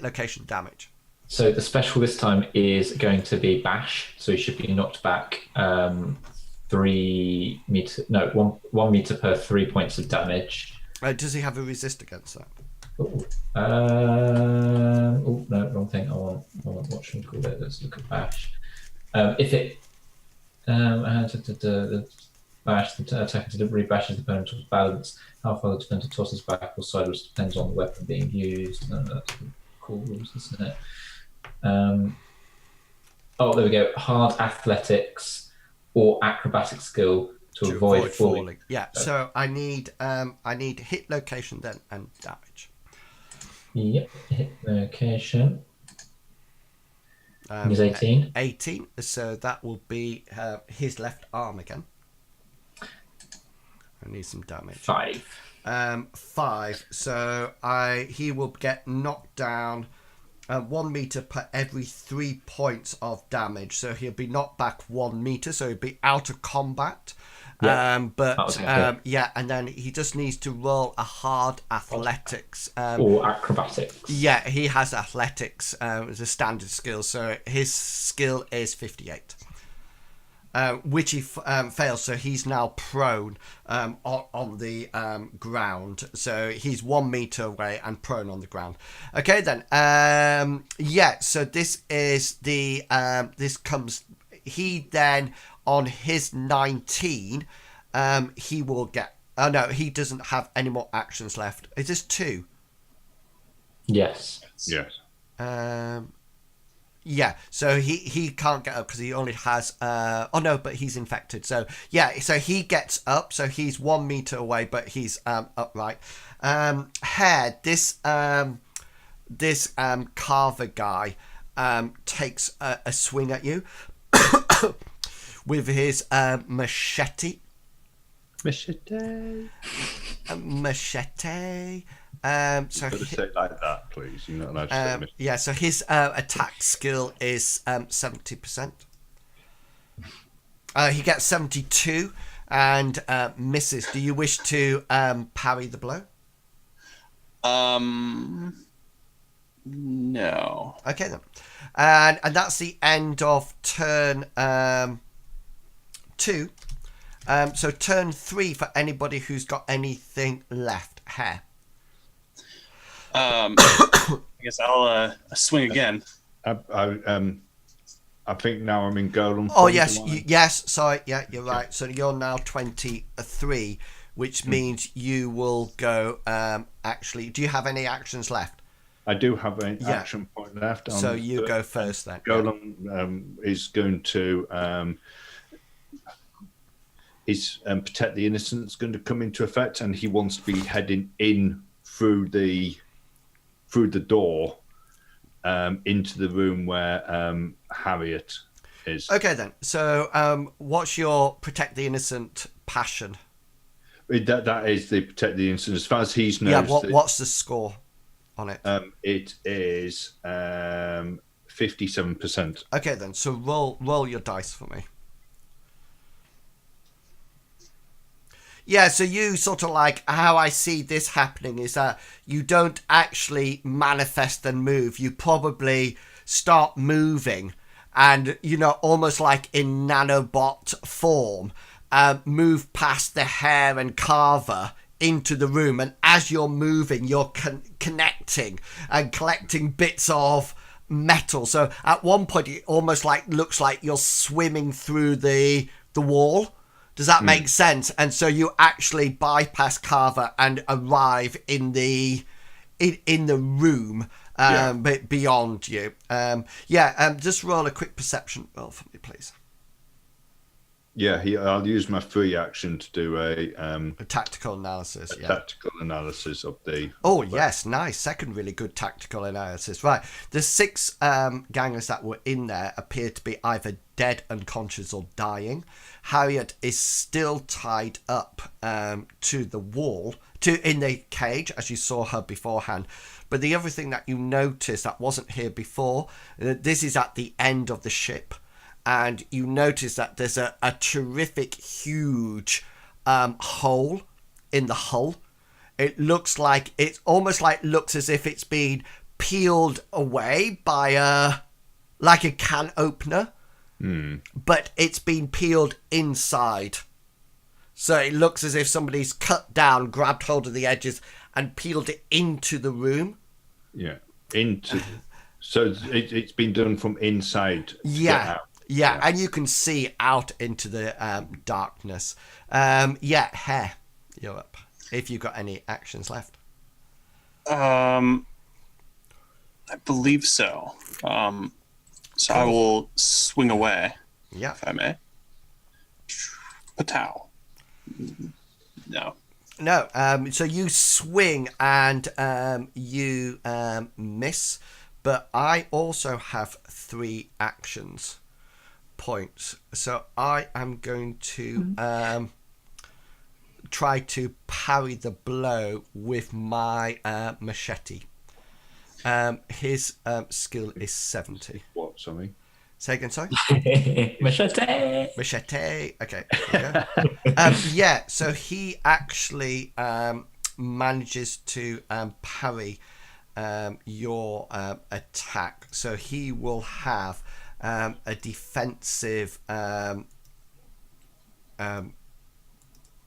location damage. So the special this time is going to be bash. So he should be knocked back 1 meter per 3 points of damage. Does he have a resist against that? No, wrong thing. I want what should we call it? Let's look at bash. If it the bash, the attack delivery bashes the opponent towards balance. How far the defender tosses back or sideways depends on the weapon being used. cool rules, isn't it? There we go. Hard athletics or acrobatic skill to avoid falling. Yeah. So I need hit location then and damage. Yep. Hit location. He's 18. 18. So that will be his left arm again. I need some damage. 5. 5. So he will get knocked down 1 meter per every 3 points of damage. So he'll be knocked back 1 meter. So he'll be out of combat. Yeah. And then he just needs to roll a hard athletics or acrobatics. Yeah, he has athletics as a standard skill, so his skill is 58, which he fails. So he's now prone on the ground. So he's 1 meter away and prone on the ground. Okay, then. So this is the this comes. He then. On his 19, he will get... Oh, no, he doesn't have any more actions left. Is this 2? Yes. So he can't get up because he only has... but he's infected. So he gets up. So he's 1 meter away, but he's upright. Hair, this carver guy takes a swing at you. With his machete. Machete. Machete. So say it like that, please. You're not allowed to say machete. So his attack skill is 70%. He gets 72 and misses. Do you wish to parry the blow? No. Okay then. And that's the end of turn 2. So turn 3 for anybody who's got anything left. Hair. I guess I'll swing again. I think now I'm in golem. Oh yes, yes. Sorry, yeah, you're right. So you're now 23, which means you will go. Actually, do you have any actions left? I do have an action point left. So you go first then. Golem is going to protect the innocent is going to come into effect, and he wants to be heading in through the door into the room where Harriet is. Okay then. So what's your protect the innocent passion? That is the protect the innocent. As far as he's knows. Yeah. What's the score on it? It is 57%. Okay then. So roll your dice for me. Yeah, so you sort of like how I see this happening is that you don't actually manifest and move. You probably start moving and, almost like in nanobot form, move past the hair and carver into the room. And as you're moving, you're connecting and collecting bits of metal. So at one point, it almost like looks like you're swimming through the wall. Does that make sense? And so you actually bypass Carver and arrive in the room beyond you. Just roll a quick perception roll for me, please. Yeah, I'll use my free action to do a tactical analysis. Tactical analysis of the. Oh yes, nice. Second really good tactical analysis. Right, the 6 gangers that were in there appear to be either dead, unconscious, or dying. Harriet is still tied up to the wall, in the cage, as you saw her beforehand. But the other thing that you notice that wasn't here before, this is at the end of the ship. And you notice that there's a terrific, huge hole in the hull. It looks like looks as if it's been peeled away by like a can opener, but it's been peeled inside. So it looks as if somebody's cut down, grabbed hold of the edges, and peeled it into the room. Yeah, into. So it's been done from inside. Yeah. Yeah, and you can see out into the darkness. Hair, you're up. If you've got any actions left. I believe so. So I will swing away, Yeah. if I may. Patow. No. No. So you swing and you miss, but I also have 3 actions points. So I am going to try to parry the blow with my machete. His skill is 70. What, sorry? Say again, sorry? Machete. Machete. Okay. There we go. Yeah, so he actually manages to parry your attack. So he will have a defensive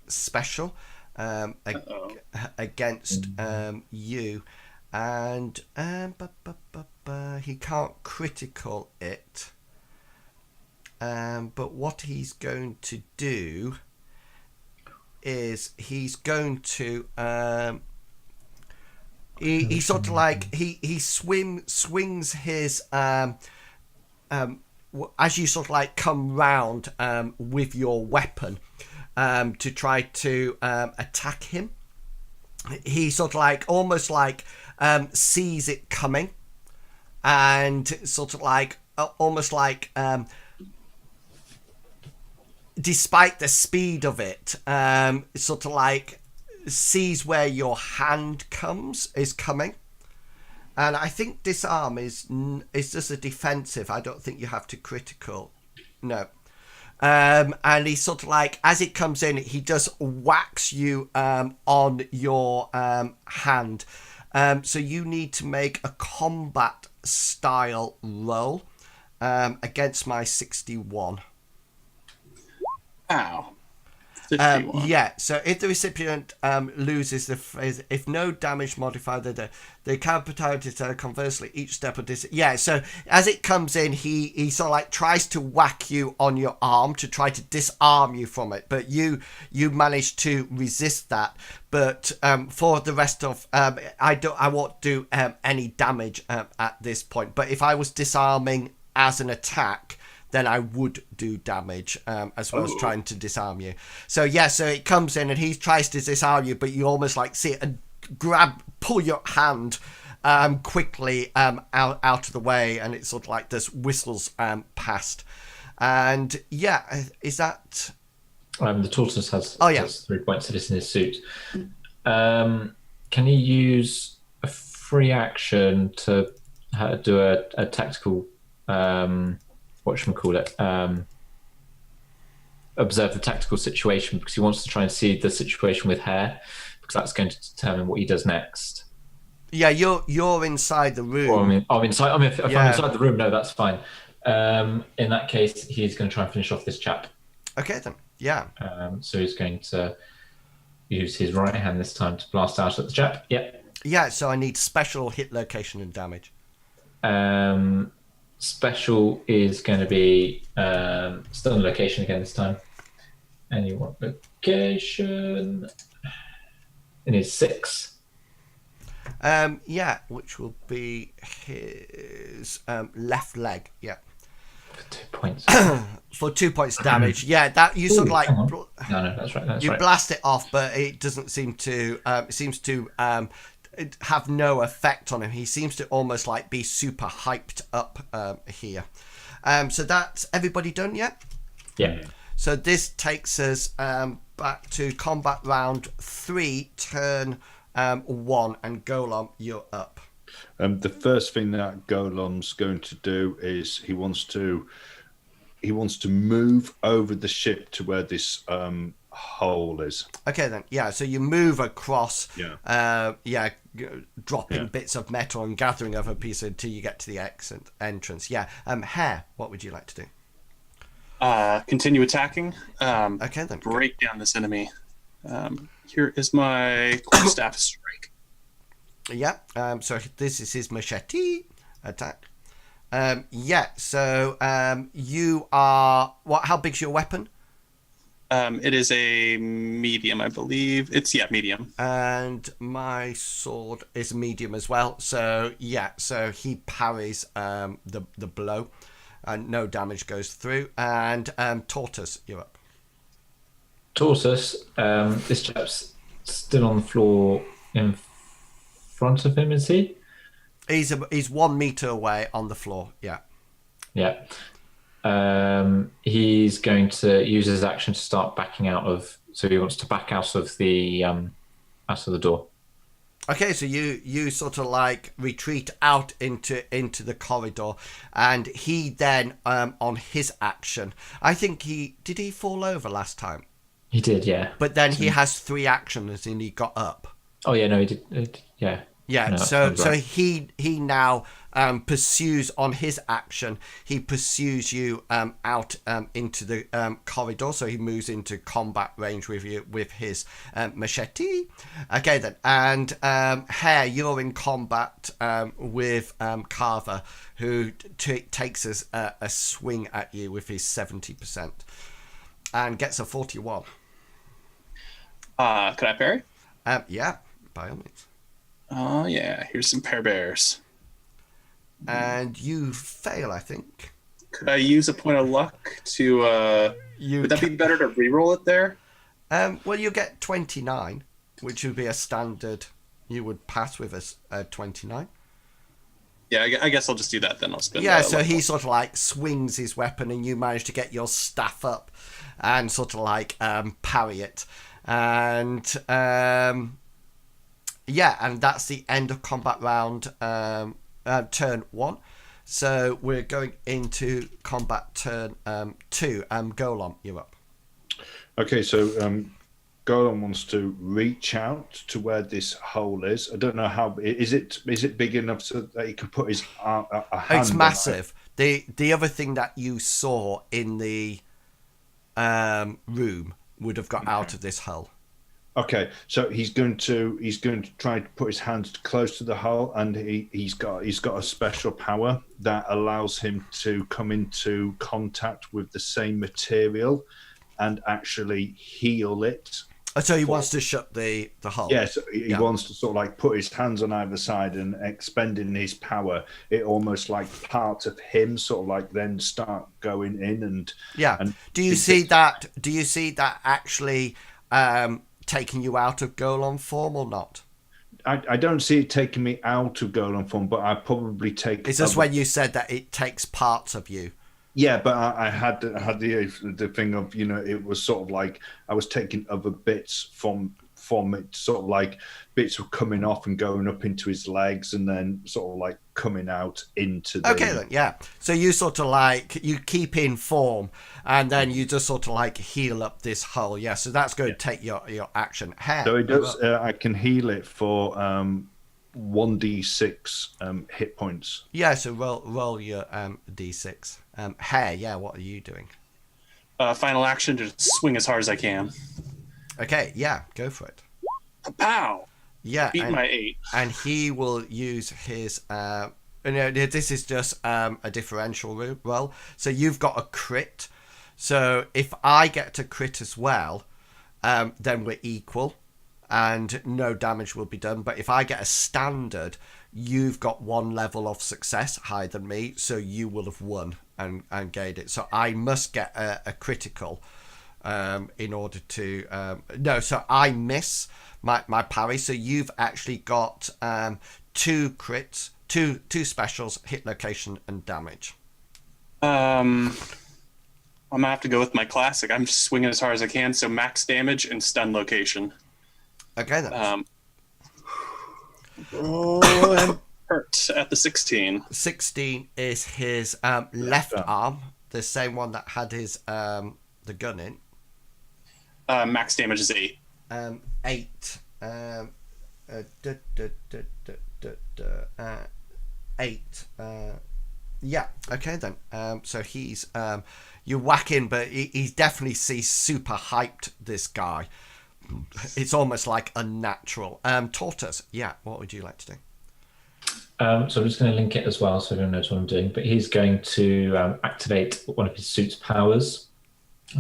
special against you. And he can't critical it. But what he's going to do is he's going to he sort of like he swings his as you sort of like come round with your weapon to try to attack him. He sort of like almost like sees it coming and sort of like almost like despite the speed of it, sort of like sees where your hand is coming. And I think disarm is just a defensive. I don't think you have to critical. No. And he sort of like, as it comes in, he just whacks you on your hand. So you need to make a combat style roll against my 61. Ow. 51. Yeah, so if the recipient loses the phrase, if no damage modifier, they can potentially conversely each step of this. Yeah, so as it comes in, he sort of like tries to whack you on your arm to try to disarm you from it, but you manage to resist that. But for the rest of, I won't do any damage at this point. But if I was disarming as an attack, then I would do damage as well as trying to disarm you. So yeah, so it comes in and he tries to disarm you, but you almost like see it and pull your hand quickly out of the way, and it sort of like just whistles past. And yeah, is that... The tortoise has 3 points of this in his suit. Can he use a free action to do a tactical... observe the tactical situation, because he wants to try and see the situation with Hare, because that's going to determine what he does next. Yeah, you're inside the room. Or I'm inside. If I'm inside the room, no, that's fine. In that case, he's going to try and finish off this chap. Okay then. Yeah. So he's going to use his right hand this time to blast out at the chap. Yep. Yeah. So I need special hit location and damage. Special is going to be stun location again this time. And you want location. It is 6. Yeah, which will be his left leg. Yeah. For 2 points. For 2 points damage. Yeah, that you sort of like. No, that's right. You blast it off, but it doesn't seem to. It seems to have no effect on him. He seems to almost like be super hyped up here. So that's everybody done yet? Yeah. So this takes us back to combat round 3, turn 1, and Golem, you're up. The first thing that Golem's going to do is he wants to move over the ship to where this hole is. Okay then, yeah. So you move across, dropping Yeah. bits of metal and gathering other pieces until you get to the exit entrance. Yeah. Hare, what would you like to do? Continue attacking. Okay then. Break down this enemy. Here is my quarterstaff strike. Yeah. So this is his machete attack. Yeah. So you are what? How big's your weapon? It is a medium, I believe. It's medium. And my sword is medium as well. So yeah, so he parries the blow, and no damage goes through. And Tortoise, you're up. Tortoise, this chap's still on the floor in front of him, is he? He's 1 meter away on the floor. Yeah. Yeah. He's going to use his action to start backing out of. So he wants to back out of the door. Okay, so you sort of like retreat out into the corridor, and he then on his action, I think did he fall over last time? He did, yeah. But then he has 3 actions and he got up. Oh yeah, no, he did. Yeah. Yeah, No, so right. he now pursues on his action. He pursues you out into the corridor. So he moves into combat range with you with his machete. Okay then, and Hare, you're in combat with Carver, who takes a swing at you with his 70% and gets a 41. Could I parry? Yeah, by all means. Oh, yeah. Here's some pear bears. And you fail, I think. Could I use a point of luck to... would that be better to reroll it there? Well, you get 29, which would be a standard. You would pass with a 29. Yeah, I guess I'll just do that then. I'll spend. Yeah, so he sort of like swings his weapon, and you manage to get your staff up and sort of like parry it. And yeah, and that's the end of combat round turn 1. So we're going into combat turn 2. Golem, you're up. Okay, so Golem wants to reach out to where this hole is. I don't know how is it big enough so that he can put his a hand. It's massive. The other thing that you saw in the room would have got out of this hole. Okay, so he's going to try to put his hand close to the hole, and he's got a special power that allows him to come into contact with the same material and actually heal it. So he wants to shut the hole. Yes, he wants to sort of like put his hands on either side and expending his power. It almost like parts of him sort of like then start going in and And do you see that? Do you see that actually taking you out of Golem form or not? I don't see it taking me out of Golem form, but I probably take. Is this when you said that it takes parts of you? Yeah, but I had the thing of, you know, it was sort of like I was taking other bits from it, sort of like bits were coming off and going up into his legs and then sort of like coming out into the... Okay then, yeah. So you sort of like, you keep in form and then you just sort of like heal up this hole. Yeah, so that's going to take your action. So it does, I can heal it for 1d6 hit points. Yeah, so roll your d6. Hare, yeah, what are you doing? Final action to swing as hard as I can. Okay, yeah, go for it. Pow! Yeah, Beat my 8. And he will use his. This is just a differential roll. So you've got a crit. So if I get to crit as well, then we're equal, and no damage will be done. But if I get a standard, you've got 1 level of success higher than me, so you will have won and gained it. So I must get a critical. In order to so I miss my parry. So you've actually got 2 crits, two specials, hit location and damage. I'm gonna have to go with my classic. I'm just swinging as hard as I can, so max damage and stun location. Okay then. I'm hurt at the 16. 16 is his left arm, the same one that had his the gun in. Max damage is 8. 8. 8. Yeah. Okay then. So he's you whack in, but he definitely sees super hyped. This guy. It's almost like unnatural. Tortoise. Yeah. What would you like to do? So I'm just going to link it as well, so everyone knows what I'm doing. But he's going to activate one of his suit's powers.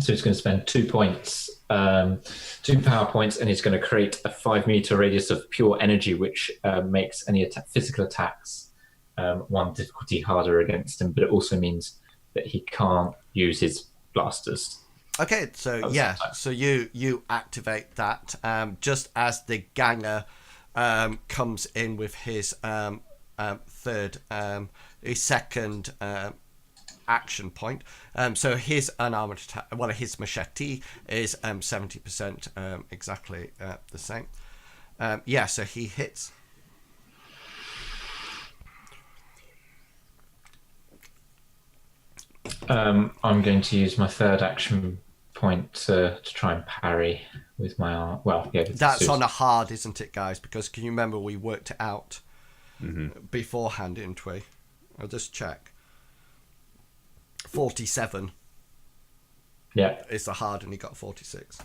So he's going to spend 2 points, 2 power points, and he's going to create a 5-meter radius of pure energy, which makes any physical attacks 1 difficulty harder against him. But it also means that he can't use his blasters. Okay, so so you activate that just as the ganger comes in with his his second action point. So his unarmored attack, his machete is 70%, exactly the same. So he hits. I'm going to use my third action point to try and parry with my arm. Well, yeah. That's on a hard, isn't it, guys? Because can you remember we worked it out beforehand, didn't we? I'll just check. 47. Yeah. It's the hard, and he got 46.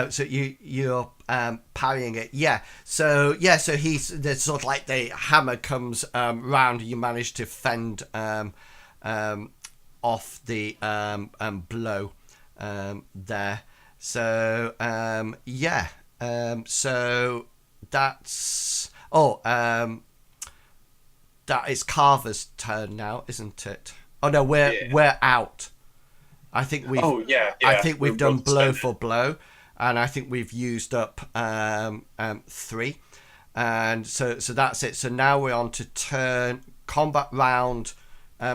So you're parrying it. Yeah. So he's there's sort of like the hammer comes round. You manage to fend off the blow there. So so that's that is Carver's turn now, isn't it? Oh no, we're out. I think we've. Oh yeah. I think we've done blow spending. for blow, and I think we've used up 3, and so that's it. So now we're on to turn combat round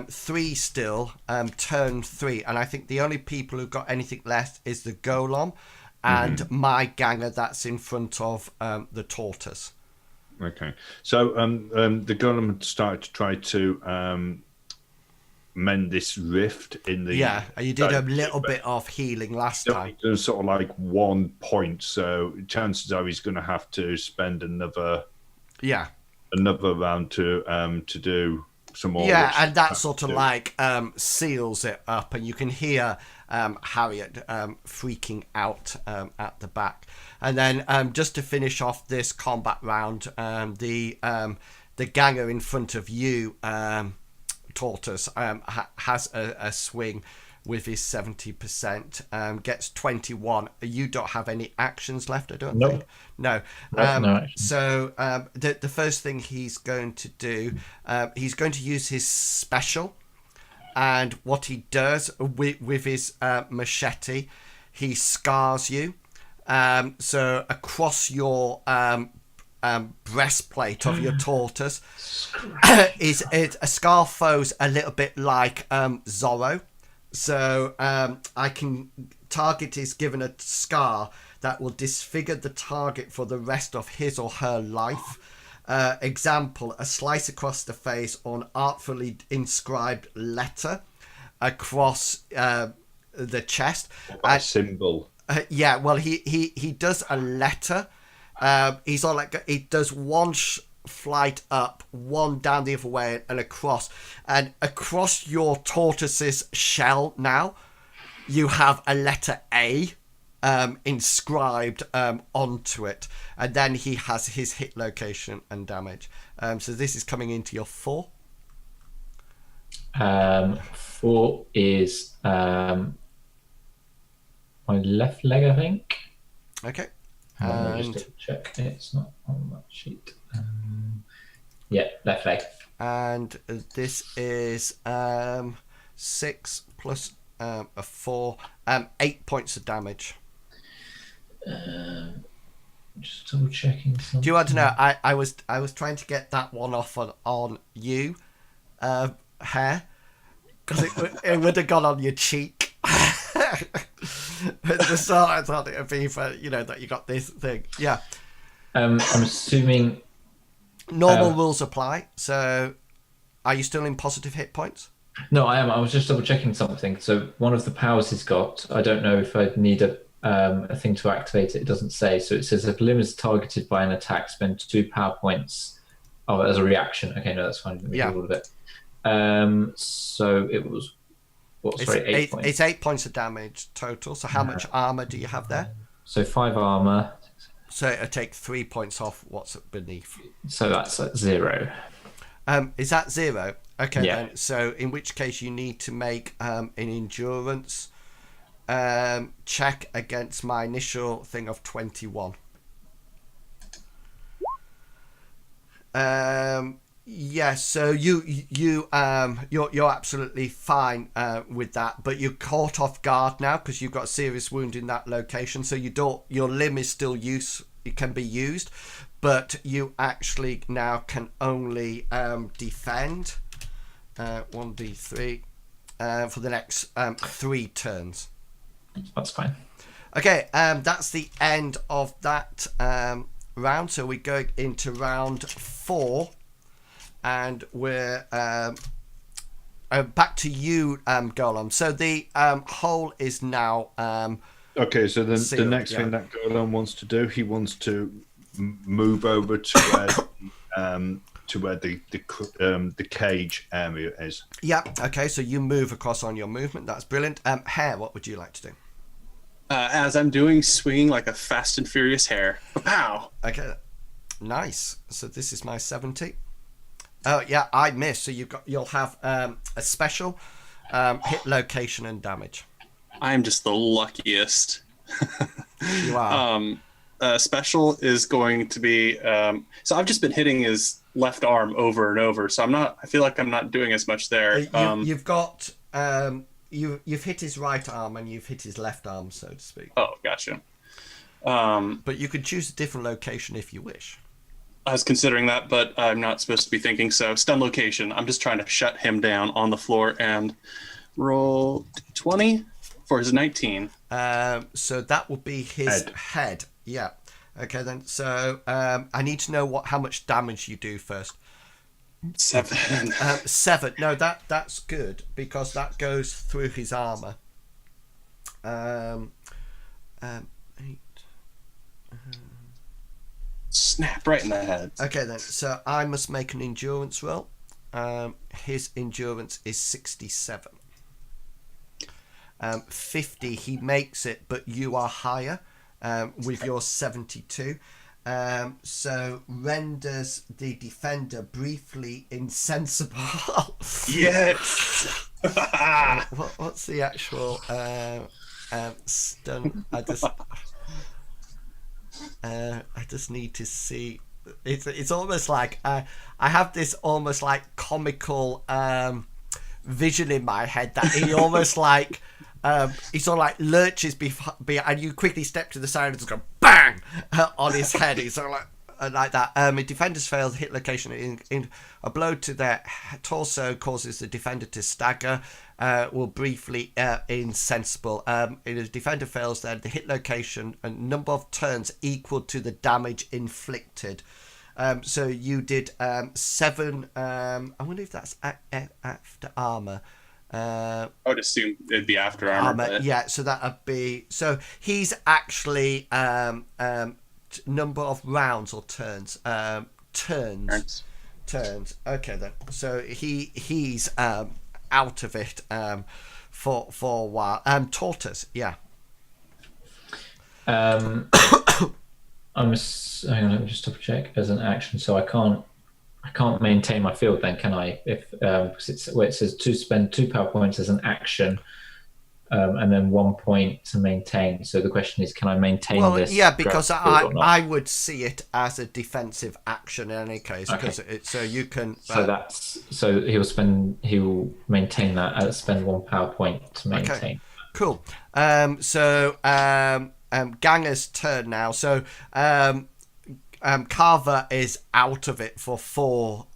3 still, turn 3, and I think the only people who've got anything left is the golem and my ganger that's in front of the tortoise. Okay, so the golem started to try to mend this rift in the. Yeah, you did a little bit of healing last time. There's sort of like 1 point, so chances are he's going to have to spend another round to do some more. Yeah, and that sort of like seals it up, and you can hear Harriet freaking out at the back. And then just to finish off this combat round, the ganger in front of you, Tortoise, has a swing with his 70%, gets 21. You don't have any actions left, I don't think. No. No actions. So the first thing he's going to do, he's going to use his special. And what he does with his machete, he scars you. So across your breastplate of your tortoise is a scar foe's a little bit like Zorro. So I can target is given a scar that will disfigure the target for the rest of his or her life. Example, a slice across the face or an artfully inscribed letter across the chest. A symbol. Well, he does a letter. He's on like he does 1 flight up, 1 down the other way, and across. And across your tortoise's shell now, you have a letter A inscribed onto it, and then he has his hit location and damage. So this is coming into your 4. 4 is my left leg, I think. Okay. Let me just check. It's not on that sheet. Yeah, left leg. And this is 6 plus a 4, 8 points of damage. Just double checking something. Do you want to know? I was trying to get that one off on you, hair, because it would have gone on your cheek. At the start, I thought it would be for that you got this thing. Yeah. I'm assuming normal rules apply. So, are you still in positive hit points? No, I am. I was just double checking something. So one of the powers he's got, I don't know if I'd need a thing to activate it. It doesn't say. So it says if a limb is targeted by an attack, spend 2 power points. Oh, as a reaction. Okay, no, that's fine. Let me do all of it. So it was. Sorry, 8 points. It's 8 points of damage total. So how much armor do you have there? So 5 armor. So it'll take 3 points off what's beneath. So that's at 0. Is that 0? Okay, Yeah. then. So in which case you need to make an endurance check against my initial thing of 21. Yeah, so you're absolutely fine with that, but you're caught off guard now because you've got a serious wound in that location. So your limb is still it can be used, but you actually now can only defend 1d3 for the next 3 turns. That's fine. Okay, that's the end of that round. So we go into round 4, and we're back to you, Golem. So the hole is now Okay, so the sealed, next yeah. thing that Golem wants to do, he wants to move over to where the cage area is. Yeah. Okay, so you move across on your movement. That's brilliant. Hare, what would you like to do? As I'm doing, swinging like a fast and furious hare. Pow! Okay, nice. So this is my 70. Oh yeah, I missed. So you'll have a special hit location and damage. I'm just the luckiest. You are. Special is going to be. So I've just been hitting his left arm over and over. So I feel like I'm not doing as much there. You've got. You've hit his right arm and you've hit his left arm, so to speak. Oh, gotcha. But you could choose a different location if you wish. I was considering that, but I'm not supposed to be thinking so. Stun location. I'm just trying to shut him down on the floor and roll 20 for his 19. So that will be his head. Yeah. Okay then. So I need to know how much damage you do first. 7. 7. No, that's good because that goes through his armor. 8. Snap right in the head. Okay then. So I must make an endurance roll. His endurance is 67. 50. He makes it, but you are higher with your 72. So renders the defender briefly insensible. Yes. What's the actual stun? I just need to see. It's almost like I have this almost like comical vision in my head that he almost like. He sort of like lurches and you quickly step to the side and just go bang on his head. He's sort of like that. If defenders fail the hit location in a blow to their torso causes the defender to stagger, will briefly insensible. If a defender fails, then the hit location and number of turns equal to the damage inflicted. So you did 7. I wonder if that's after armor. I would assume it'd be after armor. But... Yeah, so that'd be. So he's actually number of rounds or turns. Turns. Okay then. So he's out of it for a while. Tortoise, yeah. Hang on, let me just double check as an action. So I can't maintain my field then, can I? If it says to spend 2 power points as an action, and then 1 point to maintain. So the question is, can I maintain this? Well, yeah, because I would see it as a defensive action in any case, because so you can. So he'll maintain that. Spend 1 power point to maintain. Okay. Cool. So Ganger's turn now. So. Carver is out of it for 4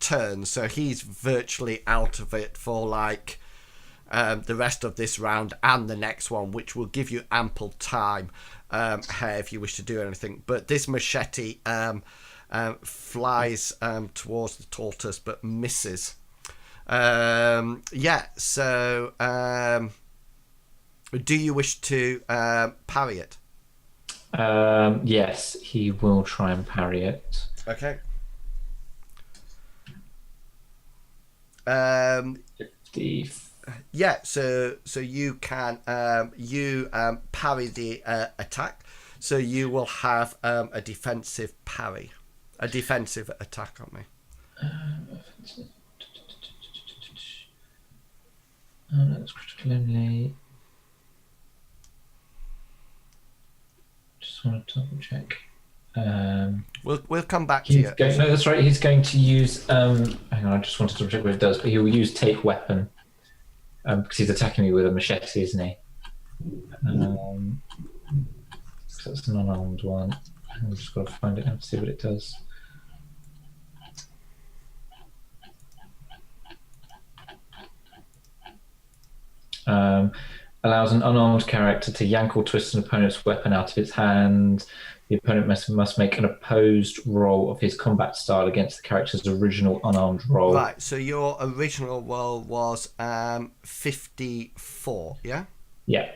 turns, so he's virtually out of it for like the rest of this round and the next one, which will give you ample time if you wish to do anything. But this machete flies towards the tortoise but misses. Yeah, so do you wish to parry it? Yes, he will try and parry it. Okay. Yeah, so you can parry the attack. So you will have a defensive parry, a defensive attack on me. That's critical only. Just want to double check. We'll come back to you. No, that's right. He's going to use. Hang on, I just wanted to double check what it does, but he will use take weapon because he's attacking me with a machete, isn't he? So that's an unarmed one. I've just got to find it now to see what it does. Allows an unarmed character to yank or twist an opponent's weapon out of its hand. The opponent must make an opposed roll of his combat style against the character's original unarmed roll. Right, so your original roll was 54, yeah? Yeah.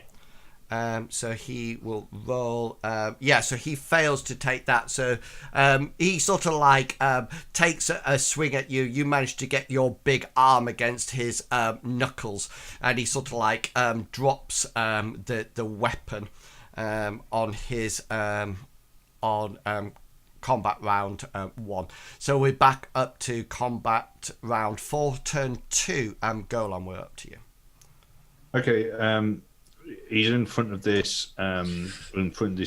So he will roll. So he fails to take that. So he sort of like takes a swing at you. You manage to get your big arm against his knuckles, and he sort of like drops the weapon on his combat round 1. So we're back up to combat round 4, turn 2. Golan, we're up to you. Okay. He's in front of this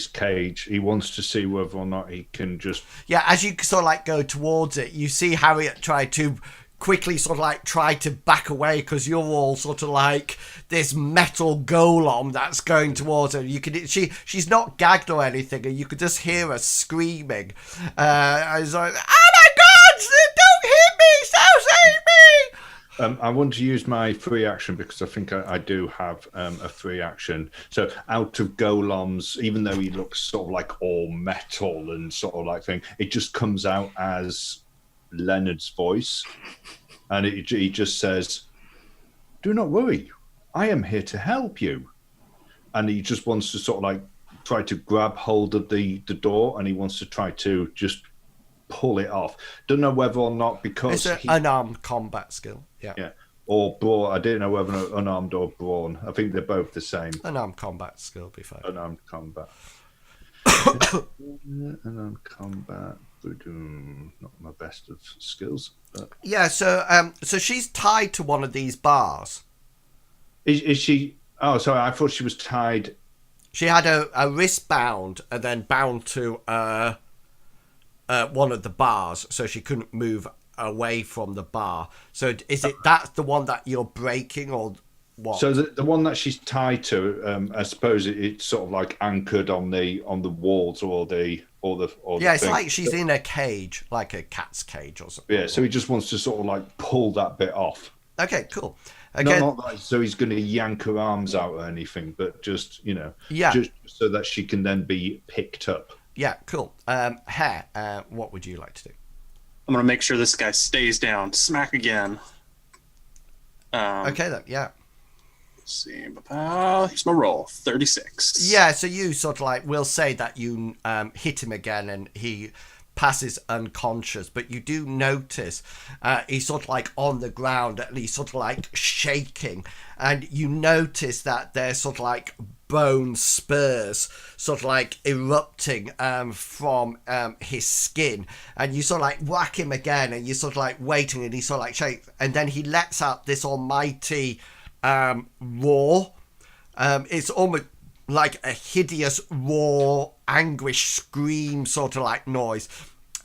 cage. He wants to see whether or not he can just... Yeah, as you sort of like go towards it, you see Harriet try to quickly sort of like try to back away because you're all sort of like this metal golem that's going towards her. You could she's not gagged or anything, and you could just hear her screaming. I was like, "Oh my God! Don't hit me! So save me!" I want to use my free action because I think I do have a free action. So out of Golem's, even though he looks sort of like all metal and sort of like thing, it just comes out as Leonard's voice. And he just says, "Do not worry, I am here to help you." And he just wants to sort of like try to grab hold of the door, and he wants to try to just pull it off. Don't know whether or not because it's an unarmed combat skill. Yeah. Or brawn. I don't know whether unarmed or brawn. I think they're both the same. Unarmed combat skill be fine. Unarmed combat. Unarmed combat. Not my best of skills. But... Yeah. So she's tied to one of these bars. Is she? Oh, sorry. I thought she was tied. She had a wristband and then bound to one of the bars, so she couldn't move away from the bar. So is it that's the one that you're breaking, or what? So the one that she's tied to, I suppose it's sort of like anchored on the walls or the it's thing. Like she's in a cage, like a cat's cage or something. Yeah, so he just wants to sort of like pull that bit off. Okay, cool. Again, not like so he's going to yank her arms out or anything, but just just so that she can then be picked up. Yeah, cool. Hare, what would you like to do? I'm going to make sure this guy stays down. Smack again. Okay, then, yeah. Let's see. Here's my roll. 36. Yeah, so you sort of like, will say that you hit him again and he passes unconscious, but you do notice he's sort of like on the ground and he's sort of like shaking, and you notice that there's sort of like bone spurs sort of like erupting from his skin, and you sort of like whack him again and you're sort of like waiting, and he sort of like shakes, and then he lets out this almighty roar. It's almost like a hideous roar, anguish scream sort of like noise,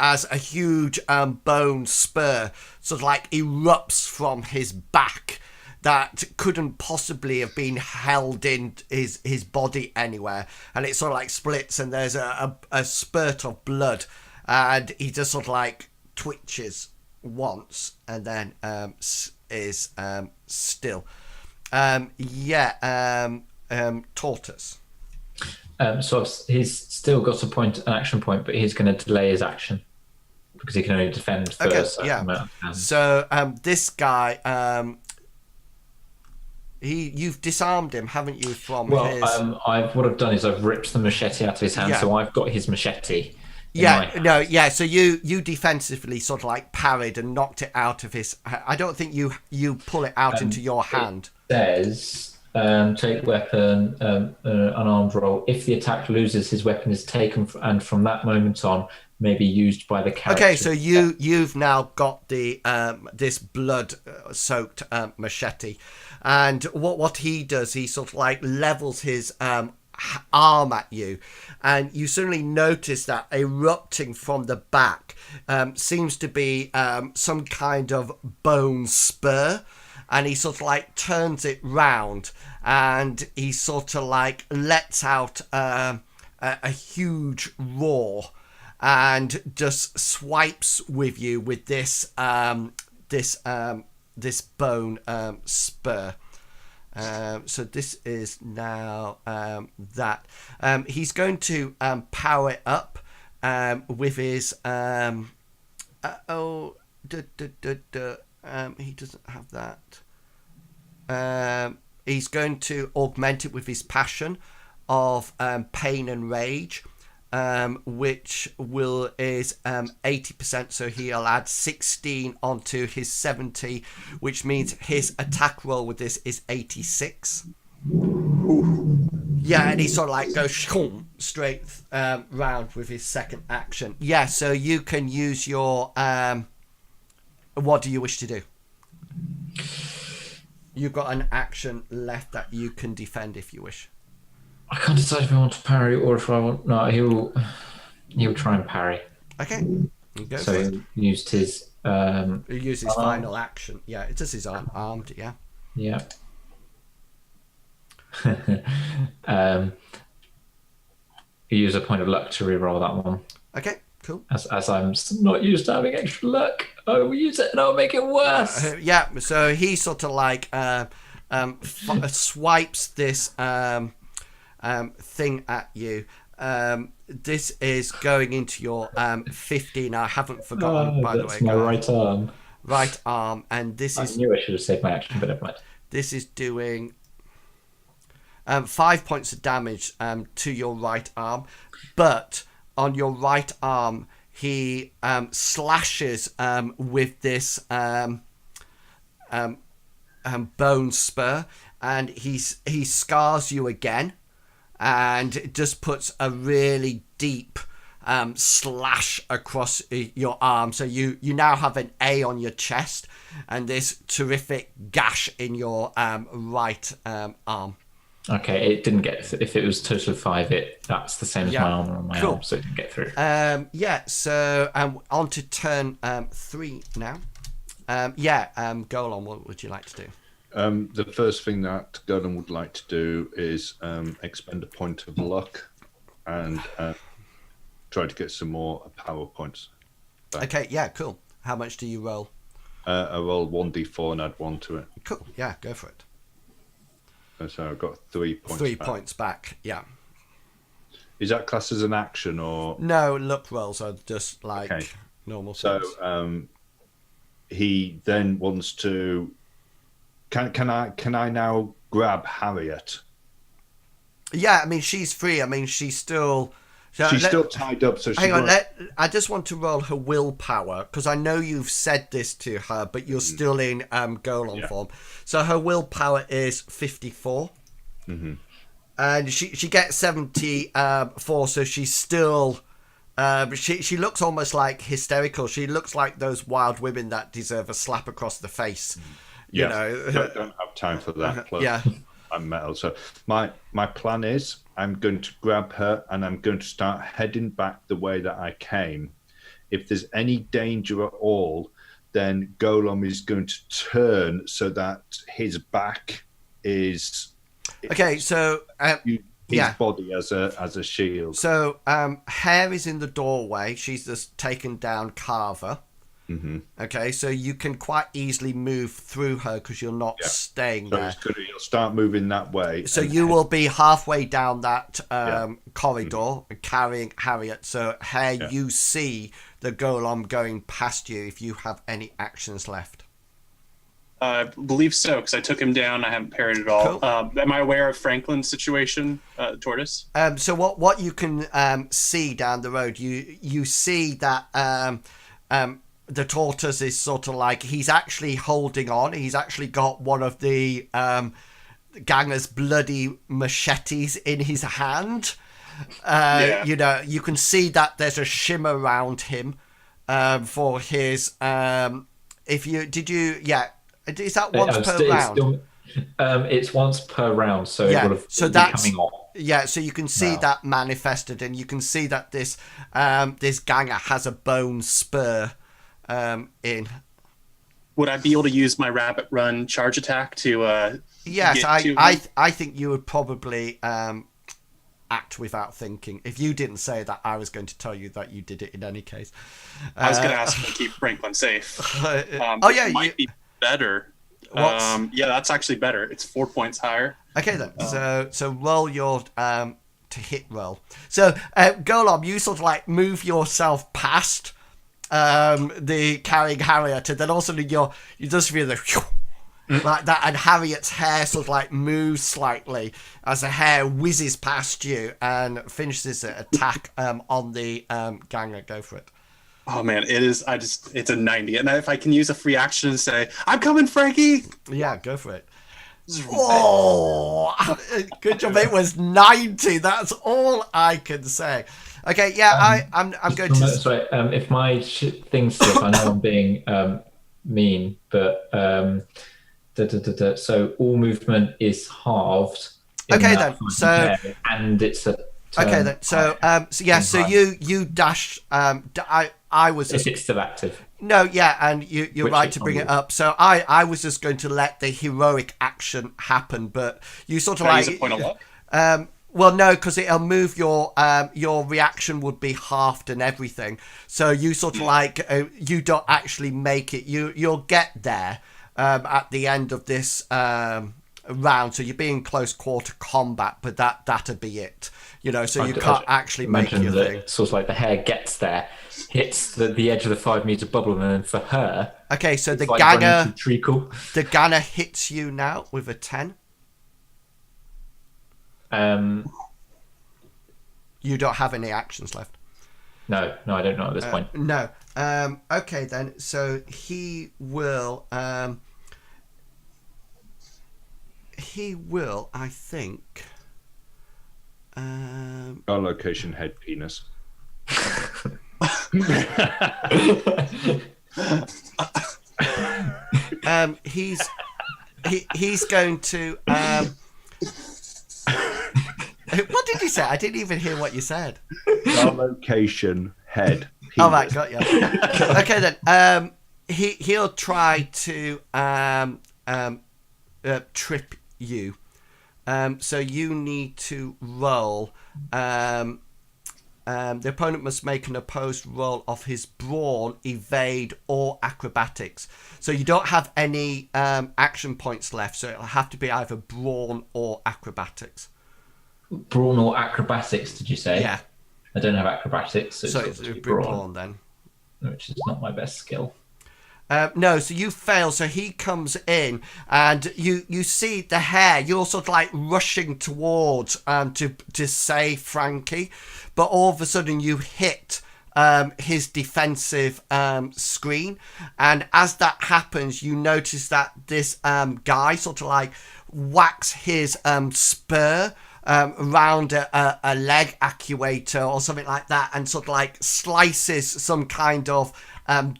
as a huge bone spur sort of like erupts from his back that couldn't possibly have been held in his body anywhere, and it sort of like splits, and there's a spurt of blood, and he just sort of like twitches once and then is still. Tortoise. So he's still got an action point, but he's going to delay his action because he can only defend for a certain amount of time. So this guy, you've disarmed him, haven't you? From what I've done is I've ripped the machete out of his hand, so I've got his machete. So you defensively sort of like parried and knocked it out of his. I don't think you pull it out into your hand. It says take weapon, unarmed roll. If the attack loses, his weapon is taken, and from that moment on, may be used by the character. Okay, so you've now got the this blood-soaked machete, and what he does, he sort of like levels his arm at you, and you suddenly notice that erupting from the back seems to be some kind of bone spur, and he sort of like turns it round, and he sort of like lets out a huge roar, and just swipes with you with this this bone spur. So this is now that he's going to power it up with his he doesn't have that. He's going to augment it with his passion of pain and rage, which is 80%, so he'll add 16 onto his 70, which means his attack roll with this is 86. Ooh. Yeah, and he sort of like goes straight round with his second action. Yeah, so you can use your what do you wish to do? You've got an action left that you can defend if you wish. I can't decide if I want to parry or if I want. No, he'll try and parry. Okay. So he used his. He used his final action. Yeah, it does his armed. Yeah. Yeah. He used a point of luck to reroll that one. Okay. Cool. As I'm not used to having extra luck, I will use it and I'll make it worse. Yeah. So he sort of like swipes this thing at you. This is going into your 15. I haven't forgotten, by the way. That's my right arm. Right arm, and this is. I knew I should have saved my action, but never mind. This is doing 5 points of damage to your right arm, but on your right arm he slashes with this bone spur, and he scars you again, and it just puts a really deep slash across your arm. So you now have an A on your chest and this terrific gash in your right arm. Okay, it didn't get. If it was total of 5, that's the same as my armor on my arm, so it didn't get through. So on to turn 3 now. Golan, what would you like to do? The first thing that Golan would like to do is expend a point of luck and try to get some more power points back. Okay, yeah, cool. How much do you roll? I roll 1d4 and add 1 to it. Cool, yeah, go for it. So I've got 3 points 3 back. points back, yeah. Is that classed as an action or? No, luck rolls are just like normal. So he then wants to. Can I now grab Harriet? Yeah, I mean she's free. I mean she's still. She's still tied up. So hang on. I just want to roll her willpower because I know you've said this to her, but you're still in Golan form. So her willpower is 54, and she gets 74. So she's still. She looks almost like hysterical. She looks like those wild women that deserve a slap across the face. You know, don't have time for that. Plus, I'm metal. So my plan is I'm going to grab her and I'm going to start heading back the way that I came. If there's any danger at all, then Golan is going to turn so that his back is okay. So his body as a shield. So Hare is in the doorway. She's just taken down Carver. Okay, so you can quite easily move through her because you're not staying there. So you'll start moving that way. So you will be halfway down that corridor carrying Harriet. So Hare, you see the Golem going past you if you have any actions left. I believe so, because I took him down. I haven't parried at all. Cool. Am I aware of Franklin's situation, Tortoise? So what you can see down the road, you see that the Tortoise is sort of like he's actually holding on. He's actually got one of the Ganger's bloody machetes in his hand. You know, you can see that there's a shimmer around him for his. Is that once per round? It's once per round, so it would have been coming off. Yeah, so you can see that manifested, and you can see that this this Ganger has a bone spur in. Would I be able to use my rapid run charge attack to? Yes, I think you would probably act without thinking. If you didn't say that, I was going to tell you that you did it in any case. I was going to ask him to keep Franklin safe. It might be better. Yeah, that's actually better. It's 4 points higher. Okay then. So roll your to hit roll. So Golom, you sort of like move yourself past the carrying Harriet, and then also you just feel the like that, and Harriet's hair sort of like moves slightly as the hair whizzes past you and finishes the attack on the Ganger. Go for it. Oh man, it's a 90, and if I can use a free action to say, "I'm coming, Frankie." Yeah, go for it. Oh, good job! It was 90. That's all I can say. Okay, yeah, I'm going to. Sorry, if my thing slip, I know I'm being mean, but so all movement is halved. Okay then, so and it's a. Okay then, so you dash. I was if it's still active. No, yeah, and you're right to bring it up. So I was just going to let the heroic action happen, but you sort of use a point of luck? Well, no, because it'll move your reaction would be halved and everything. So you sort of like you don't actually make it. You'll get there at the end of this round. So you'll be in close quarter combat, but that'll be it. You know, so you can't actually make your thing. Sort of like the hair gets there, hits the edge of the 5 meter bubble, and then for her. Okay, so the like Ganger, treacle. The Ganger hits you now with a 10. You don't have any actions left. No, I don't know at this point. No. Okay then. So he will. I think. Our location head penis. He's going to. What did you say? I didn't even hear what you said. Our location head penis. Oh right, got you. Okay then. He'll try to trip you. So you need to roll. The opponent must make an opposed roll of his brawn, evade, or acrobatics. So you don't have any action points left, so it'll have to be either brawn or acrobatics. Brawn or acrobatics, did you say? Yeah. I don't have acrobatics, so it's brawn then. Which is not my best skill. No, so you fail. So he comes in, and you see the hair. You're sort of like rushing towards to save Frankie, but all of a sudden you hit his defensive screen, and as that happens, you notice that this guy sort of like whacks his spur around a leg actuator or something like that, and sort of like slices some kind of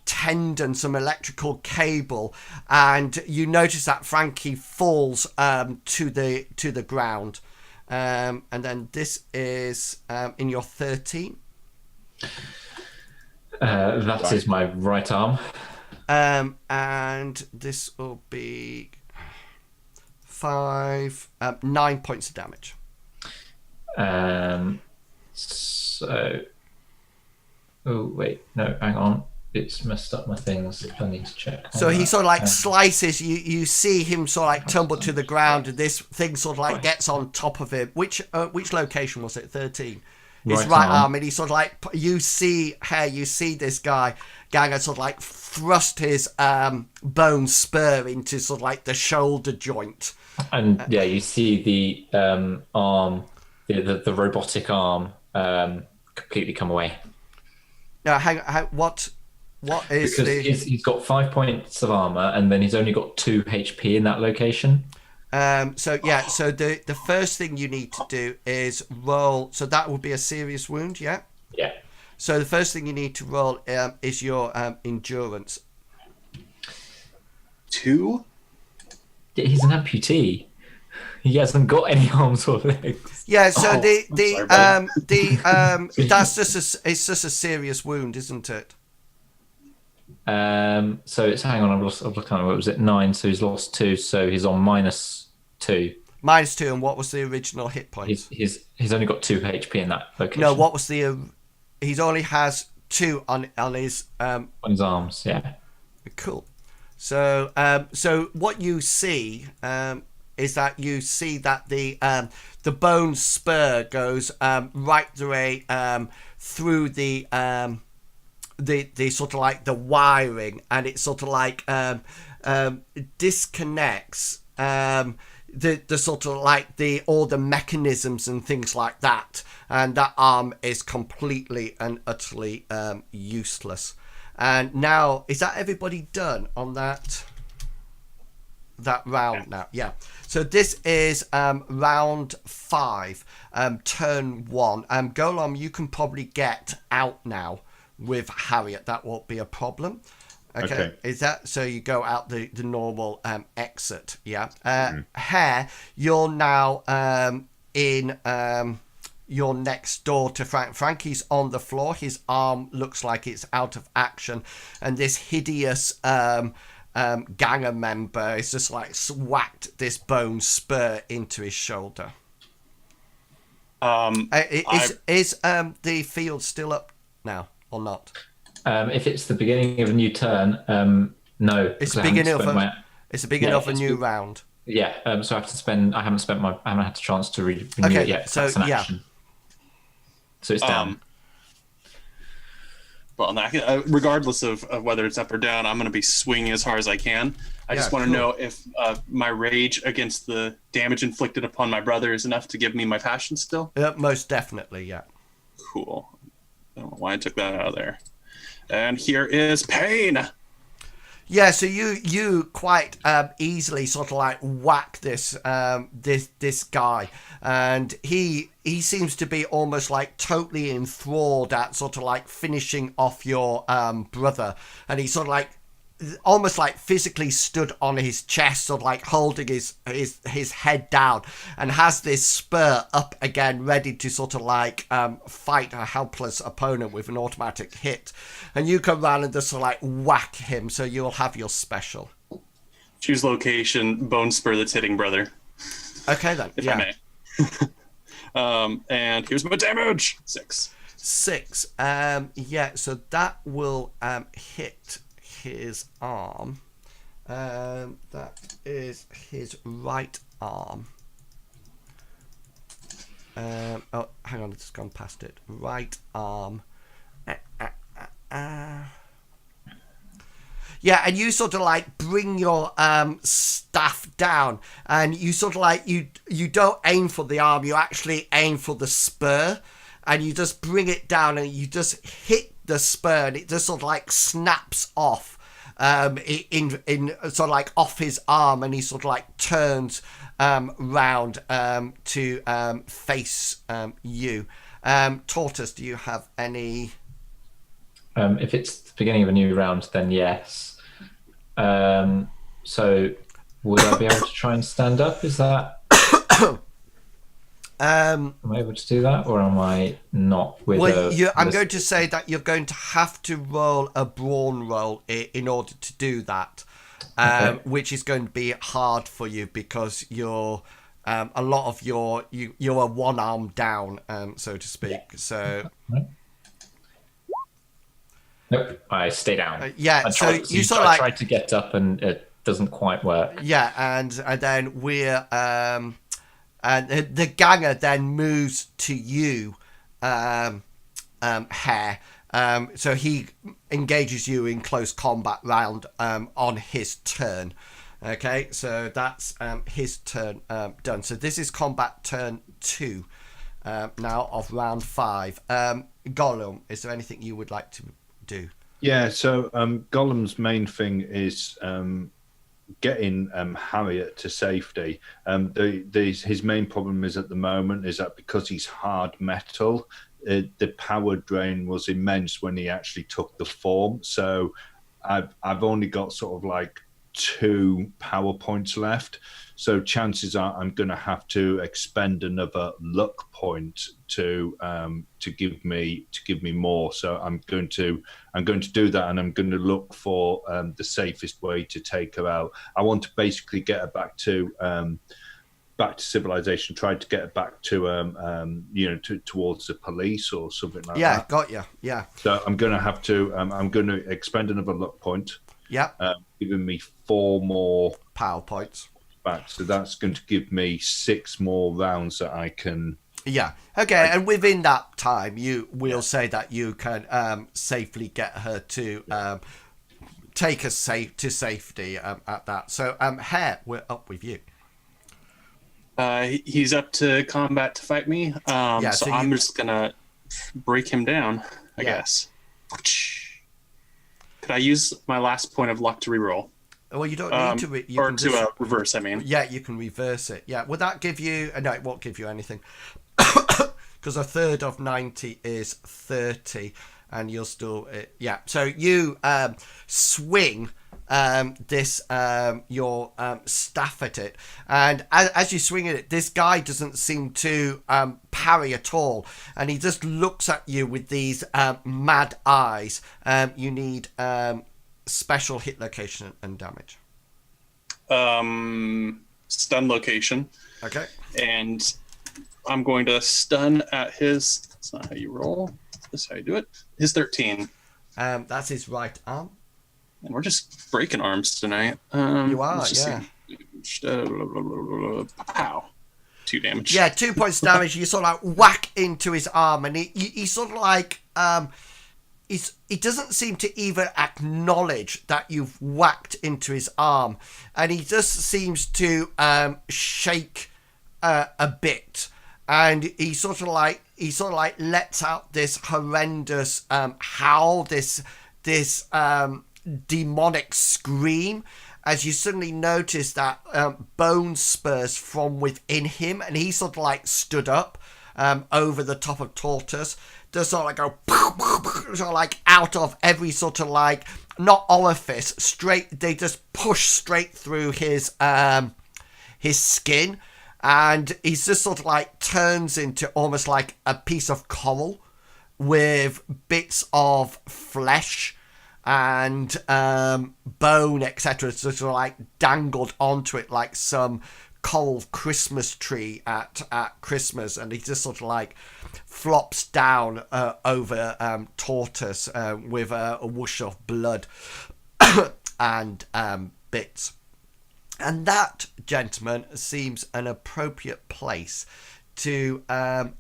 tendon, some electrical cable, and you notice that Frankie falls to the ground, and then this is in your 13. That is my right arm, and this will be 9 points of damage. Oh wait, no, hang on. It's messed up my things. I need to check. So he sort of like slices. You see him sort of like tumble to the ground, and this thing sort of like gets on top of him. Which location was it? 13. His right arm, and he sort of like you see this guy Ganger sort of like thrust his bone spur into sort of like the shoulder joint. And you see the arm, the robotic arm, completely come away. Now, what is because he's got 5 points of armor, and then he's only got 2 HP in that location. So the first thing you need to do is roll. So that would be a serious wound, yeah. Yeah. So the first thing you need to roll is your endurance. 2. He's an amputee. He hasn't got any arms or legs. Yeah. So sorry, that's it's just a serious wound, isn't it? So it's hang on. I've lost. What was it? 9. So he's lost 2. So he's on -2. -2, and what was the original hit points? He's only got 2 HP in that location. No, what was the? He only has 2 on his on his arms. Yeah. Cool. So what you see is that the bone spur goes right through the sort of like the wiring, and it sort of like disconnects the sort of like all the mechanisms and things like that, and that arm is completely and utterly useless. And now, is that everybody done on that round now? Yeah. So this is round 5, turn 1. Golem, you can probably get out now with Harriet. That won't be a problem. Okay. Is that so? You go out the normal exit. Yeah. Hare, you're now in. You're next door to Frank. Frankie's on the floor. His arm looks like it's out of action, and this hideous ganger member is just like whacked this bone spur into his shoulder. Is the field still up now or not? If it's the beginning of a new turn, no. It's the beginning of a new round. Yeah. So I haven't had a chance to renew it yet. So that's an action. So it's down. Well, regardless of whether it's up or down, I'm going to be swinging as hard as I can. I just want to know if my rage against the damage inflicted upon my brother is enough to give me my passion still. Most definitely, yeah. Cool. I don't know why I took that out of there. And here is pain. Yeah, so you quite easily sort of like whack this guy, and he seems to be almost like totally enthralled at sort of like finishing off your brother, and he sort of like almost like physically stood on his chest, sort of like holding his head down, and has this spur up again, ready to sort of like fight a helpless opponent with an automatic hit. And you come round and just sort of like whack him, so you'll have your special. Choose location, bone spur that's hitting brother. Okay then. If I may. And here's my damage. 6. Yeah, so that will hit his arm. That is his right arm. Oh, hang on, it's gone past it. Right arm. Yeah, and you sort of like bring your staff down, and you sort of like you don't aim for the arm, you actually aim for the spur, and you just bring it down, and you just hit the spur, and it just sort of like snaps off in sort of like off his arm, and he sort of like turns round to face you. Tortoise, do you have any? If it's the beginning of a new round, then yes. So would I be able to try and stand up? Is that? Am I able to do that, or am I not? I'm going to say that you're going to have to roll a brawn roll in order to do that, which is going to be hard for you because you're a lot of you're one arm down, so to speak. Yeah. So. Nope, I stay down. Yeah, I tried to get up and it doesn't quite work. Yeah, and then we're and the ganger then moves to you, Hare. So he engages you in close combat round on his turn. Okay, so that's his turn done. So this is combat turn 2 now of round 5. Gollum, is there anything you would like to do? Yeah, so Gollum's main thing is getting Harriet to safety. His main problem is at the moment is that because he's hard metal, the power drain was immense when he actually took the form. So I've only got sort of like 2 power points left. So chances are I'm going to have to expend another luck point to give me more. So I'm going to do that, and I'm going to look for the safest way to take her out. I want to basically get her back to civilization, try to get her back to towards the police or something like that. Yeah, got you. Yeah. So I'm going to have to I'm going to expend another luck point. Yeah. Giving me 4 more power points back, so that's going to give me 6 more rounds that I can. Yeah. Okay. And within that time, you will say that you can safely get her to take us to safety at that. So, Hare, we're up with you. He's up to combat to fight me. So I'm just gonna break him down, I guess. Could I use my last point of luck to reroll? Well, you don't need to. You or can to reverse, I mean. Yeah, you can reverse it. Yeah. Would that give you... No, it won't give you anything. Because a third of 90 is 30. And you'll still... yeah. So you swing your staff at it. And as you swing at it, this guy doesn't seem to parry at all. And he just looks at you with these mad eyes. You need... special hit location and damage. Stun location. Okay. And I'm going to stun at his... That's not how you roll. That's how you do it. His 13. That's his right arm. And we're just breaking arms tonight. You are, yeah. Pow. 2 damage. Yeah, 2 points damage. You sort of like whack into his arm, and he sort of like... he doesn't seem to even acknowledge that you've whacked into his arm, and he just seems to shake a bit, and he sort of like lets out this horrendous howl, this demonic scream, as you suddenly notice that bone spurs from within him, and he sort of like stood up over the top of Tortoise. Just sort of like go sort of like out of every sort of like, not orifice, straight, they just push straight through his skin, and he's just sort of like turns into almost like a piece of coral with bits of flesh and bone, etc., sort of like dangled onto it like some coral Christmas tree at Christmas, and he just sort of like flops down over Tortoise with a whoosh of blood and bits. And that, gentlemen, seems an appropriate place to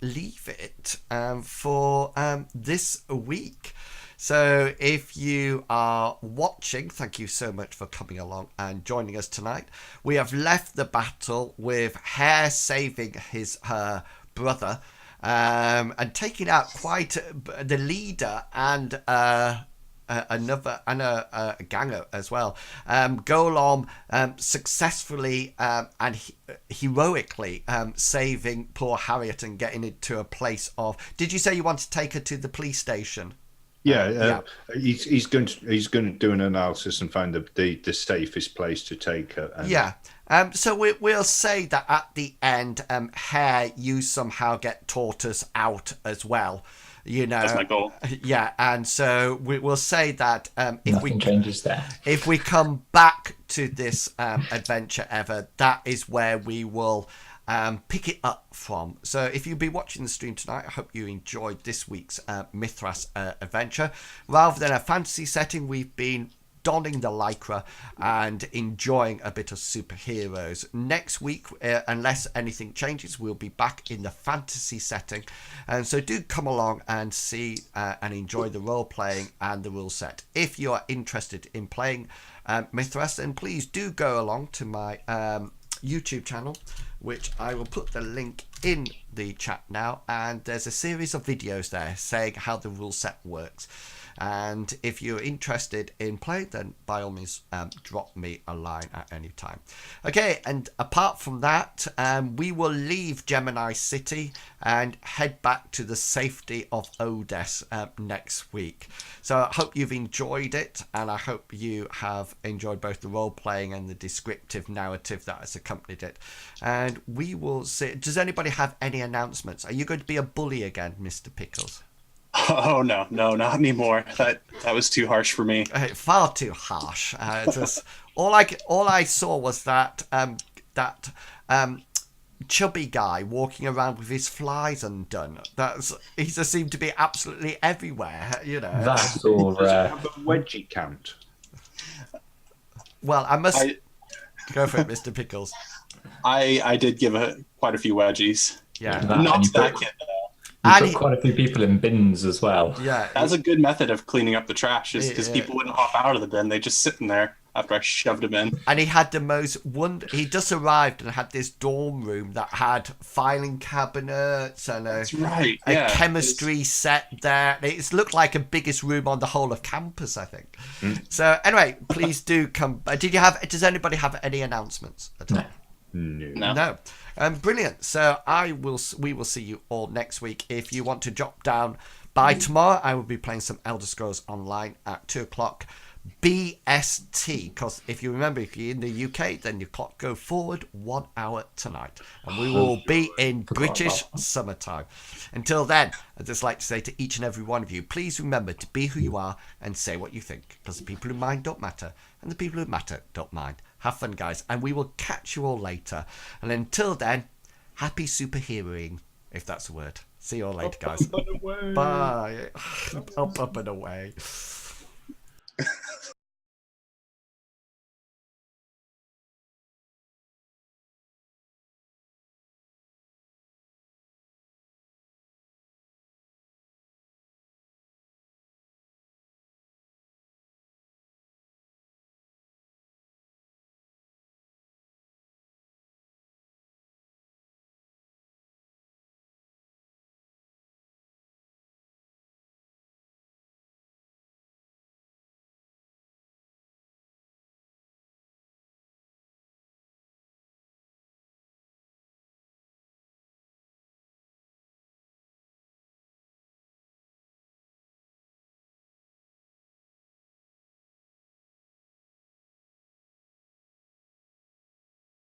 leave it for this week. So if you are watching, thank you so much for coming along and joining us tonight. We have left the battle with Hare saving her brother and taking out quite the leader and a ganger as well. Golem successfully and heroically saving poor Harriet and getting it to a place of... Did you say you want to take her to the police station? Yeah. He's going to do an analysis and find the safest place to take her. So we'll say that at the end, Hare, you somehow get Tortoise out as well. You know, that's my goal. Yeah, and so we'll say that Nothing changes there. If we come back to this adventure ever, that is where we will pick it up from. So if you've been watching the stream tonight, I hope you enjoyed this week's Mythras adventure. Rather than a fantasy setting, we've been donning the lycra and enjoying a bit of superheroes. Next week, unless anything changes, we'll be back in the fantasy setting, and so do come along and see and enjoy the role playing and the rule set. If you are interested in playing Mythras, then please do go along to my YouTube channel, which I will put the link in the chat now, and there's a series of videos there saying how the rule set works. And if you're interested in playing, then by all means, drop me a line at any time. Okay, and apart from that, we will leave Gemini City and head back to the safety of Odess next week. So I hope you've enjoyed it, and I hope you have enjoyed both the role-playing and the descriptive narrative that has accompanied it. And we will see. Does anybody have any announcements? Are you going to be a bully again, Mr. Pickles? Oh no, not anymore. That was too harsh for me. Far too harsh. All I saw was that chubby guy walking around with his flies undone. He just seemed to be absolutely everywhere. You know. That's all. Does it have a wedgie count? Well, I must go for it, Mr. Pickles. I did give quite a few wedgies. Yeah, not to that kid though. You put quite a few people in bins as well. Yeah, that's a good method of cleaning up the trash, is because people wouldn't hop out of the bin; they just sitting there after I shoved them in. And he had the most he just arrived and had this dorm room that had filing cabinets and a chemistry set there. It looked like the biggest room on the whole of campus, I think. So anyway, please do come. Does anybody have any announcements at all? No. Brilliant. So we will see you all next week. If you want to drop down by tomorrow, I will be playing some Elder Scrolls Online at 2:00 BST. Because if you remember, if you're in the UK, then your clock go forward 1 hour tonight, and we will be in British summertime. Until then, I'd just like to say to each and every one of you, please remember to be who you are and say what you think, because the people who mind don't matter, and the people who matter don't mind. Have fun, guys, and we will catch you all later. And until then, happy superheroing, if that's a word. See you all later, guys. Bye. Up and away.